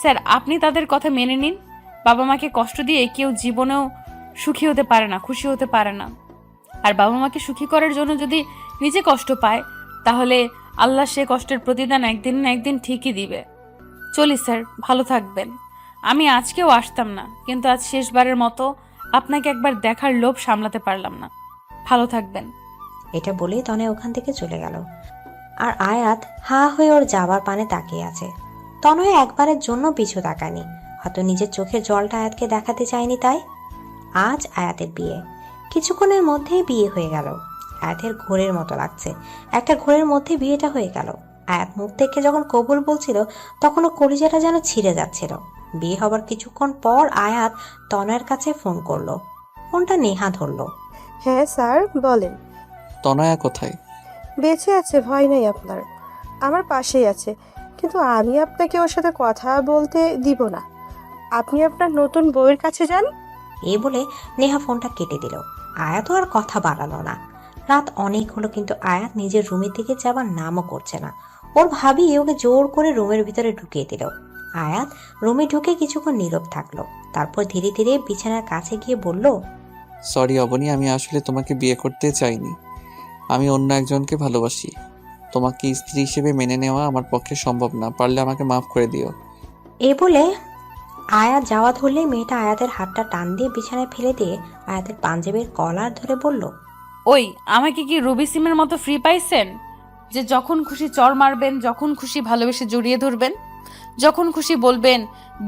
[SPEAKER 3] স্যার, আপনি তাদের কথা মেনে নিন। বাবা মাকে কষ্ট দিয়ে কেউ জীবনেও সুখী হতে পারে না, খুশি হতে পারে না। আর বাবা মাকে সুখী করার জন্য যদি নিজে কষ্ট পায়, তাহলে আল্লাহ সে কষ্টের প্রতিদান একদিন না একদিন ঠিকই দিবে। চলি স্যার, ভালো থাকবেন। আমি আজকেও আসতাম না, কিন্তু আজ শেষবারের মতো আপনাকে একবার দেখার লোভ সামলাতে পারলাম না। ভালো থাকবেন।
[SPEAKER 2] এটা বলেই তনয়া ওখান থেকে চলে গেল। আর আয়াত হা হয়ে ওর যাবার পানে তাকিয়ে আছে। তনয়া একবারের জন্য পিছু তাকায়নি, হয়তো নিজের চোখের জলটা আয়াতকে দেখাতে চায়নি তাই। আজ আয়াতের বিয়ে, কিছুক্ষণের মধ্যেই বিয়ে হয়ে গেল। আয়াতের ঘোরের মতো লাগছে, একটা ঘোরের মধ্যে বিয়েটা হয়ে গেল। আয়াত মুখ থেকে যখন কবুল বলছিল তখন ও কলিজাটা যেন ছিঁড়ে যাচ্ছিল। বিয়ে হবার কিছুক্ষণ পর আয়াত তনয়ার কাছে ফোন করলো। ফোনটা নেহা ধরলো।
[SPEAKER 10] হ্যাঁ স্যার বলেন।
[SPEAKER 1] তনয়া কোথায়?
[SPEAKER 10] বেঁচে আছে, ভয় নেই আপনার, আমার পাশেই আছে। কিন্তু আমি আপনাকে ওর সাথে কথা বলতে দিব না। আপনি আপনার নতুন বউয়ের কাছে যান।
[SPEAKER 2] এই বলে নেহা ফোনটা কেটে দিল। আয়াত আর কথা বাড়ালো না। রাত অনেক হলো, কিন্তু আয়াত নিজের রুমের দিকে যাবার নামও করছে না। ওর ভাবি ওকে জোর করে রুমের ভিতরে ঢুকিয়ে দিল। আয়াত রুমে ঢুকে কিছুক্ষণ নীরব থাকলো, তারপর ধীরে ধীরে বিছানার কাছে গিয়ে বলল,
[SPEAKER 1] সরি অবনী, আমি আসলে তোমাকে বিয়ে করতে চাইনি। আমি অন্য একজনকে ভালোবাসি। তোমাকে স্ত্রী হিসেবে মেনে নেওয়া আমার পক্ষে সম্ভব না, পারলে আমাকে মাফ করে দিও।
[SPEAKER 2] এই বলে আয়াত যাওয়া ধরলে মেয়েটা আয়াতের হাতটা টান দিয়ে বিছানায় ফেলে দিয়ে আয়াতের পাঞ্জাবির কলার ধরে বলল,
[SPEAKER 3] ওই আমাকে কি রবি সিমের মতো ফ্রি পাইছেন যে যখন খুশি চর মারবেন, যখন খুশি ভালোবেসে জড়িয়ে ধরবেন, যখন খুশি বলবেন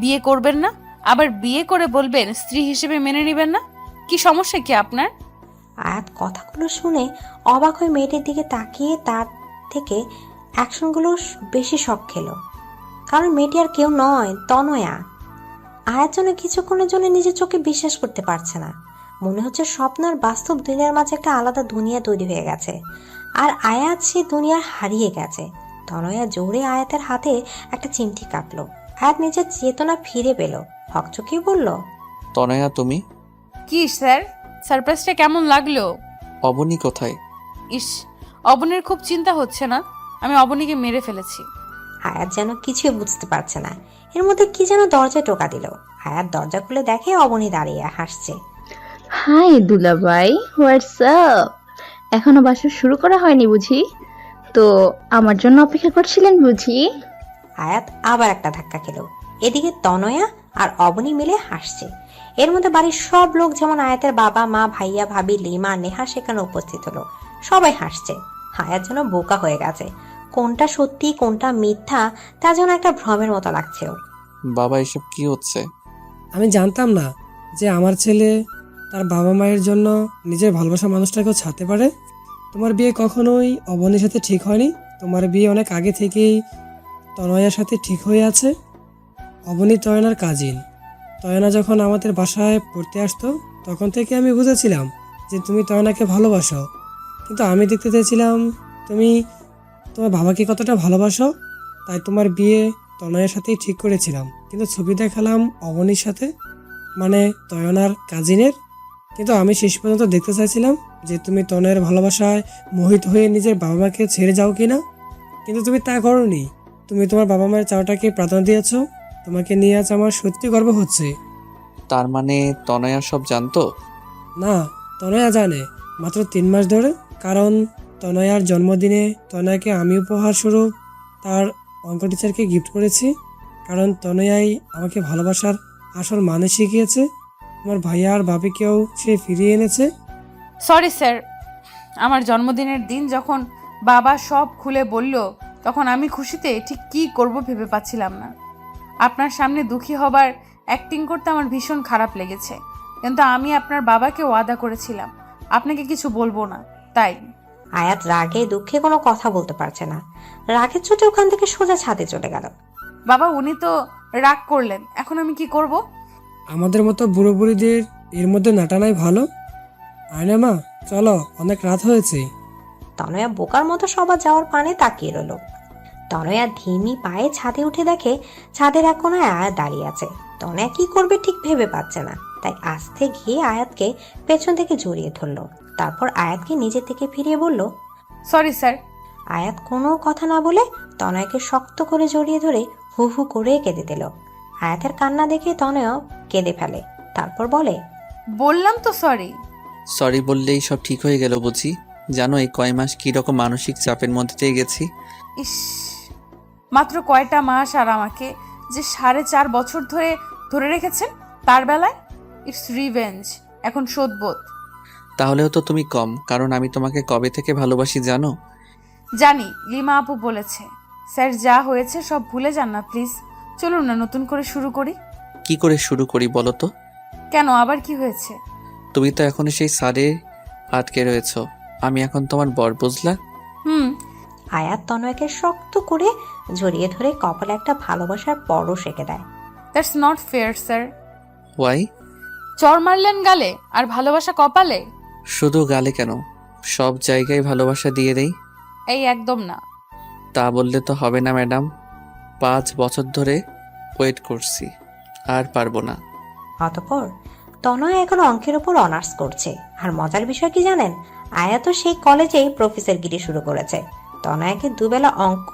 [SPEAKER 3] বিয়ে করবেন না, আবার বিয়ে করে বলবেন স্ত্রী হিসেবে মেনে নেবেন না? কি সমস্যা কি আপনার?
[SPEAKER 2] আয়াত কথাগুলো শুনে অবাক হয়ে মেয়েটির দিকে তাকিয়ে তার থেকে অ্যাকশনগুলো বেশি শখ খেলো। কারণ মেয়েটি আর কেউ নয়, তনয়া। আয়াত যেন কিছুক্ষণের জন্য নিজের চোখে বিশ্বাস করতে পারছে না। মনে হচ্ছে স্বপ্ন আর বাস্তব দুনিয়ার মাঝে একটা আলাদা দুনিয়া তৈরি হয়ে গেছে, আর আয়াত সেই দুনিয়ার হারিয়ে গেছে। তনয়া জোরে আয়াতের হাতে একটা চিমটি কাটলো। আয়াত নিজের চেতনা ফিরে পেল, হকচকিয়ে বলল,
[SPEAKER 1] তনয়া তুমি?
[SPEAKER 3] কি স্যার, সারপ্রাইজটা কেমন লাগলো?
[SPEAKER 1] অবনী কোথায়?
[SPEAKER 3] ইস, অবনীর খুব চিন্তা হচ্ছে না? আমি অবনীকে মেরে ফেলেছি।
[SPEAKER 2] আয়াত যেন কিছুই বুঝতে পারছে না। এর মধ্যে কি যেন দরজায় টোকা দিল। আয়াত দরজা খুলে দেখে অবনী দাঁড়িয়ে হাসছে।
[SPEAKER 11] হাই দুলাভাই, হোয়াটসঅ্যাপ? এখনো বাসা শুরু করা হয়নি বুঝি? তো আমার জন্য অপেক্ষা করছিলেন বুঝি?
[SPEAKER 2] আয়াত আবার একটা ধাক্কা খেল। এদিকে তনয়া আর অবনী মিলে হাসছে। এর মধ্যে বাড়ির সব লোক, যেমন আয়াতের বাবা মা, ভাইয়া ভাবি, লিমা, নেহা সেখানে উপস্থিত হলো। সবাই হাসছে। আয়াত যেন বোকা হয়ে গেছে। কোনটা সত্যি কোনটা মিথ্যা তা যেন একটা ভ্রমের মতো লাগছে ওর।
[SPEAKER 1] বাবা, এসব কি হচ্ছে?
[SPEAKER 8] আমি জানতাম না যে আমার ছেলে তার বাবা মায়ের জন্য নিজের ভালোবাসা মানুষটাকেও ছাড়তে পারে। তোমার বিয়ে কখনোই অবনীর সাথে ঠিক হয়নি। তোমার বিয়ে অনেক আগে থেকেই তনয়ার সাথে ঠিক হয়ে আছে। অবনী তয়নার কাজিন। তয়না যখন আমাদের বাসায় পড়তে আসতো তখন থেকে আমি বুঝেছিলাম যে তুমি তয়নাকে ভালোবাসো, কিন্তু আমি দেখতে চেয়েছিলাম তুমি তোমার বাবাকে কতটা ভালোবাসো। তাই তোমার বিয়ে তনয়ের সাথেই ঠিক করেছিলাম, কিন্তু ছবি দেখালাম অবনীর সাথে, মানে তয়নার কাজিনের। কিন্তু আমি শেষ পর্যন্ত দেখতে চাইছিলাম যে তুমি তনয়ের ভালোবাসায় মোহিত হয়ে নিজের বাবা মাকে ছেড়ে যাও কিনা, কিন্তু তুমি তা করোনি। তুমি তোমার বাবা মায়ের চাওয়াটাকে প্রাধান্য দিয়েছো। তোমাকে নিয়ে আজ আমার সত্যি গর্ব হচ্ছে।
[SPEAKER 1] তার মানে তনয়া সব জানতো?
[SPEAKER 8] না, তনয়া জানে, মাত্র 3 মাস ধরে। কারণ তনয়ার জন্মদিনে তনয়াকে আমি উপহার স্বরূপ তার অঙ্ক টিচারকে গিফট করেছি। কারণ তনয়াই আমাকে ভালোবাসার আসল মানে শিখিয়েছে। আমার ভাইয়া আর ভাবিকেও সে ফিরিয়ে এনেছে।
[SPEAKER 3] সরি স্যার, আমার জন্মদিনের দিন যখন বাবা সব খুলে বলল তখন আমি খুশিতে ঠিক কী করব ভেবে পাচ্ছিলাম না। আপনার সামনে দুঃখী হবার অ্যাক্টিং করতে আমার ভীষণ খারাপ লেগেছে, কিন্তু আমি আপনার বাবাকে ওয়াদা করেছিলাম আপনাকে কিছু বলবো না, তাই।
[SPEAKER 2] আয়াত রাগে দুঃখে কোনো কথা বলতে পারছে না। রাগের চোটে ওখান থেকে সোজা ছাদে চলে গেল।
[SPEAKER 3] বাবা, উনি তো রাগ করলেন, এখন আমি কি করব?
[SPEAKER 8] আমাদের মতো বুড়ো বুড়িদের এর মধ্যে নাটানাই ভালো। আয়না মা, চলো, অনেক রাত হয়েছে।
[SPEAKER 2] তনয়া বোকার মতো সবার যাওয়ার পানে তাকিয়ে রইল। তনয়া ধীমি পায়ে ছাদে উঠে দেখে ছাদের এক কোনায় আয়াত দাঁড়িয়ে আছে। তনয়া কি করবে ঠিক ভেবে পাচ্ছে না, তাই আস্তে গিয়ে আয়াতকে পেছন থেকে জড়িয়ে ধরলো। তারপর আয়াতকে নিজের থেকে ফিরিয়ে বলল,
[SPEAKER 3] সরি স্যার।
[SPEAKER 2] আয়াত কোনো কথা না বলে তনয়াকে শক্ত করে জড়িয়ে ধরে হু হু করে কেঁদে দিল। আয়াতের কান্না দেখে তনয়া কেঁদে ফেলে। তারপর বলে,
[SPEAKER 3] বললাম তো সরি।
[SPEAKER 1] সরি বললেই সব ঠিক হয়ে গেল বুঝি? জানো এই কয় মাস কীরকম মানসিক চাপের মধ্যে দিয়ে গেছি?
[SPEAKER 3] ইস, মাত্র কয়টা মাস, আর আমাকে যে 4.5 বছর ধরে ধরে রেখেছেন তার বেলায়। ইটস রিভেঞ্জ, এখন শোধবোধ।
[SPEAKER 1] তাহলেও তো তুমি কম, কারণ আমি তোমাকে কবে থেকে ভালোবাসি জানো?
[SPEAKER 3] জানি, লিমা আপু বলেছে। স্যার, যা হয়েছে সব ভুলে যান না প্লিজ। চলুন না নতুন করে শুরু করি।
[SPEAKER 1] কি করে শুরু করি বলো তো?
[SPEAKER 3] কেন, আবার কি হয়েছে?
[SPEAKER 1] তুমি তো এখনো সেই সারে আটকে রয়েছ। আমি এখন তোমার বর, বুঝলা?
[SPEAKER 2] আয়াত তনয়াকে শক্ত করে জড়িয়ে ধরে কপালে একটা ভালোবাসার পরশ এঁকে দেয়।
[SPEAKER 3] That's not fair sir.
[SPEAKER 1] Why?
[SPEAKER 3] চর মারলেন গালে আর ভালোবাসা কপালে?
[SPEAKER 1] শুধু গালে কেন, সব জায়গায় ভালোবাসা দিয়ে দেই।
[SPEAKER 3] এই একদম না।
[SPEAKER 1] তা বললে তো হবে না ম্যাডাম। 5 বছর ধরে ওয়েট করছি, আর পারবো না।
[SPEAKER 2] অতঃপর তনয়া এখন অঙ্কের উপর অনার্স করছে। আর মজার বিষয় কি জানেন, আয়াত সেই কলেজেই প্রফেসরগিরি শুরু করেছে। তনয়াকে দুবেলা অঙ্ক,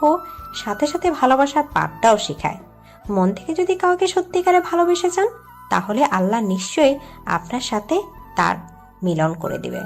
[SPEAKER 2] সাথে সাথে ভালোবাসার পাঠটাও শেখায়। মন থেকে যদি কাউকে সত্যিকারে ভালোবেসে চান, তাহলে আল্লাহ নিশ্চয়ই আপনার সাথে তার মিলন করে দিবে।